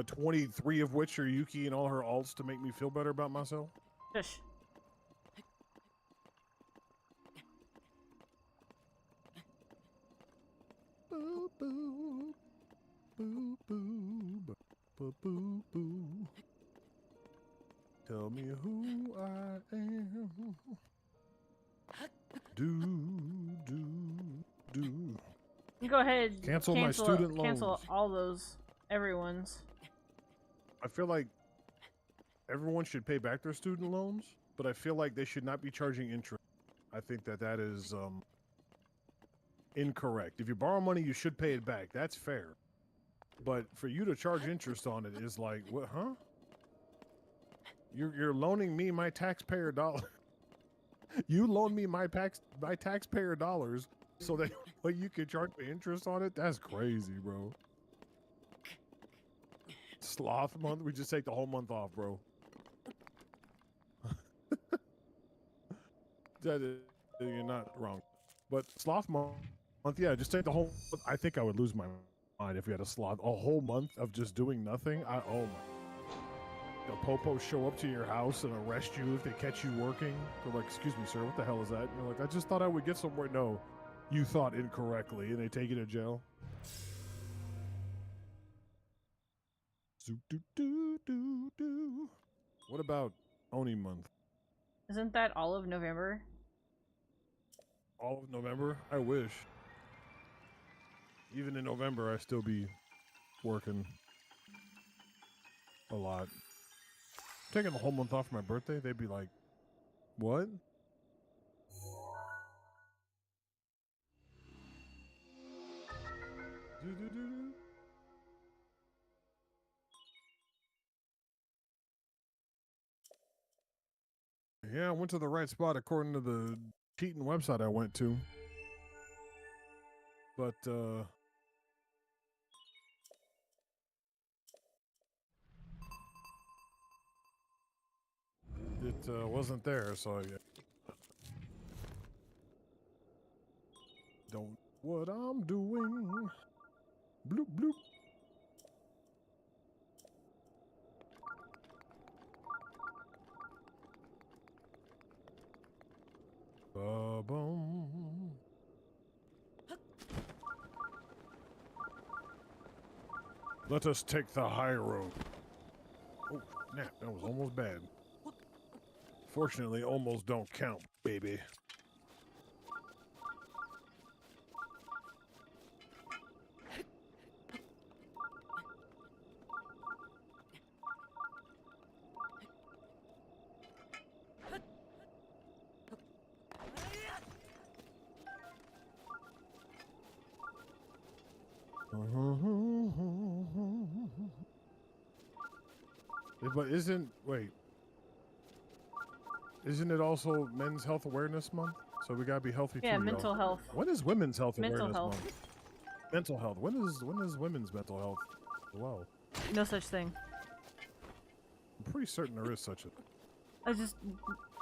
23 of which are Yuki and all her alts to make me feel better about myself. Shush. Boo boo. Boo boo. Boo boo boo. Tell me who I am. Do. You go ahead. Cancel my student loans. Cancel all those. Everyone's. I feel like everyone should pay back their student loans, but I feel like they should not be charging interest. I think that is incorrect. If you borrow money, you should pay it back. That's fair. But for you to charge interest on it is like, what, huh? You're loaning me my taxpayer dollar. You loan me my taxpayer dollars so that you can charge me interest on it? That's crazy, bro. Sloth month? We just take the whole month off, bro. You're not wrong. But sloth month, yeah, just take the whole. I think I would lose my mind if we had a whole month of just doing nothing. Oh my. The popos show up to your house and arrest you if they catch you working. They're like, "Excuse me, sir, what the hell is that?" And you're like, "I just thought I would get somewhere." No, you thought incorrectly, and they take you to jail. What about Oni month? Isn't that all of November? All of November? I wish. Even in November, I still be working a lot. Taking the whole month off for my birthday, they'd be like, "What?" Yeah, I went to the right spot according to the cheating website I went to. But, it wasn't there, so yeah. Don't what I'm doing. Bloop, bloop. Ba-boom. Let us take the high road. Oh, snap, that was almost bad. Fortunately, almost don't count, baby. But wait, isn't it also Men's Health Awareness Month? So we gotta be healthy too. Yeah, mental health. When is Women's Health Mental Awareness health. Month? Mental health. When is women's mental health? Wow. No such thing. I'm pretty certain there is such a. I just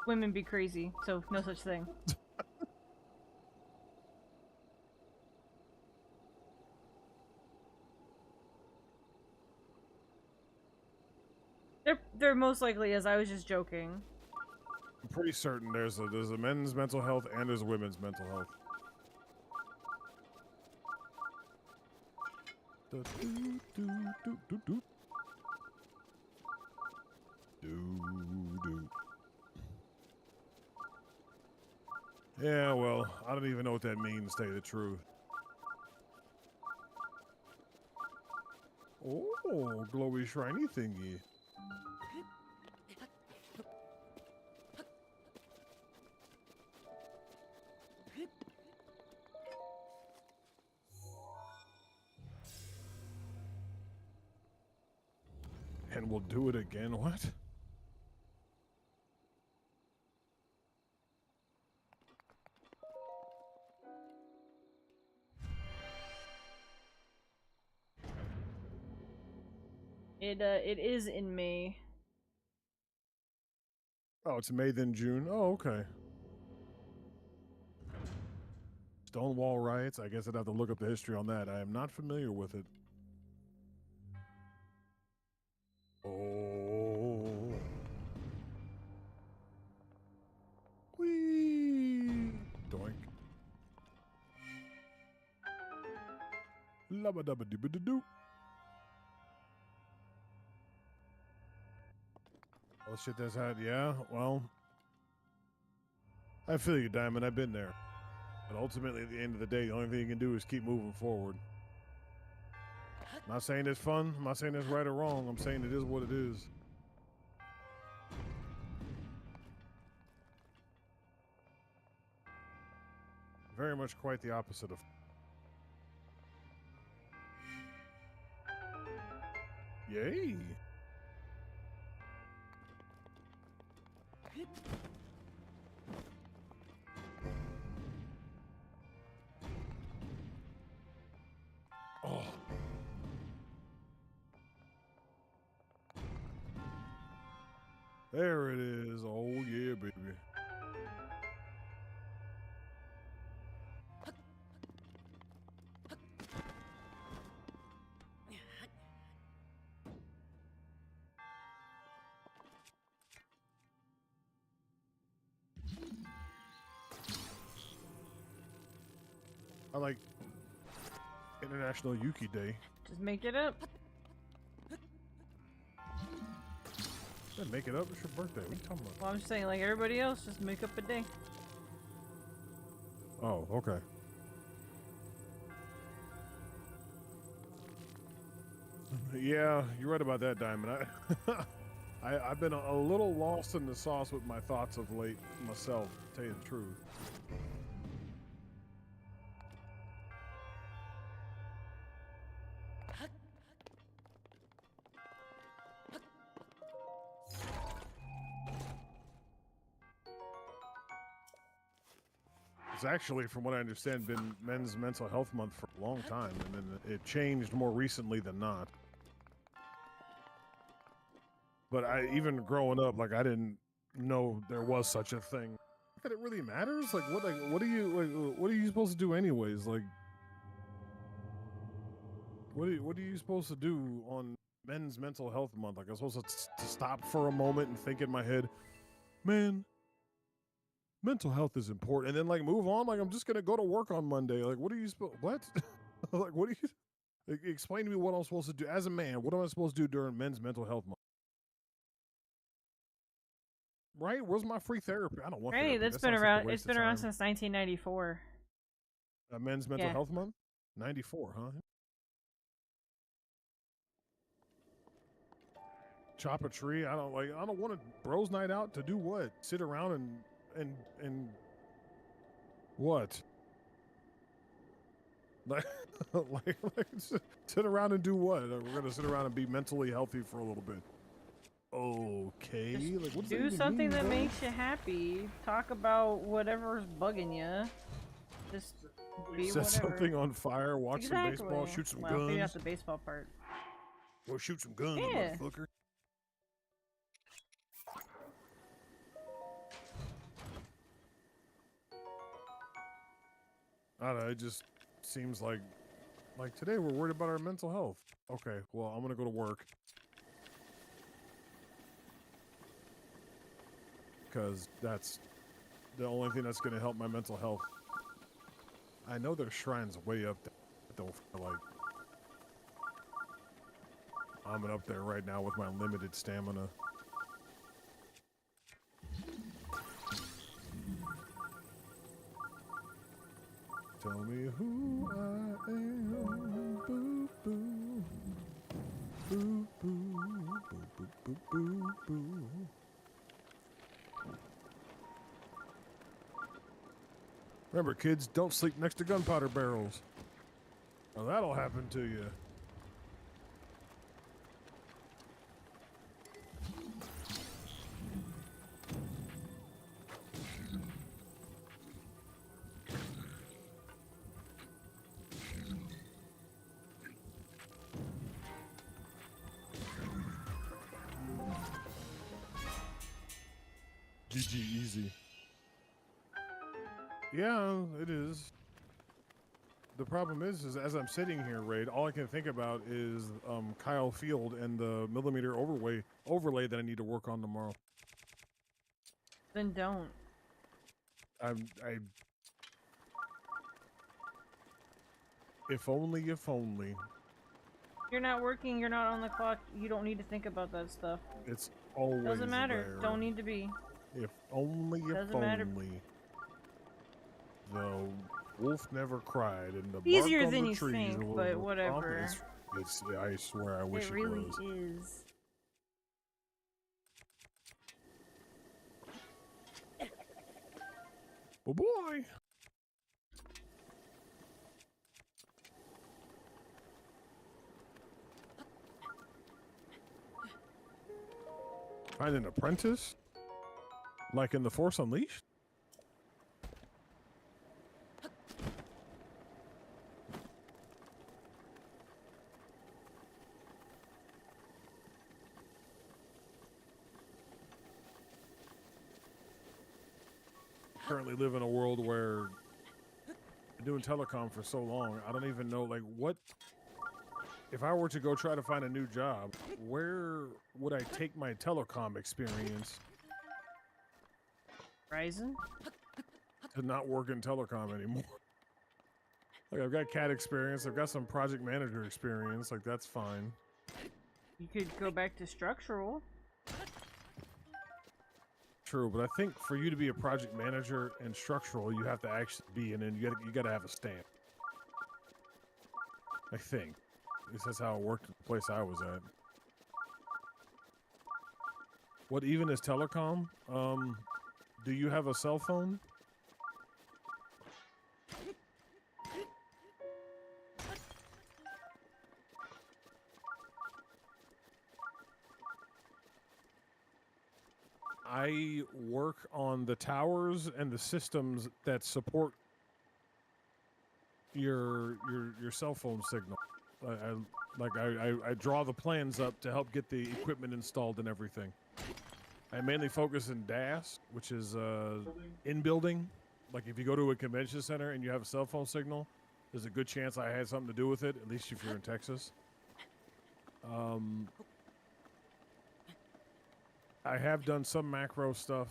women be crazy, so no such thing. They're most likely, as I was just joking. I'm pretty certain there's a men's mental health and there's a women's mental health. Yeah, well, I don't even know what that means, to tell you the truth. Oh, glowy shiny thingy. And we'll do it again, what? It is in May. Oh, it's May then June. Oh, okay. Stonewall riots. I guess I'd have to look up the history on that. I am not familiar with it. Oh. Whee! Doink. Lubba dubba dubba doo doo. Oh shit, that's hot. Yeah, well. I feel you, Diamond. I've been there. But ultimately, at the end of the day, the only thing you can do is keep moving forward. I'm not saying it's fun. I'm not saying it's right or wrong. I'm saying it is what it is. Very much quite the opposite of. Yay! Oh. There it is. Oh, yeah, baby. I like International Yuki Day. Just make it up. Make it up. It's your birthday. What are you talking about? Well, I'm just saying, like everybody else, just make up a day. Oh, okay. Yeah, you're right about that, Diamond. I've been a little lost in the sauce with my thoughts of late myself, to tell you the truth. It's actually, from what I understand, been Men's Mental Health Month for a long time, and then it changed more recently than not. But even growing up, like I didn't know there was such a thing. That it really matters? Like what are you supposed to do anyways? Like what are you supposed to do on Men's Mental Health Month? Like I'm supposed to stop for a moment and think in my head, man, mental health is important, and then like move on. Like I'm just gonna go to work on Monday. Like what are you supposed? What? Like what are you? Like, explain to me what I'm supposed to do as a man. What am I supposed to do during Men's Mental Health Month? Right? Where's my free therapy? I don't want. Right, that's been around. It's been around since 1994. Men's Mental Health Month, 94, huh? Chop a tree. I don't want a bros night out to do what? Sit around and what? Like, like sit around and do what? We're gonna sit around and be mentally healthy for a little bit. Okay. Just Like, what does do that even something mean, that bro? makes you happy. Talk about whatever's bugging you. Just be Set whatever. something on fire, watch some Exactly. baseball, shoot some Well, maybe not guns. the baseball part. Or shoot some guns, Yeah. motherfucker. I don't know, it just seems like today we're worried about our mental health. Okay, well, I'm gonna go to work. Because that's the only thing that's gonna help my mental health. I know there's shrines way up there. I don't feel like I'm up there right now with my limited stamina. Tell me who I am. Boo boo. Boo boo. Boo boo boo boo boo. Remember, kids, don't sleep next to gunpowder barrels. Or that'll happen to you. GG easy. Yeah, it is. The problem is as I'm sitting here, Raid, all I can think about is Kyle Field and the millimeter overlay that I need to work on tomorrow. Then don't. I if only. You're not working, you're not on the clock, you don't need to think about that stuff. It's always Doesn't matter. there. Don't need to be. If only, Doesn't matter. The wolf never cried, and the Easier bark on than the you trees think, was but a whatever. It's I swear, I wish It it really was. is. Oh boy. Find an apprentice? Like in The Force Unleashed? Currently live in a world where I've been doing telecom for so long, I don't even know, like, what if I were to go try to find a new job, where would I take my telecom experience Ryzen? to not work in telecom anymore? Like, I've got CAD experience, I've got some project manager experience, like, that's fine. You could go back to structural. True, but I think for you to be a project manager and structural, you have to actually be, and then you gotta have a stamp. I think. At least that's how it worked at the place I was at. What even is telecom? Do you have a cell phone? I work on the towers and the systems that support your cell phone signal. I draw the plans up to help get the equipment installed and everything. I mainly focus in DAS, which is in building. Like if you go to a convention center and you have a cell phone signal, there's a good chance I had something to do with it. At least if you're in Texas. I have done some macro stuff.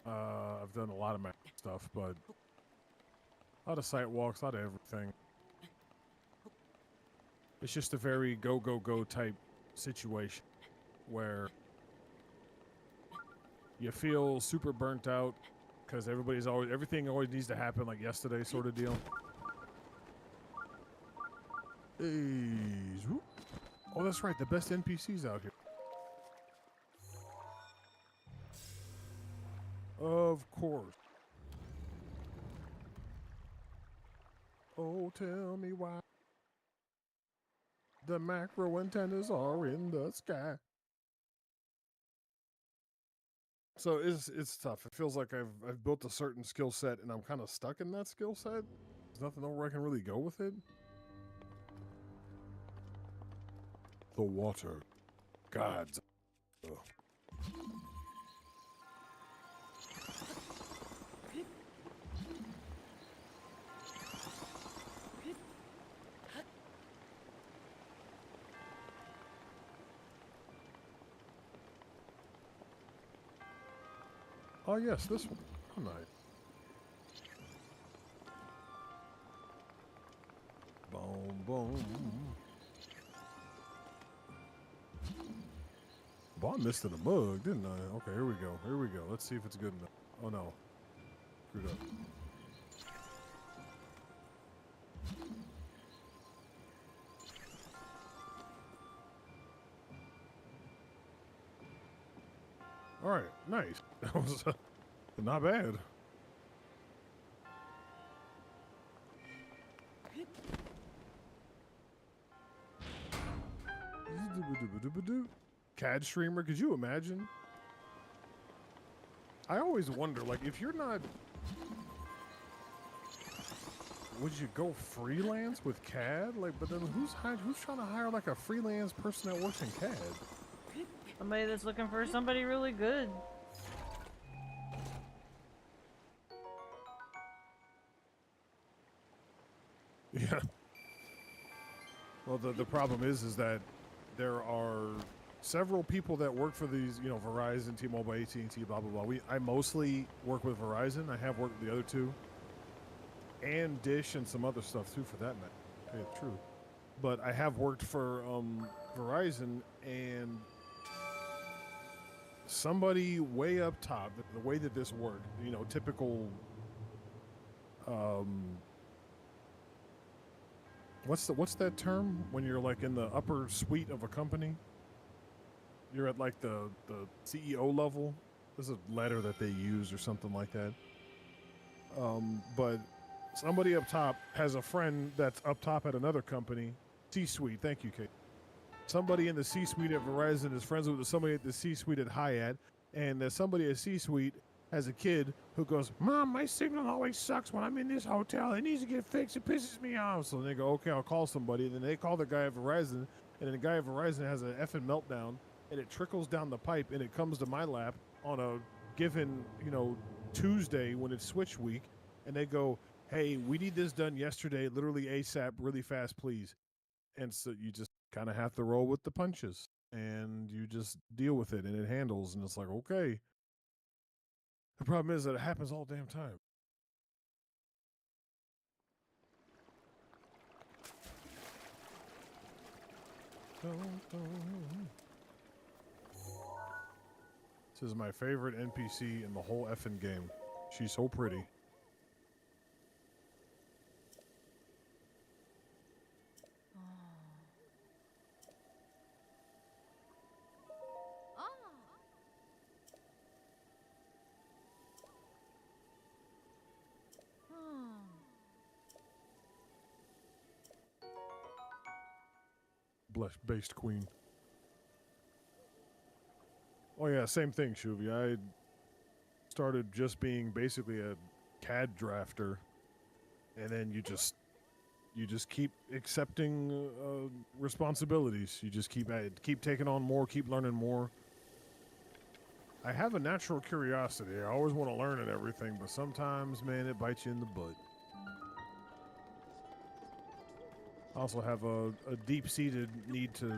I've done a lot of macro stuff, but a lot of site walks, a lot of everything. It's just a very go, go, go type situation where you feel super burnt out because everything always needs to happen like yesterday sort of deal. Oh, that's right. The best NPCs out here. Of course. Oh, tell me why the macro antennas are in the sky. So it's tough. It feels like I've built a certain skill set and I'm kind of stuck in that skill set. There's nothing where I can really go with it. The water, gods. Ugh. Oh yes, this one. Oh, nice. Boom, boom. Well, I missed in the mug, didn't I? Okay, here we go. Here we go. Let's see if it's good enough. Oh no. Screwed up. Alright, nice. That was not bad. CAD streamer, could you imagine? I always wonder, like, if you're not... Would you go freelance with CAD? Like, but then who's trying to hire, like, a freelance person that works in CAD? Somebody that's looking for somebody really good. Yeah. Well, the problem is that there are several people that work for these, you know, Verizon, T-Mobile, AT&T, blah, blah, blah. I mostly work with Verizon. I have worked with the other two. And Dish and some other stuff, too, for that matter. Okay, true. But I have worked for Verizon, and somebody way up top, the way that this worked, you know, typical... What's that term when you're like in the upper suite of a company? You're at like the CEO level. There's a letter that they use or something like that. But somebody up top has a friend that's up top at another company. C-suite. Thank you, Kate. Somebody in the C-suite at Verizon is friends with somebody at the C-suite at Hyatt, and there's somebody at C-suite has a kid who goes, "Mom, my signal always sucks when I'm in this hotel. It needs to get fixed. It pisses me off." So they go, "Okay, I'll call somebody." And then they call the guy at Verizon, and then the guy at Verizon has an effing meltdown, and it trickles down the pipe, and it comes to my lap on a given, you know, Tuesday when it's switch week, and they go, "Hey, we need this done yesterday, literally ASAP, really fast, please." And so you just kind of have to roll with the punches, and you just deal with it, and it handles, and it's like, okay. The problem is that it happens all damn time. This is my favorite NPC in the whole effing game. She's so pretty. Based queen. Oh yeah, same thing, Shuvi. I started just being basically a CAD drafter, and then you just keep accepting responsibilities. You just keep taking on more, keep learning more. I have a natural curiosity. I always want to learn and everything, but sometimes, man, it bites you in the butt. I also have a deep-seated need to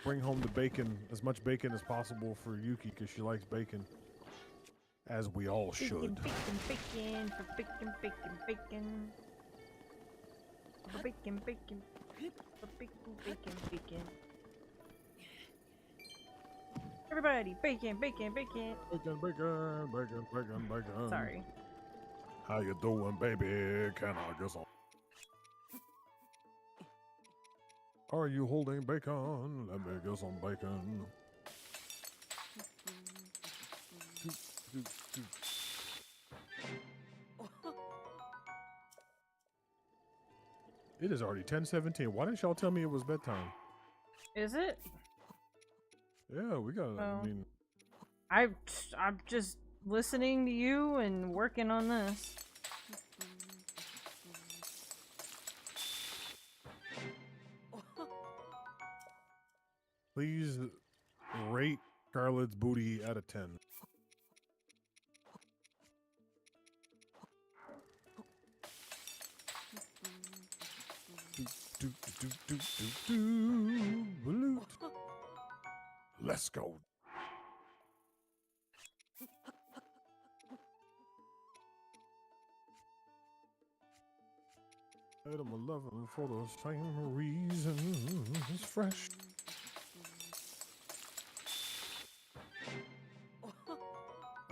bring home the bacon, as much bacon as possible for Yuki, because she likes bacon. As we all should. Bacon, for bacon, bacon, bacon. For bacon, bacon. For bacon, bacon, bacon. Everybody, bacon, bacon, bacon. Bacon, bacon, bacon, bacon, bacon. Sorry. How you doing, baby? Can I get some? Are you holding bacon? Let me get some bacon. It is already 10:17. Why didn't y'all tell me it was bedtime? Is it? Yeah, we got. Oh. I mean, I'm just listening to you and working on this. Please rate Scarlett's booty out of 10. Let's go. I'm a lover for the same reason. It's fresh.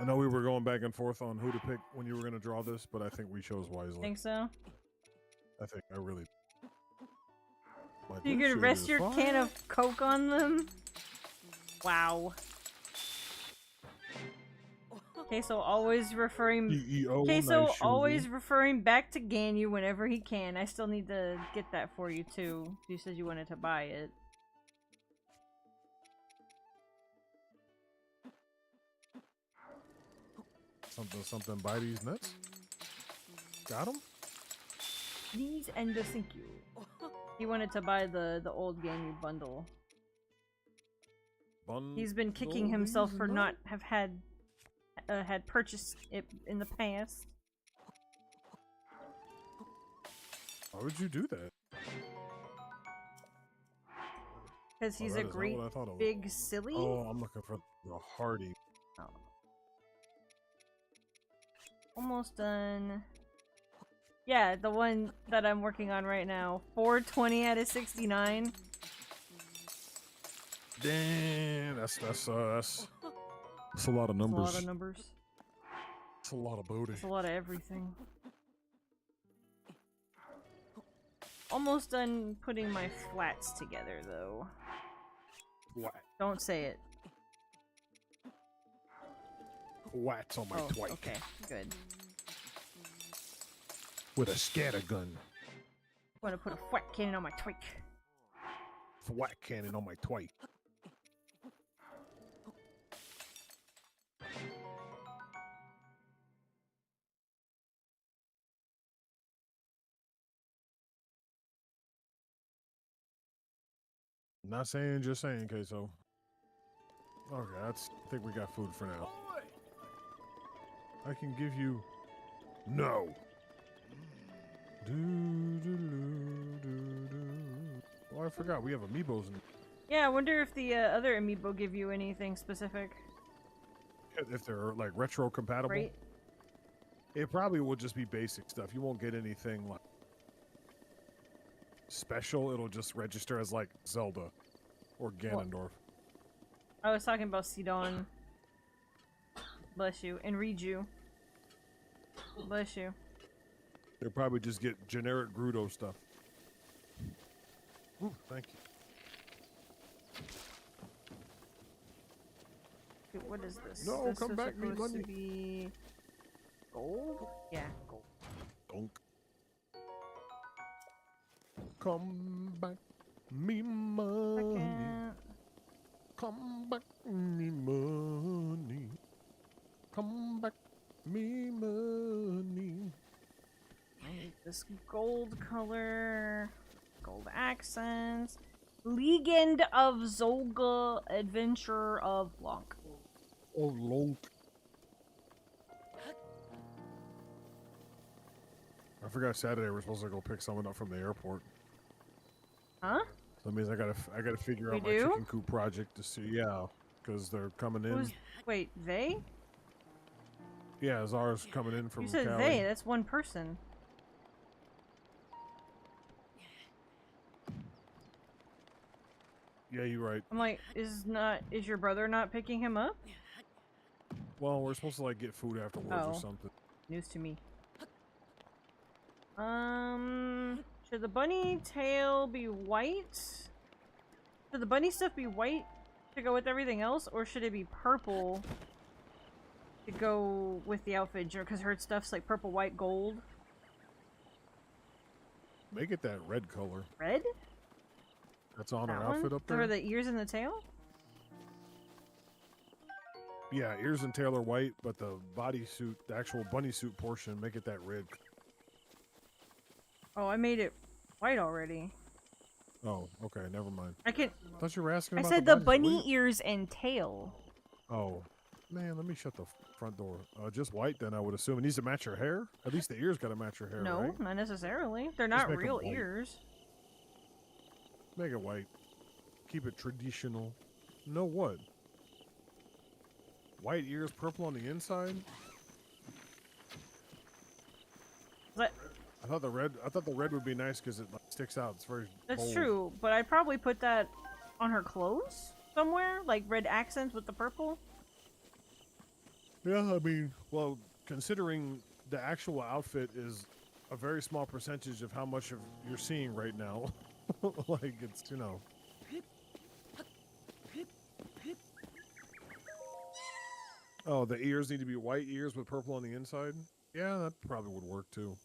I know we were going back and forth on who to pick when you were going to draw this, but I think we chose wisely. Think so? I really. Like, You this could shit rest is your fire. can of Coke on them? Wow. Queso always referring CEO, Queso nice always shoesy. referring back to Ganyu whenever he can. I still need to get that for you too. You said you wanted to buy it. Something by these nuts. Got him? Please and thank you. He wanted to buy the old Ganyu bundle. He's been kicking himself for not have had purchased it in the past. Why would you do that? Because he's that a is not great what I thought it was. big silly. Oh, I'm looking for the Hardy. Oh. Almost done. Yeah, the one that I'm working on right now. 420 out of 69. Damn, that's a lot of numbers. That's a lot of numbers. That's a lot of booty. That's a lot of everything. Almost done putting my flats together, though. What? Don't say it. Whats on my Oh, twike. okay, good. With a scatter gun. I'm gonna put a flat cannon on my twig. Thwack cannon on my twike. Not saying, just saying, Queso. Okay, I think we got food for now. I can give you no. Oh, I forgot we have amiibos in. Yeah, I wonder if the other amiibo give you anything specific. If they're like retro compatible. Right? It probably will just be basic stuff. You won't get anything like special. It'll just register as like Zelda or Ganondorf. I was talking about Sidon. Bless you. And Riju. Bless you. They'll probably just get generic Grudo stuff. Ooh, thank you. Wait, what is this? No, this come was back, me supposed money. to be gold? Yeah, gold. Donk. Come back, me money. Second. Come back, me money. Come back, me money. I need this gold color. Gold accents. Legend of Zolga, Adventure of Blanc. Oh, long. I forgot Saturday we're supposed to go pick someone up from the airport. Huh? So that means I gotta figure out We my do? chicken coop project to see. Yeah, because they're coming in. Who's... Wait, they? Yeah, Zara's coming in from You said Cali. they, that's one person. Yeah, you're right. I'm like, is your brother not picking him up? Well, we're supposed to like get food afterwards or Oh. something. News to me. Should the bunny tail be white? Should the bunny stuff be white to go with everything else, or should it be purple to go with the outfit? Because her stuff's like purple, white, gold. Make it that red color. Red? That's on That her one? outfit up Or there. the ears and the tail? Yeah, ears and tail are white, but the bodysuit, the actual bunny suit portion, make it that red. Oh, I made it white already. Oh, okay, never mind. I can. I thought you were asking I about said the the bodysuit. bunny ears and tail. Oh, man, let me shut the front door. Just white, then I would assume. It needs to match your hair. At least the ears got to match your hair, No, right? not necessarily. They're Just not make 'em real white. ears. Make it white. Keep it traditional. No what? White ears, purple on the inside. But I thought the red would be nice because it like, sticks out. It's very. that's bold. true. But I'd probably put that on her clothes somewhere, like red accents with the purple. Yeah, I mean, well, considering the actual outfit is a very small percentage of how much of you're seeing right now, like it's Oh, the ears need to be white ears with purple on the inside. Yeah, that probably would work too.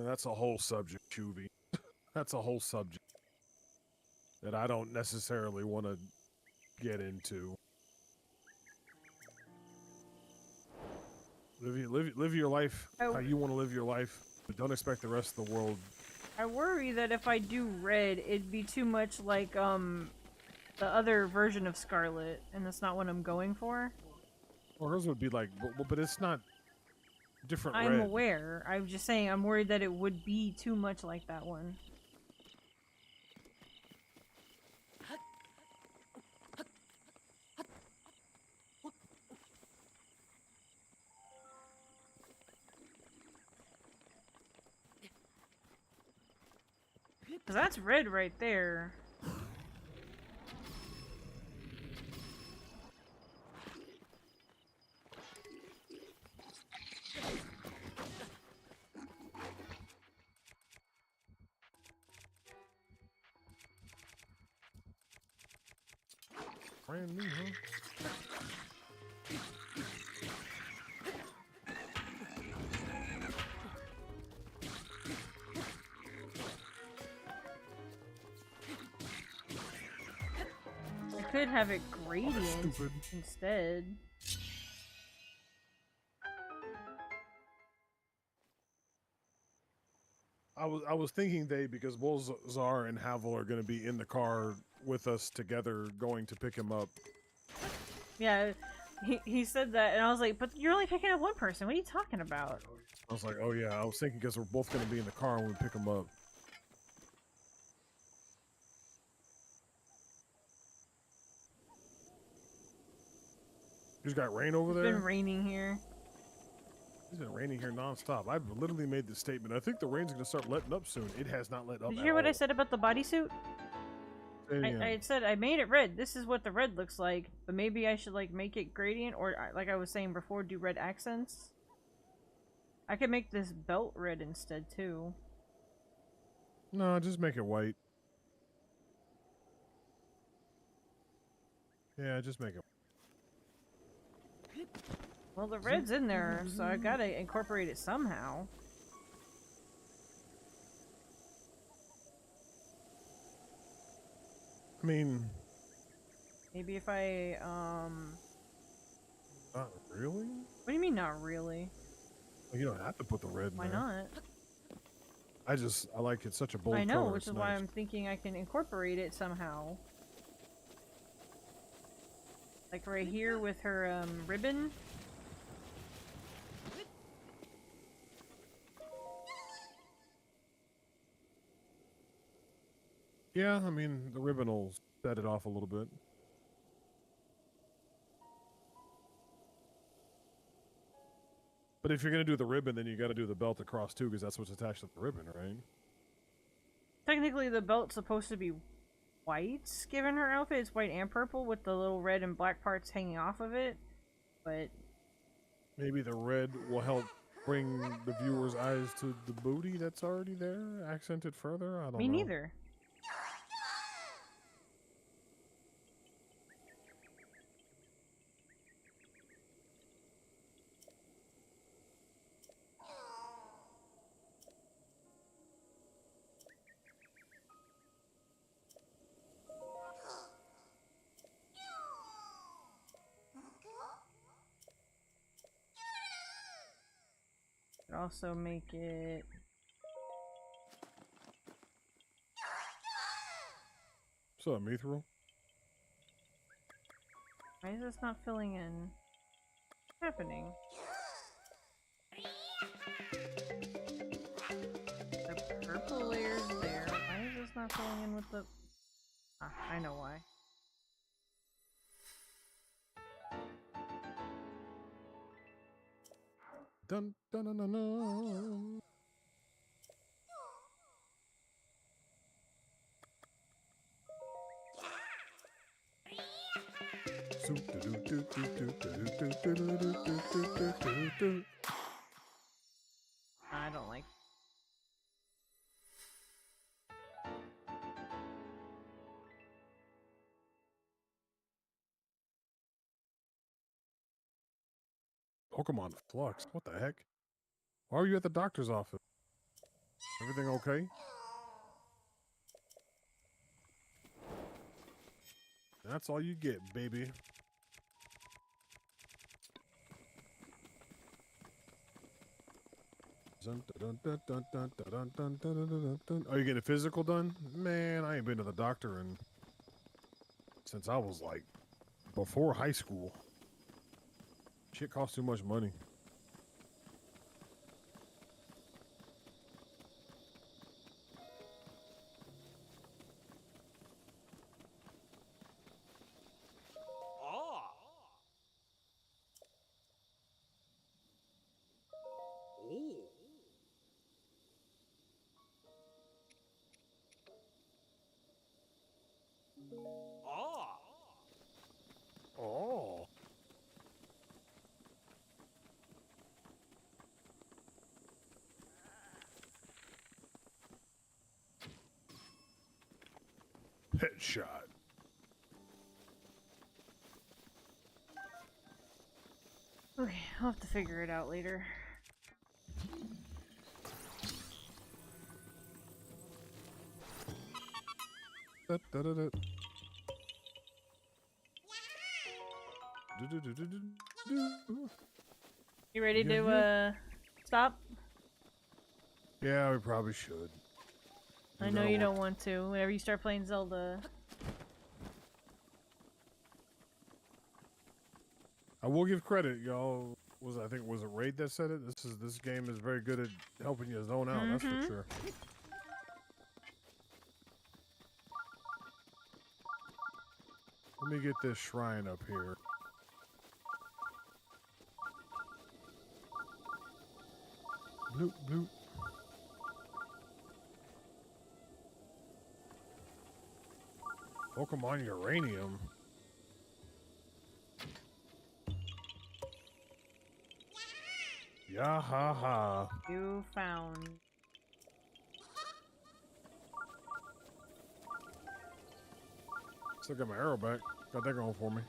That's a whole subject, Chuvy. That's a whole subject that I don't necessarily want to get into. Live your life how you want to live your life, but don't expect the rest of the world. I worry that if I do red, it'd be too much like the other version of Scarlet, and that's not what I'm going for. Well, hers would be like, but it's not different. I'm red. aware. I'm just saying I'm worried that it would be too much like that one. Cause that's red right there. Brand new, huh? I could have it gradient instead. I was thinking because Wolzar and Havel are going to be in the car with us together, going to pick him up. Yeah, he said that, and I was like, but you're only picking up one person. What are you talking about? I was like, oh yeah, I was thinking because we're both going to be in the car when we pick him up. You just got rain over there? It's been raining here. It's been raining here nonstop. I've literally made this statement. I think the rain's going to start letting up soon. It has not let up. Did you hear what I said about the bodysuit? Yeah. I said I made it red. This is what the red looks like, but maybe I should like make it gradient, or like I was saying before, do red accents. I could make this belt red instead too. No, just make it white. Yeah, just make it. Well, the red's in there, so I gotta incorporate it somehow. I mean, maybe if I not really. What do you mean, not really? Well, you don't have to put the red in Why there. not? I like it such a bold I know, color. which It's is why nice. I'm thinking I can incorporate it somehow. Like right here with her ribbon. Yeah, I mean, the ribbon will set it off a little bit. But if you're going to do the ribbon, then you got to do the belt across too, because that's what's attached to the ribbon, right? Technically, the belt's supposed to be white, given her outfit. It's white and purple with the little red and black parts hanging off of it. But maybe the red will help bring the viewer's eyes to the booty that's already there, accented further. I don't know. me neither. also make it... What's up, Mithril? Why is this not filling in? What's happening? The purple layer's there. Why is this not filling in with the... Ah, I know why. Dun dun dun dun dun. I don't like... Pokemon Flux. What the heck? Why are you at the doctor's office? Everything okay? That's all you get, baby. Are you getting physical done? Man, I ain't been to the doctor since I was like before high school. Shit costs too much money. Oh. Headshot. Okay, I'll have to figure it out later. You ready to stop? Yeah, we probably should. I know you don't want to. Whenever you start playing Zelda. I will give credit, y'all. I think was it Raid that said it? This game is very good at helping you zone out, that's for sure. Let me get this shrine up here. Bloop, bloop. Pokemon Uranium. Yeah, ha ha. You found. Still got my arrow back. Got that going for me.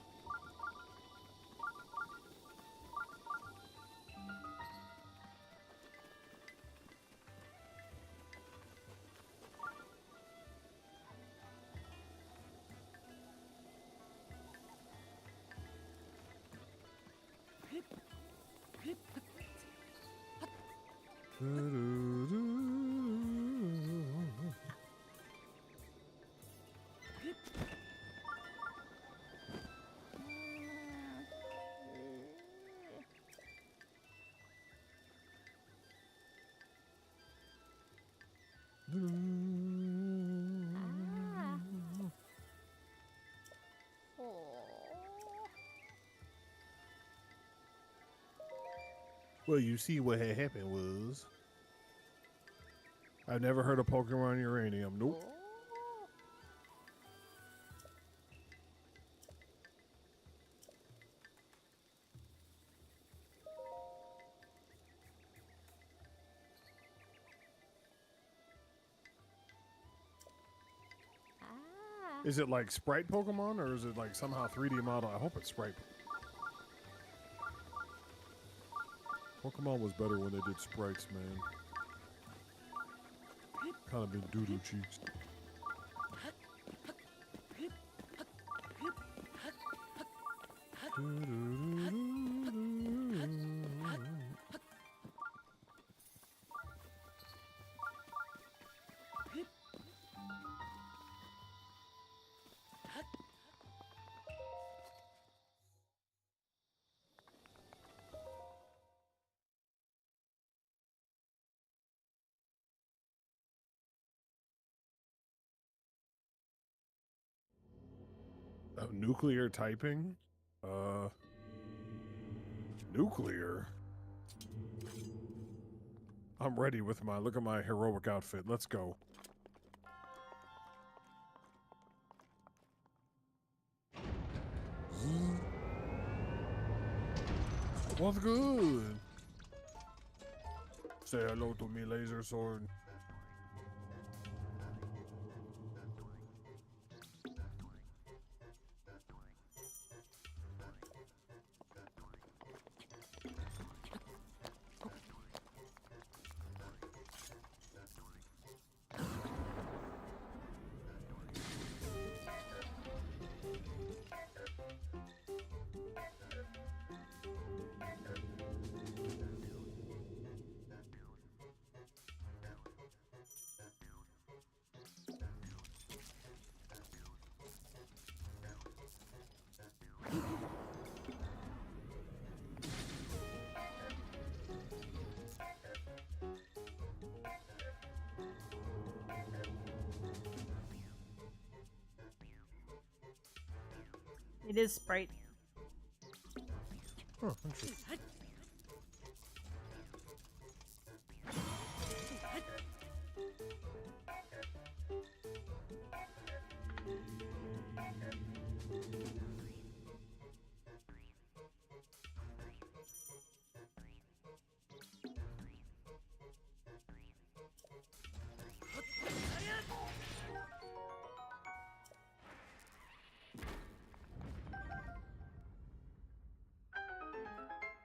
Well, you see what had happened was... I've never heard of Pokemon Uranium. Nope. Is it like Sprite Pokemon, or is it like somehow 3D model? I hope it's Sprite. Pokemon was better when they did sprites, man. Kind of been doodoo cheeks. Nuclear typing? Nuclear? I'm ready with my, look at my heroic outfit. Let's go. What's good? Say hello to me, laser sword. It is Sprite. Oh, interesting.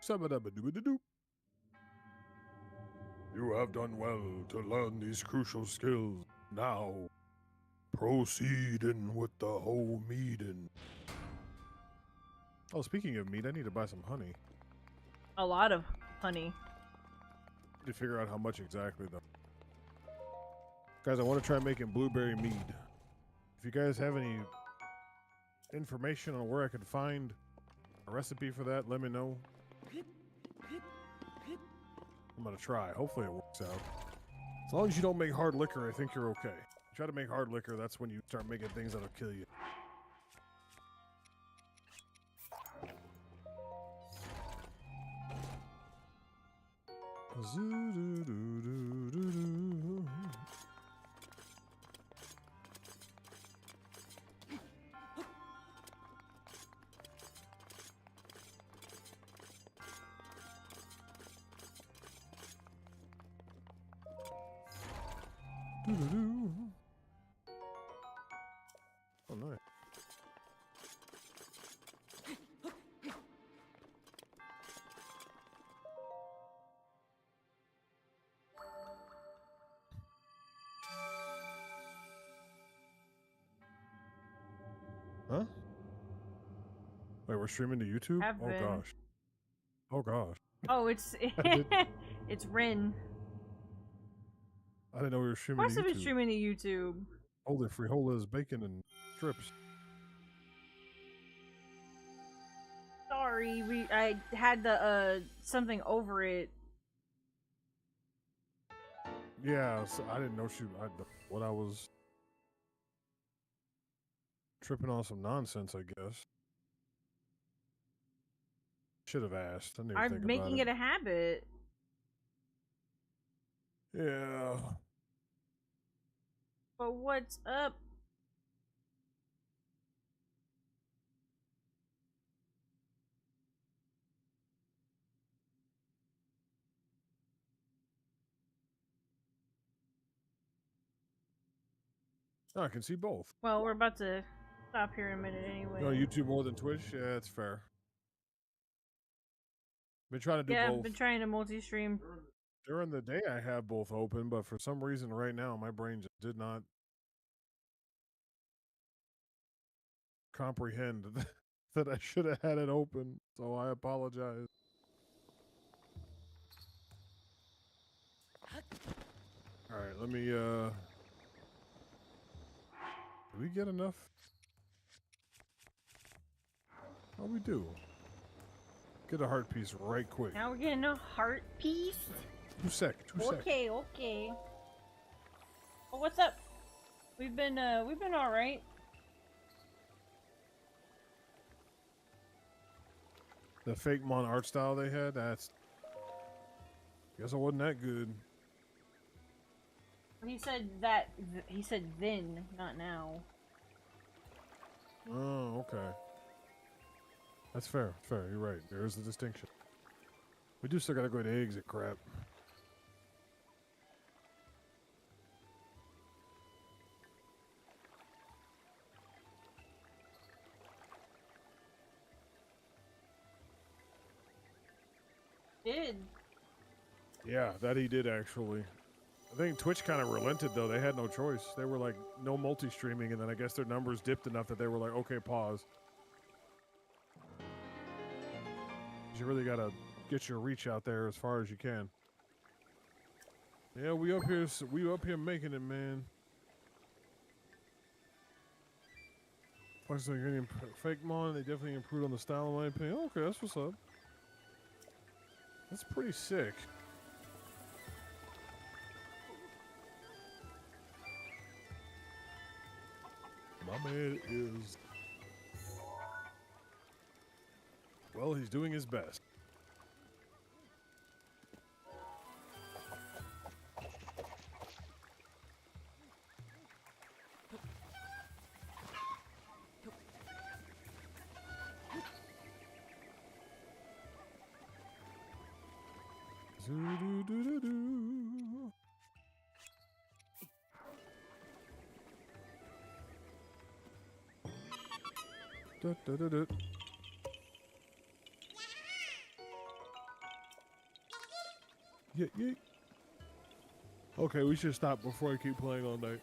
Sabba-dabba-doo-ba-doo-doo. You have done well to learn these crucial skills. Now, proceed in with the whole meeting. Oh, speaking of meat, I need to buy some honey. A lot of honey. To figure out how much exactly, though. Guys, I want to try making blueberry mead. If you guys have any information on where I can find a recipe for that, let me know. I'm gonna try. Hopefully it works out. As long as you don't make hard liquor, I think you're okay. You try to make hard liquor, that's when you start making things that'll kill you. Zoo-doo-doo-doo-doo-doo. Doo-doo-doo. Oh, nice. Huh? Wait, we're streaming to YouTube? Have Oh been. gosh. Oh gosh. Oh, it's it's Rin. I didn't know we were Of streaming course to I've been YouTube. streaming to YouTube. Holy frijoles, bacon, and strips. Sorry, I had the something over it. Yeah, so I didn't know what I was tripping on some nonsense, I guess. Should have asked. I didn't even think I'm about making it. it a habit. Yeah. But what's up? Oh, I can see both. Well, we're about to stop here in a minute anyway. No, YouTube more than Twitch? Yeah, that's fair. Been trying to do Yeah, both. I've been trying to multi-stream. During the day, I have both open, but for some reason right now, my brain just did not comprehend that I should have had it open, so I apologize. Alright, let me, did we get enough? Oh, we do. Get a heart piece right quick. Now we're getting a heart piece. 2 sec. Okay, okay. Well, what's up? We've been all right. The fake Mon art style they had, that's... Guess it wasn't that good. He said that. He said then, not now. Oh, okay. That's fair. Fair. You're right. There is a distinction. We do still gotta go to exit crap. Did. Yeah, that he did actually. I think Twitch kind of relented though. They had no choice. They were like, no multi-streaming, and then I guess their numbers dipped enough that they were like, okay, pause. You really gotta get your reach out there as far as you can. Yeah, we up here making it, man. Plus, they're getting fake Mon. They definitely improved on the style, in my opinion. Okay, that's what's up. That's pretty sick. My man is... Well, he's doing his best. Zoo-doo-doo-doo-doo. Da-da-da-da. Yeah, yeah. Okay, we should stop before I keep playing all night.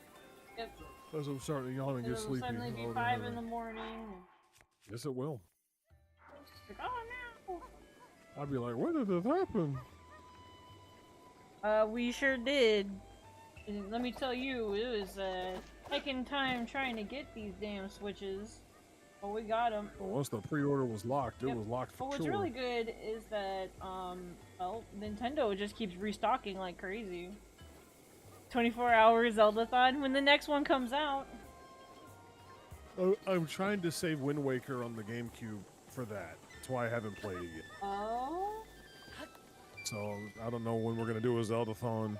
Yep. As I'm starting to yawn and get It'll sleepy. suddenly be Oh, 5 no. in the morning. Yes, it will. Like, oh no. I'd be like, when did this happen? We sure did. And let me tell you, it was taking time trying to get these damn switches. But we got them. Well, once the pre-order was locked, Yep. it was locked for But what's sure. really good is that, well, Nintendo just keeps restocking like crazy. 24-hour Zelda-thon when the next one comes out. I'm trying to save Wind Waker on the GameCube for that. That's why I haven't played it yet. Oh? So I don't know when we're gonna do a Zelda-thon.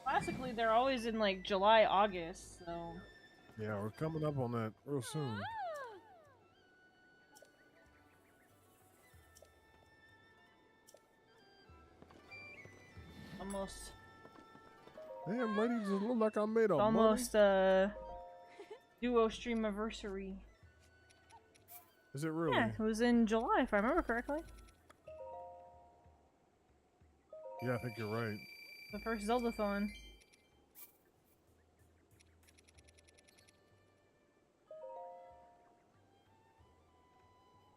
Classically, they're always in like July, August, so... Yeah, we're coming up on that real soon. Almost... Damn, ladies, it look like I made a Almost, Duo Streamiversary. Is it really? Yeah, it was in July, if I remember correctly. Yeah, I think you're right. The first Zelda-thon.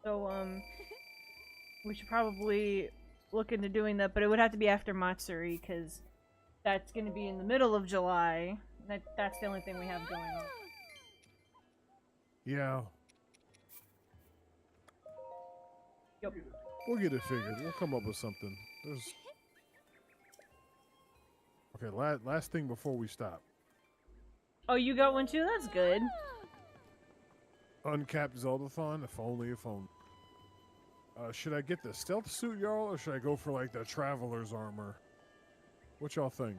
So, we should probably look into doing that, but it would have to be after Matsuri, because that's going to be in the middle of July. That's the only thing we have going on. Yeah. Yep. We'll get it figured. We'll come up with something. There's... Okay, last thing before we stop. Oh, you got one too? That's good. Uncapped Zelda-thon? If only, if only. Should I get the stealth suit, y'all, or should I go for, like, the traveler's armor? What y'all think?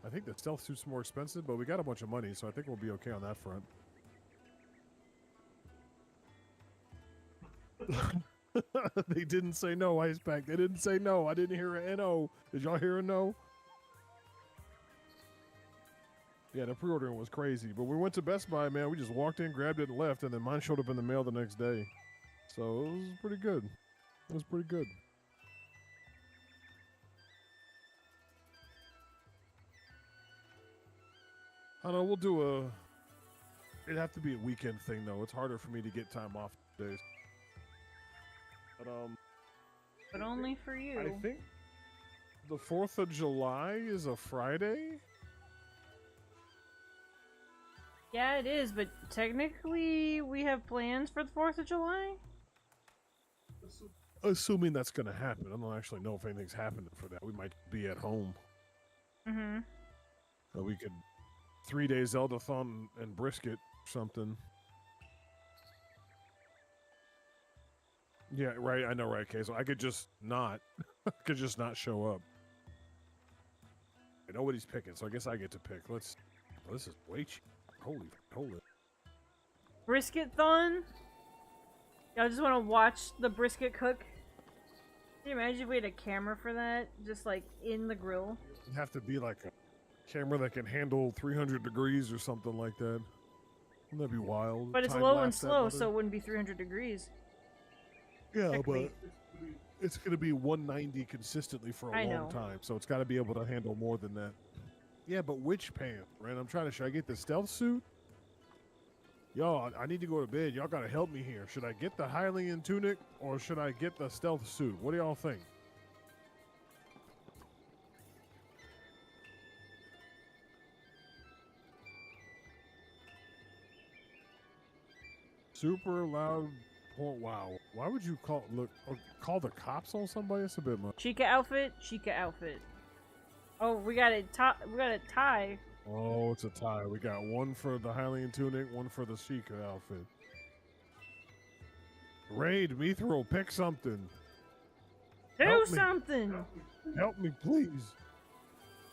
I think the stealth suit's more expensive, but we got a bunch of money, so I think we'll be okay on that front. They didn't say no, Ice Pack. They didn't say no. I didn't hear an NO. Did y'all hear a no? Yeah, the pre-ordering was crazy. But we went to Best Buy, man. We just walked in, grabbed it, and left, and then mine showed up in the mail the next day. So it was pretty good. It was pretty good. I don't know, we'll do a... It'd have to be a weekend thing, though. It's harder for me to get time off days. But only for you. I think the 4th of July is a Friday? Yeah, it is, but technically we have plans for the 4th of July? Assuming that's going to happen. I don't actually know if anything's happening for that. We might be at home. Mm-hmm. Or we could 3-day Zelda-thon and brisket or something. Yeah, right. I know, right? Okay, so I could just not, could just not show up. Nobody's picking, so I guess I get to pick. Let's. Oh, this is way cheap. Holy. Brisket thon? I just want to watch the brisket cook. Can you imagine if we had a camera for that? Just like in the grill? It'd have to be like a camera that can handle 300 degrees or something like that. Wouldn't that be wild? But it's Time low and lapse that slow, mother? so it wouldn't be 300 degrees. Yeah, technically. but it's going to be 190 consistently for a I long know. time, so it's got to be able to handle more than that. Yeah, but which pants, right? I'm trying to. Should I get the stealth suit? Yo, I need to go to bed. Y'all got to help me here. Should I get the Hylian tunic or should I get the stealth suit? What do y'all think? Super loud. Wow. Why would you call the cops on somebody? It's a bit much. Chica outfit, Chica outfit. Oh, we got a tie. Oh, it's a tie. We got one for the Hylian tunic, one for the Sheikah outfit. Raid, Mithril, pick something. Do Help me. something! Help me, please.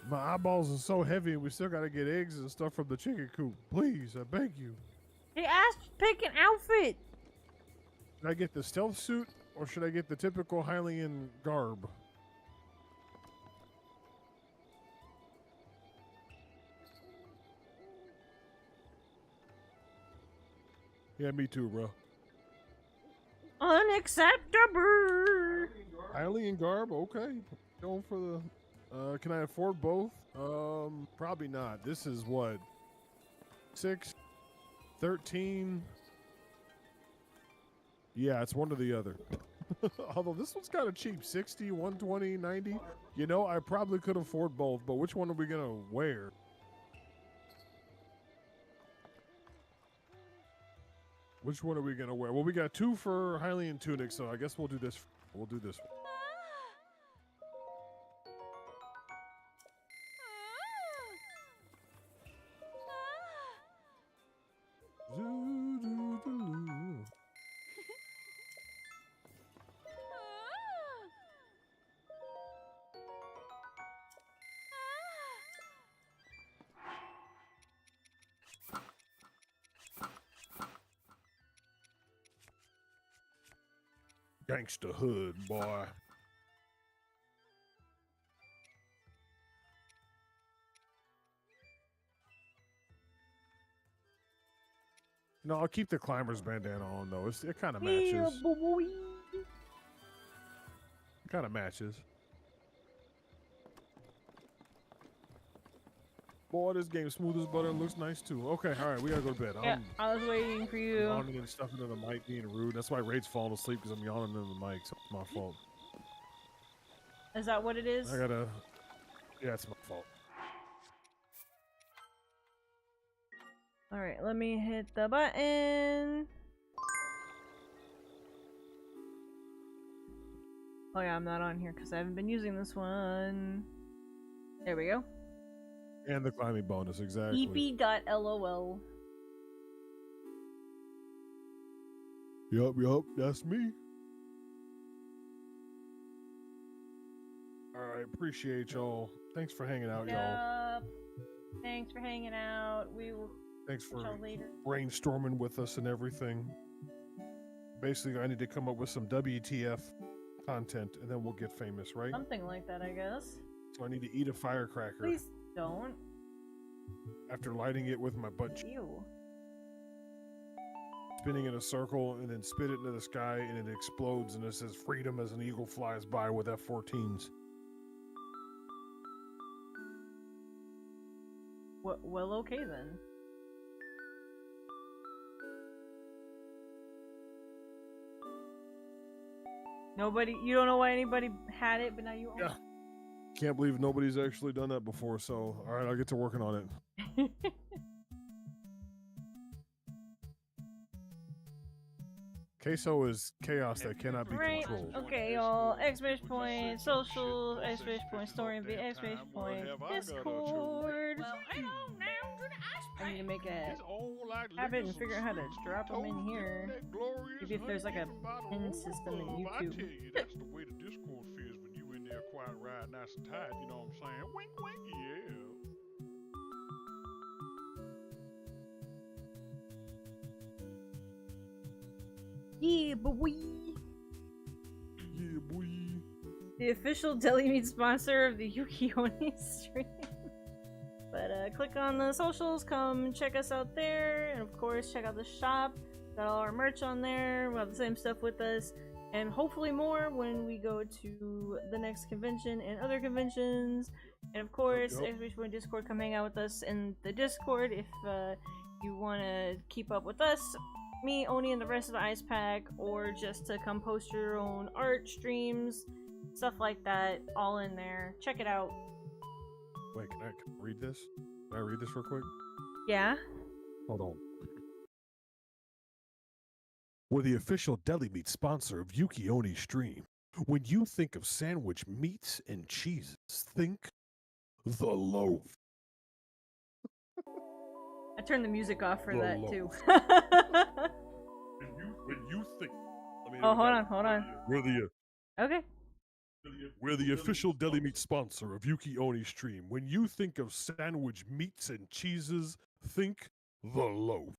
My eyeballs are so heavy and we still gotta get eggs and stuff from the chicken coop. Please, I beg you. He asked to pick an outfit! Should I get the stealth suit or should I get the typical Hylian garb? Yeah, me too, bro. Unacceptable! Hylian garb, okay. Going for the. Can I afford both? Probably not. This is what? 6, 13. Yeah, it's one or the other. Although this one's kind of cheap. 60, 120, 90. You know, I probably could afford both, but which one are we gonna wear? Which one are we gonna wear? Well, we got 2 for Hylian tunic, so I guess we'll do this. We'll do this one. Zoo-doo-doo-doo. Gangsta hood, boy. No, I'll keep the climber's bandana on though. It kind of matches. Yeah, boy. It kind of matches. Boy, this game's smooth as butter and looks nice too. Okay, all right, we gotta go to bed. Yeah, I was waiting for you. Yawning and stuff into the mic, being rude. That's why Raid's falling asleep because I'm yawning into the mic. So it's my fault. Is that what it is? I gotta. Yeah, it's my fault. Alright, let me hit the button. Oh yeah, I'm not on here because I haven't been using this one. There we go. And the climbing bonus, exactly. EP.lol. Yup, that's me. Alright, appreciate y'all. Thanks for hanging out, y'all. Yup. Thanks for hanging out. We will Thanks for catch y'all later. brainstorming with us and everything. Basically, I need to come up with some WTF content, and then we'll get famous, right? Something like that, I guess. So I need to eat a firecracker Please don't. after lighting it with my butt cheek, Ew. spinning in a circle, and then spit it into the sky, and it explodes, and it says freedom as an eagle flies by with F-14s. Well, okay then. Nobody, you don't know why anybody had it, but now you own Yeah. Can't believe nobody's actually done that before, so alright, I'll get to working on it. it. Queso is chaos that cannot be Right, controlled. okay, y'all. Exclamation point, social, exclamation point, story, exclamation point, Discord. Well, hang on now, I need to make a It's all like habit licking and some figure out how to sweet, drop them in toes here. dipping that glorious Maybe if there's like a honey-giving bottle pin of system in love. I YouTube. tell you, that's the way the Discord feels when you in there quiet, ride, nice and tight. You know what I'm saying? Wink, wink, yeah. Yeah, boy. Yeah, boy. The official deli meat sponsor of the Yukihana stream. But click on the socials, come check us out there, and of course check out the shop. Got all our merch on there. We'll have the same stuff with us, and hopefully more when we go to the next convention and other conventions. And of course, if you join Discord, come hang out with us in the Discord if you want to keep up with us, me, Oni, and the rest of the Ice Pack, or just to come post your own art streams, stuff like that, all in there. Check it out. Wait, can I read this? Can I read this real quick? Yeah? Hold on. We're the official deli meat sponsor of Yuki stream. When you think of sandwich meats and cheeses, think the loaf. I turned the music off for The that loaf. too. When you think. Oh, hold on. Okay. We're the official deli meat sponsor of Yuki stream. When you think of sandwich meats and cheeses, think the loaf.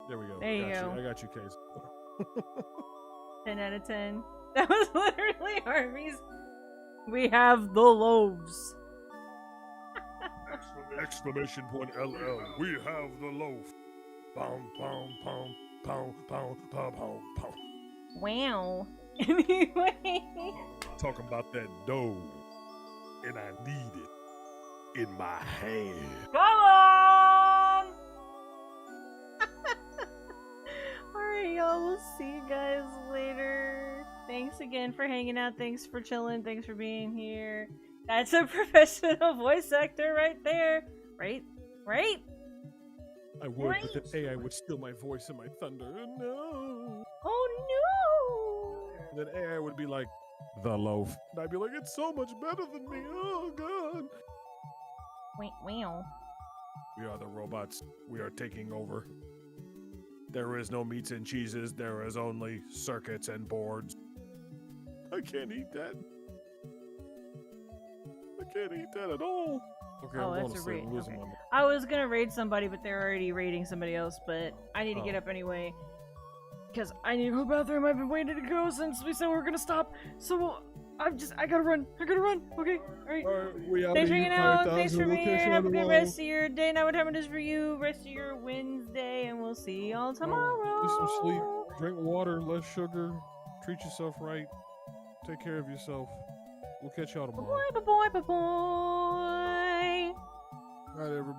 There we go. There you Got go. I got you, Case. 10 out of 10. That was literally Harvey's. We have the loaves. Exclamation point LL. We have the loaf. Pound, pound, pound, pound, pound, pound, pound, pound. Wow. Anyway. Talking about that dough. And I need it in my hand. Come on! Alright, y'all. We'll see you guys later. Thanks again for hanging out. Thanks for chilling. Thanks for being here. That's a professional voice actor right there. Right? Right? I would, but then AI would steal my voice and my thunder. No. Oh no! And then AI would be like, the loaf. And I'd be like, it's so much better than me. Oh, God. Wow. We are the robots. We are taking over. There is no meats and cheeses. There is only circuits and boards. I can't eat that. I can't eat that at all. Okay, Oh, I'm that's going to a sleep. raid. I'm losing Okay. my mind. I was gonna raid somebody, but they're already raiding somebody else. But I need to get Oh. up anyway because I need to go to the bathroom. I've been waiting to go since we said we were gonna stop. So I gotta run. Okay, all right. All right, we out Thanks for of hanging here, out. 5,000. Thanks for We'll being catch here. you Have a on good the rest of your day. Now what time it is for you? Rest of your Wednesday, and we'll see y'all tomorrow. Get some sleep. Drink water. Less sugar. Treat yourself right. Take care of yourself. We'll catch y'all tomorrow. Bye bye. All right, everybody.